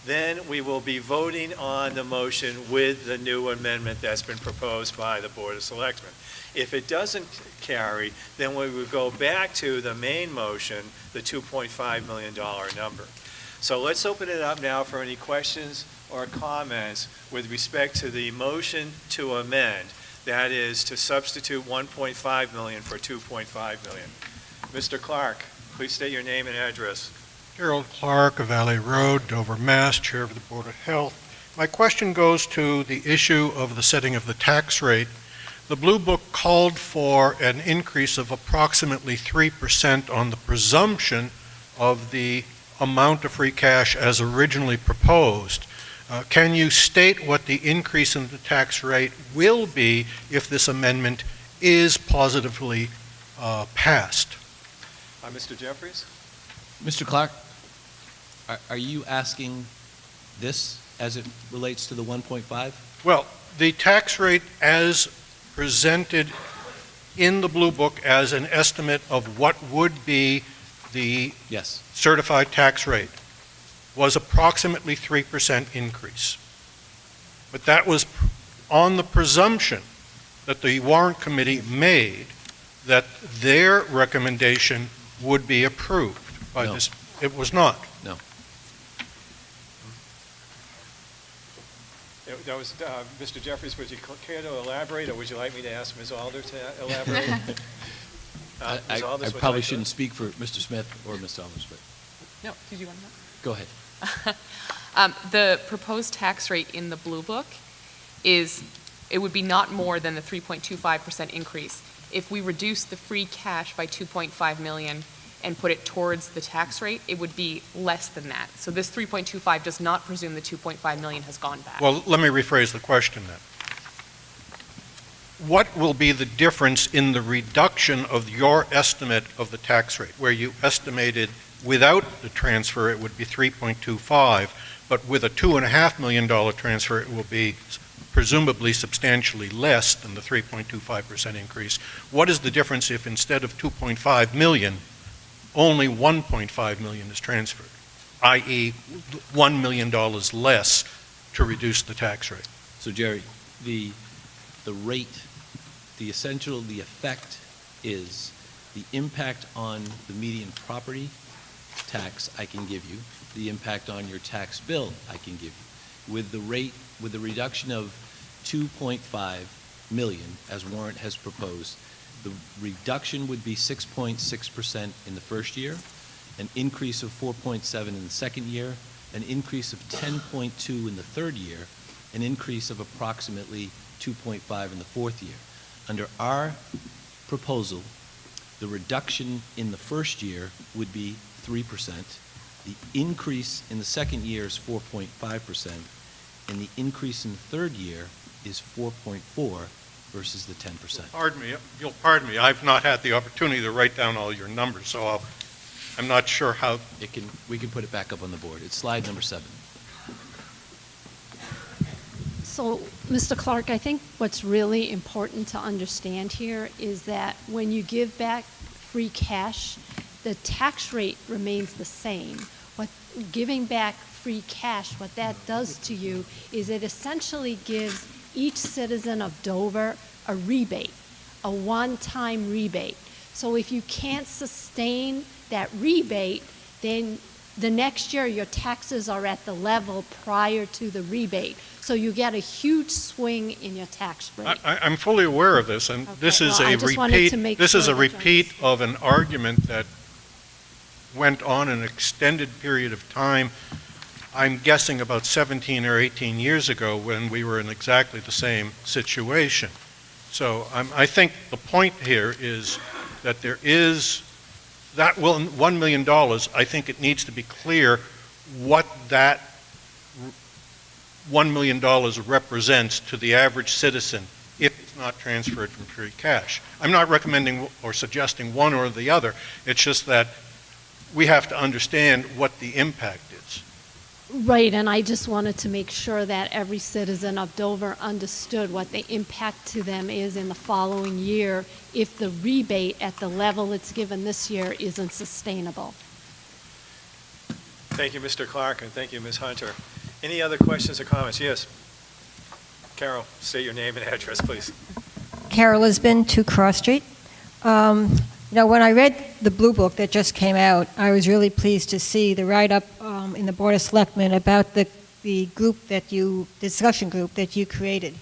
then we will be voting on the motion with the new amendment that's been proposed by the Board of Selectmen. If it doesn't carry, then we would go back to the main motion, the $2.5 million number. So let's open it up now for any questions or comments with respect to the motion to amend. That is to substitute $1.5 million for $2.5 million. Mr. Clark, please state your name and address. Gerald Clark of Valley Road, Dover, Mass., Chair of the Board of Health. My question goes to the issue of the setting of the tax rate. The Blue Book called for an increase of approximately 3% on the presumption of the amount of free cash as originally proposed. Can you state what the increase in the tax rate will be if this amendment is positively passed? Mr. Jeffries? Mr. Clark, are you asking this as it relates to the 1.5? Well, the tax rate as presented in the Blue Book as an estimate of what would be the Yes. certified tax rate was approximately 3% increase. But that was on the presumption that the warrant committee made that their recommendation would be approved by No. this. It was not. No. That was, Mr. Jeffries, would you care to elaborate, or would you like me to ask Ms. Alder to elaborate? I Ms. Alders, would you probably like to- shouldn't speak for Mr. Smith or Ms. Alders, but No, did you want to? go ahead. The proposed tax rate in the Blue Book is, it would be not more than the 3.25% increase. If we reduce the free cash by 2.5 million and put it towards the tax rate, it would be less than that. So this 3.25 does not presume the 2.5 million has gone back. Well, let me rephrase the question then. What will be the difference in the reduction of your estimate of the tax rate, where you estimated Without the transfer, it would be 3.25, but with a $2.5 million transfer, it will be presumably substantially less than the 3.25% increase. What is the difference if instead of 2.5 million, only 1.5 million is transferred, i.e. $1 million less to reduce the tax rate? So Jerry, the rate, the effect is the impact on the median property tax I can give you, the impact on your tax bill I can give you. With the reduction of 2.5 million, as Warrant has proposed, the reduction would be 6.6% in the first year, an increase of 4.7 in the second year, an increase of 10.2 in the third year, an increase of approximately 2.5 in the fourth year. Under our proposal, the reduction in the first year would be 3%. The increase in the second year is 4.5%, and the increase in the third year is 4.4 versus the 10%. Pardon me, you'll pardon me, I've not had the opportunity to write down all your numbers, so I'm not sure how. We can put it back up on the board. It's slide number 7. So, Mr. Clark, I think what's really important to understand here is that when you give back free cash, the tax rate remains the same. What giving back free cash, what that does to you is it essentially gives each citizen of Dover a rebate, a one-time rebate. So if you can't sustain that rebate, then the next year your taxes are at the level prior to the rebate. So you get a huge swing in your tax rate. I'm fully aware of this, and this is well, I a just wanted repeat. to make This is sure a that you repeat of an argument that went on an extended period of time. I'm guessing about 17 or 18 years ago when we were in exactly the same situation. So I think the point here is that there is that $1 million. I think it needs to be clear what that $1 million represents to the average citizen if it's not transferred from free cash. I'm not recommending or suggesting one or the other. It's just that we have to understand what the impact is. Right, and I just wanted to make sure that every citizen of Dover understood what the impact to them is in the following year if the rebate at the level it's given this year isn't sustainable. Thank you, Mr. Clark, and thank you, Ms. Hunter. Any other questions or comments? Yes. Carol, state your name and address, please. Carol Lisbon, 2 Cross Street. When I read the Blue Book that just came out, I was really pleased to see the write-up in the Board of Selectmen about the discussion group that you created.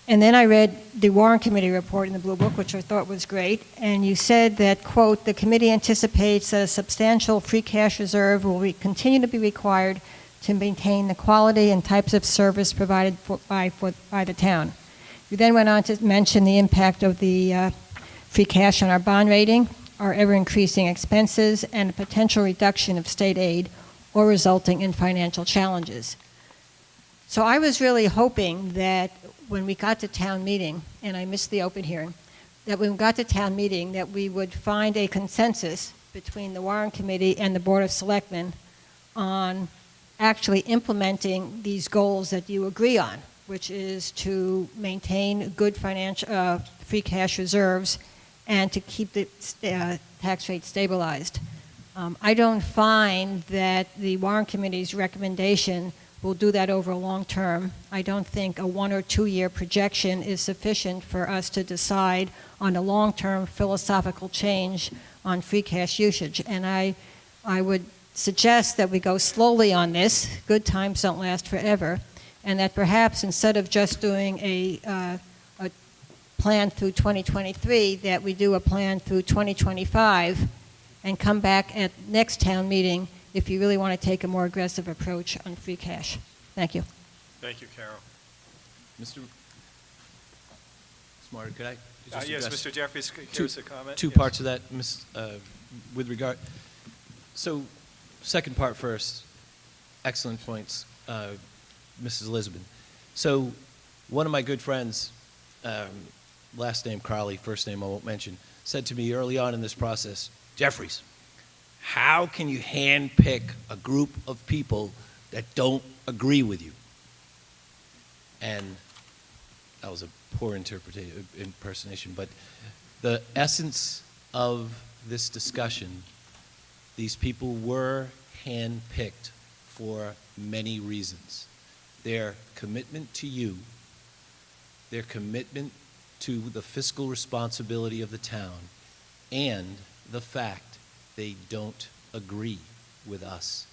And then I read the Warrant Committee report in the Blue Book, which I thought was great, and you said that, quote, the committee anticipates that a substantial free cash reserve will continue to be required to maintain the quality and types of service provided by the town. You then went on to mention the impact of the free cash on our bond rating, our ever-increasing expenses, and a potential reduction of state aid or resulting in financial challenges. So I was really hoping that when we got to town meeting, and I missed the open hearing, that when we got to town meeting that we would find a consensus between the Warrant Committee and the Board of Selectmen on actually implementing these goals that you agree on, which is to maintain good financial free cash reserves and to keep the tax rate stabilized. I don't find that the Warrant Committee's recommendation will do that over a long term. I don't think a 1 or 2 year projection is sufficient for us to decide on a long-term philosophical change on free cash usage. And I would suggest that we go slowly on this. Good times don't last forever. And that perhaps instead of just doing a plan through 2023, that we do a plan through 2025 and come back at next town meeting if you really want to take a more aggressive approach on free cash. Thank you. Thank you, Carol. Mr. Smarter, could I just yes, address Mr. Jeffries, here's a comment. Two Yes. parts of that, with regard. So, second part first. Excellent points, Mrs. Lisbon. So, one of my good friends, last name Crowley, first name I won't mention, said to me early on in this process, Jeffries, How can you handpick a group of people that don't agree with you? And that was a poor impersonation, but the essence of this discussion, these people were handpicked for many reasons. Their commitment to you, their commitment to the fiscal responsibility of the town, and the fact they don't agree with us.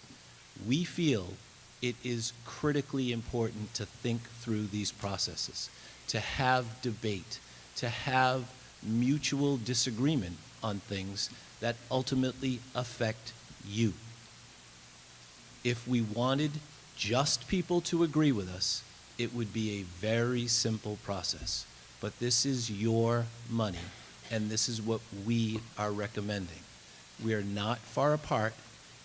We feel it is critically important to think through these processes, to have debate, to have mutual disagreement on things that ultimately affect you. If we wanted just people to agree with us, it would be a very simple process. But this is your money, and this is what we are recommending. We are not far apart.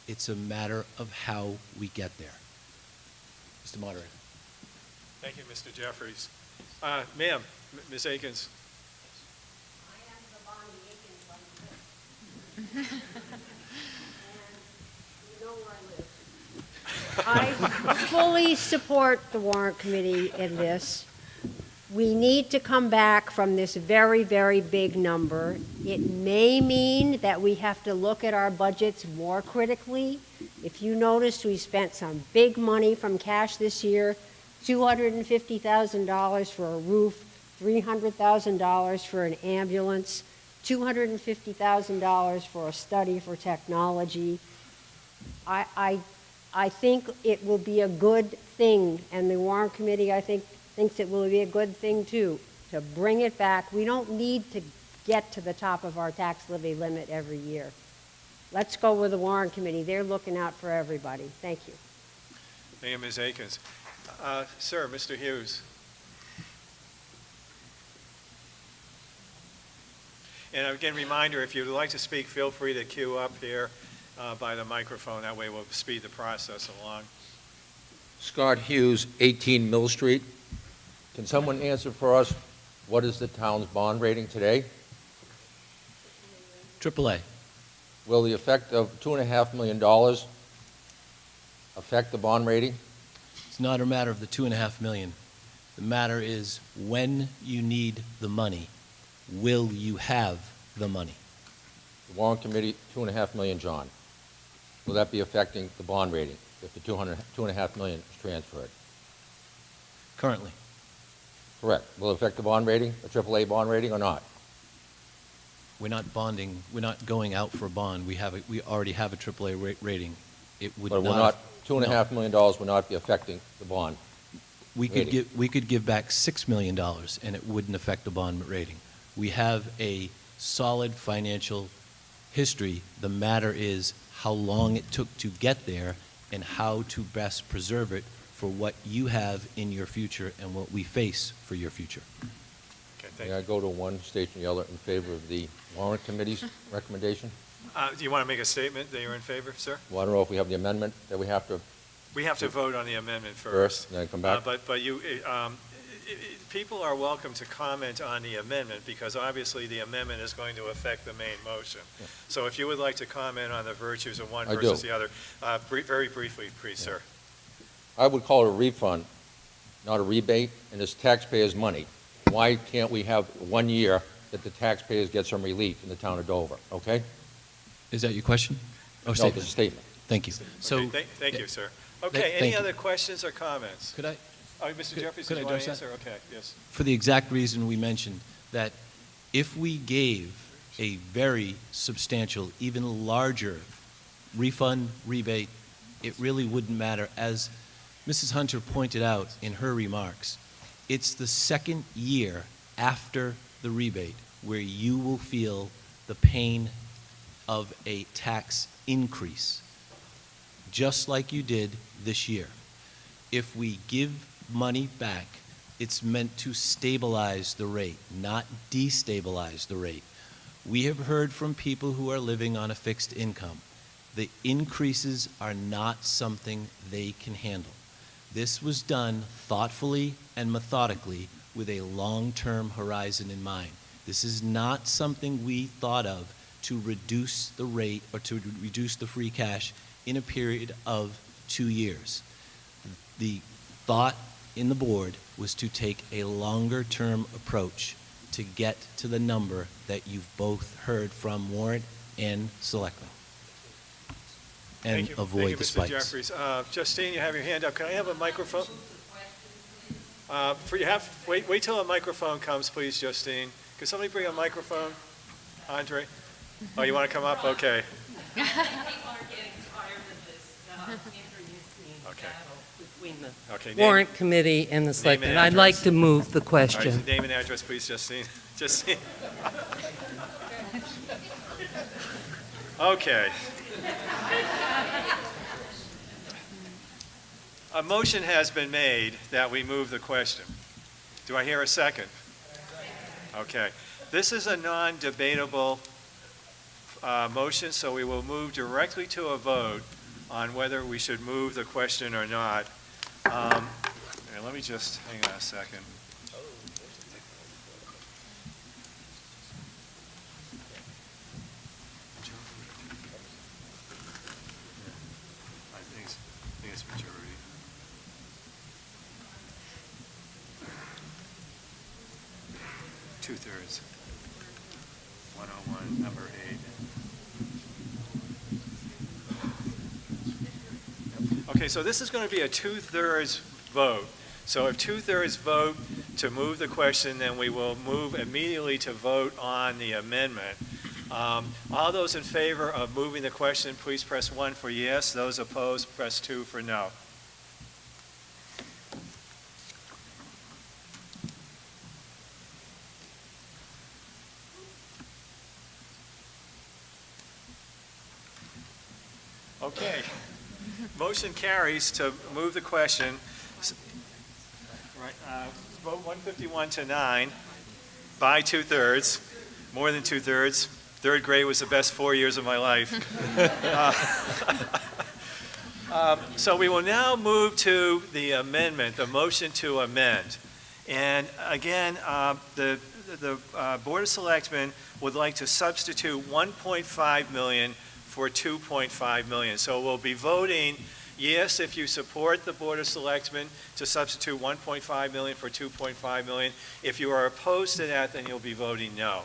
It's a matter of how we get there. Mr. Moderator. Thank you, Mr. Jeffries. Ma'am, Ms. Akins. I fully support the warrant committee in this. We need to come back from this very, very big number. It may mean that we have to look at our budgets more critically. If you noticed, we spent some big money from cash this year, $250,000 for a roof, $300,000 for an ambulance, $250,000 for a study for technology. I think it will be a good thing, and the warrant committee, I think, thinks it will be a good thing too, to bring it back. We don't need to get to the top of our tax levy limit every year. Let's go with the warrant committee. They're looking out for everybody. Thank you. Thank you, Ms. Akins. Sir, Mr. Hughes. And again, reminder, if you'd like to speak, feel free to queue up here by the microphone. That way we'll speed the process along. Scott Hughes, 18 Mill Street. Can someone answer for us, what is the town's bond rating today? AAA. Will the effect of $2.5 million affect the bond rating? It's not a matter of the $2.5 million. The matter is, when you need the money, will you have the money? The warrant committee, $2.5 million, John. Will that be affecting the bond rating if the $2.5 million is transferred? Currently. Correct. Will it affect the bond rating, a AAA bond rating, or not? We're not bonding. We're not going out for a bond. We already have a AAA rating. It would But not. $2.5 million will not be affecting the bond. We could give back $6 million, and it wouldn't affect the bond rating. We have a solid financial history. The matter is how long it took to get there and how to best preserve it for what you have in your future and what we face for your future. May I go to one station yell in favor of the warrant committee's recommendation? Do you want to make a statement that you're in favor, sir? Well, I don't know if we have the amendment that we have to. We have to vote on the amendment First, first. and then come back? But you, people are welcome to comment on the amendment because obviously the amendment is going to affect the main motion. Yeah. So if you would like to comment on the virtues of one I versus do. the other, very briefly, please, sir. I would call it a refund, not a rebate, and it's taxpayers' money. Why can't we have 1 year that the taxpayers get some relief in the town of Dover, okay? Is that your question? No, it's a statement. Thank you. So, Thank you, sir. Thank Okay, any you. other questions or comments? Could I? Mr. Jeffries, could did I you want to address answer? that? Okay, yes. For the exact reason we mentioned, that if we gave a very substantial, even larger refund, rebate, it really wouldn't matter. As Mrs. Hunter pointed out in her remarks, it's the second year after the rebate where you will feel the pain of a tax increase, just like you did this year. If we give money back, it's meant to stabilize the rate, not destabilize the rate. We have heard from people who are living on a fixed income. The increases are not something they can handle. This was done thoughtfully and methodically with a long-term horizon in mind. This is not something we thought of to reduce the rate or to reduce the free cash in a period of 2 years. The thought in the board was to take a longer-term approach to get to the number that you've both heard from warrant and selectmen, and avoid the spikes. Thank you, Mr. Jeffries. Justine, you have your hand up. Can I have a microphone? Wait till a microphone comes, please, Justine. Could somebody bring a microphone? Andre? Oh, you want to come up? Okay. Okay. Warrant Committee and the Selectmen. I'd address. like to move the All question. right, name and address, please, Justine. Justine. Okay. A motion has been made that we move the question. Do I hear a second? Okay. This is a non-debatable motion, so we will move directly to a vote on whether we should move the question or not. Here, let me just, hang on a second. I think it's majority. Two-thirds. 101, number 8. Okay, so this is going to be a two-thirds vote. So if two-thirds vote to move the question, then we will move immediately to vote on the amendment. All those in favor of moving the question, please press 1 for yes. Those opposed, press 2 for no. Okay. Motion carries to move the question. Right, vote 151 to 9 by two-thirds, more than two-thirds. Third grade was the best 4 years of my life. So we will now move to the amendment, the motion to amend. And again, the Board of Selectmen would like to substitute 1.5 million for 2.5 million. So we'll be voting yes if you support the Board of Selectmen to substitute 1.5 million for 2.5 million. If you are opposed to that, then you'll be voting no.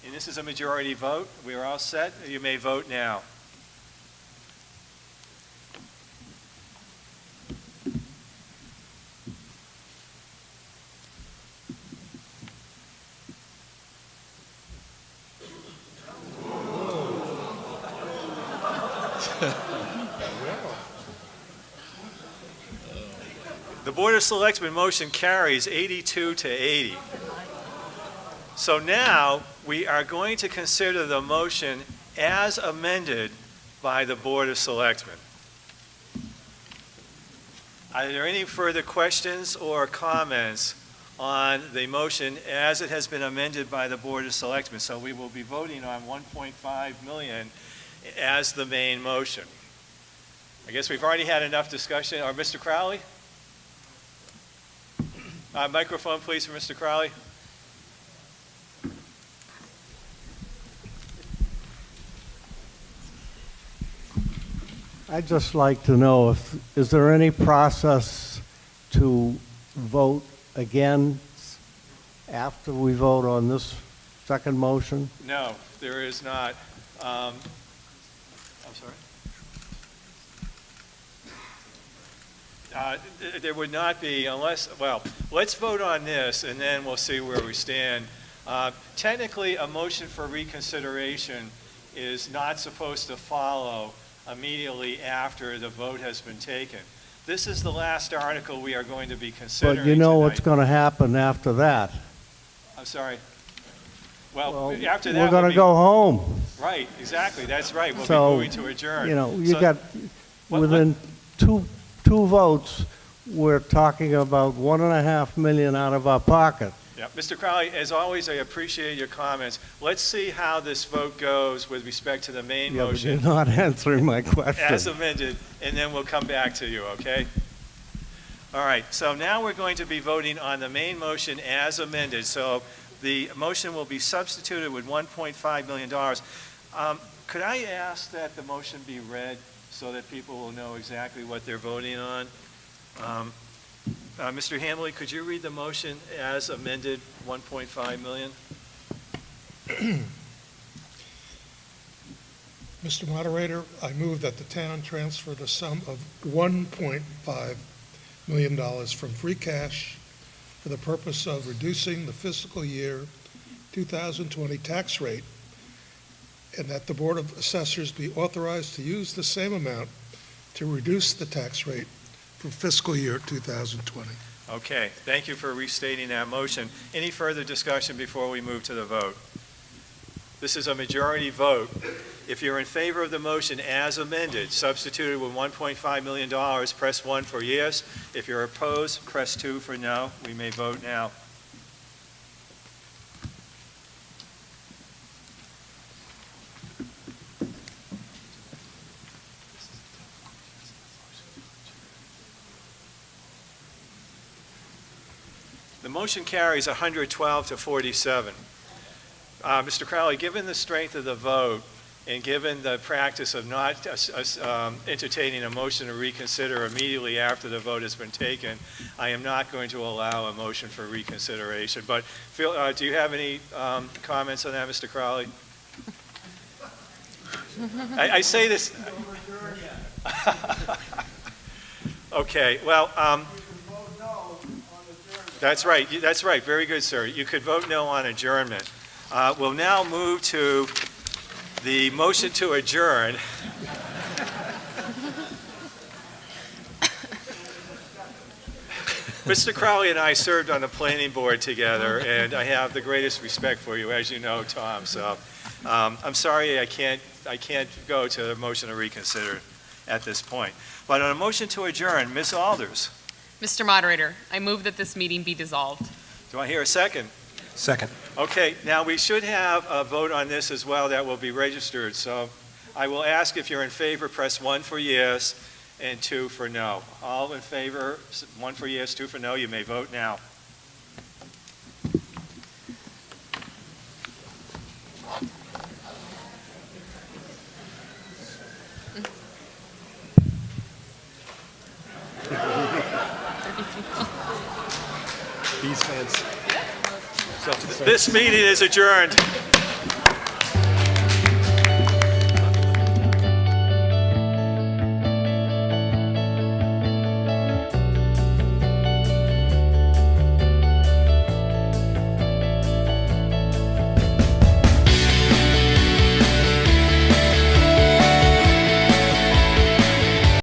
And this is a majority vote. We are all set. You may vote now. The Board of Selectmen motion carries 82 to 80. So now we are going to consider the motion as amended by the Board of Selectmen. Are there any further questions or comments on the motion as it has been amended by the Board of Selectmen? So we will be voting on 1.5 million as the main motion. I guess we've already had enough discussion. Or Mr. Crowley? Microphone, please, for Mr. Crowley. I'd just like to know is there any process to vote again after we vote on this second motion? No, there is not. I'm sorry? There would not be unless, well, let's vote on this and then we'll see where we stand. Technically, a motion for reconsideration is not supposed to follow immediately after the vote has been taken. This is the last article we are going to be considering But you know tonight. what's going to happen after that. I'm sorry. Well, after that, we're going we'll to go home. Right, exactly. That's right. We'll So, be moving to adjourn. You know, you So- got, within two votes, we're talking about $1.5 million out of our pocket. Yeah, Mr. Crowley, as always, I appreciate your comments. Let's see how this vote goes with respect to the main Yeah, but motion. you're not answering my question. As amended, and then we'll come back to you, okay? All right, so now we're going to be voting on the main motion as amended. So The motion will be substituted with $1.5 million. Could I ask that the motion be read so that people will know exactly what they're voting on? Mr. Hamley, could you read the motion as amended, $1.5 million? Mr. Moderator, I move that the town transfer the sum of $1.5 million from free cash for the purpose of reducing the fiscal year 2020 tax rate, and that the Board of Assessors be authorized to use the same amount to reduce the tax rate for fiscal year 2020. Okay, thank you for restating that motion. Any further discussion before we move to the vote? This is a majority vote. If you're in favor of the motion as amended, substituted with $1.5 million, press 1 for yes. If you're opposed, press 2 for no. We may vote now. The motion carries 112 to 47. Mr. Crowley, given the strength of the vote and given the practice of not entertaining a motion to reconsider immediately after the vote has been taken, I am not going to allow a motion for reconsideration. But Phil, do you have any comments on that, Mr. Crowley? I say this. Okay, well, that's right. That's right. Very good, sir. You could vote no on adjournment. We'll now move to the motion to adjourn. Mr. Crowley and I served on the planning board together, and I have the greatest respect for you, as you know, Tom. So I'm sorry I can't go to the motion to reconsider at this point. But on a motion to adjourn, Ms. Alders. Mr. Moderator, I move that this meeting be dissolved. Do I hear a second? Second. Okay, now we should have a vote on this as well that will be registered. So I will ask if you're in favor, press 1 for yes and 2 for no. All in favor, 1 for yes, 2 for no. You may vote now. These fans. So this meeting is adjourned.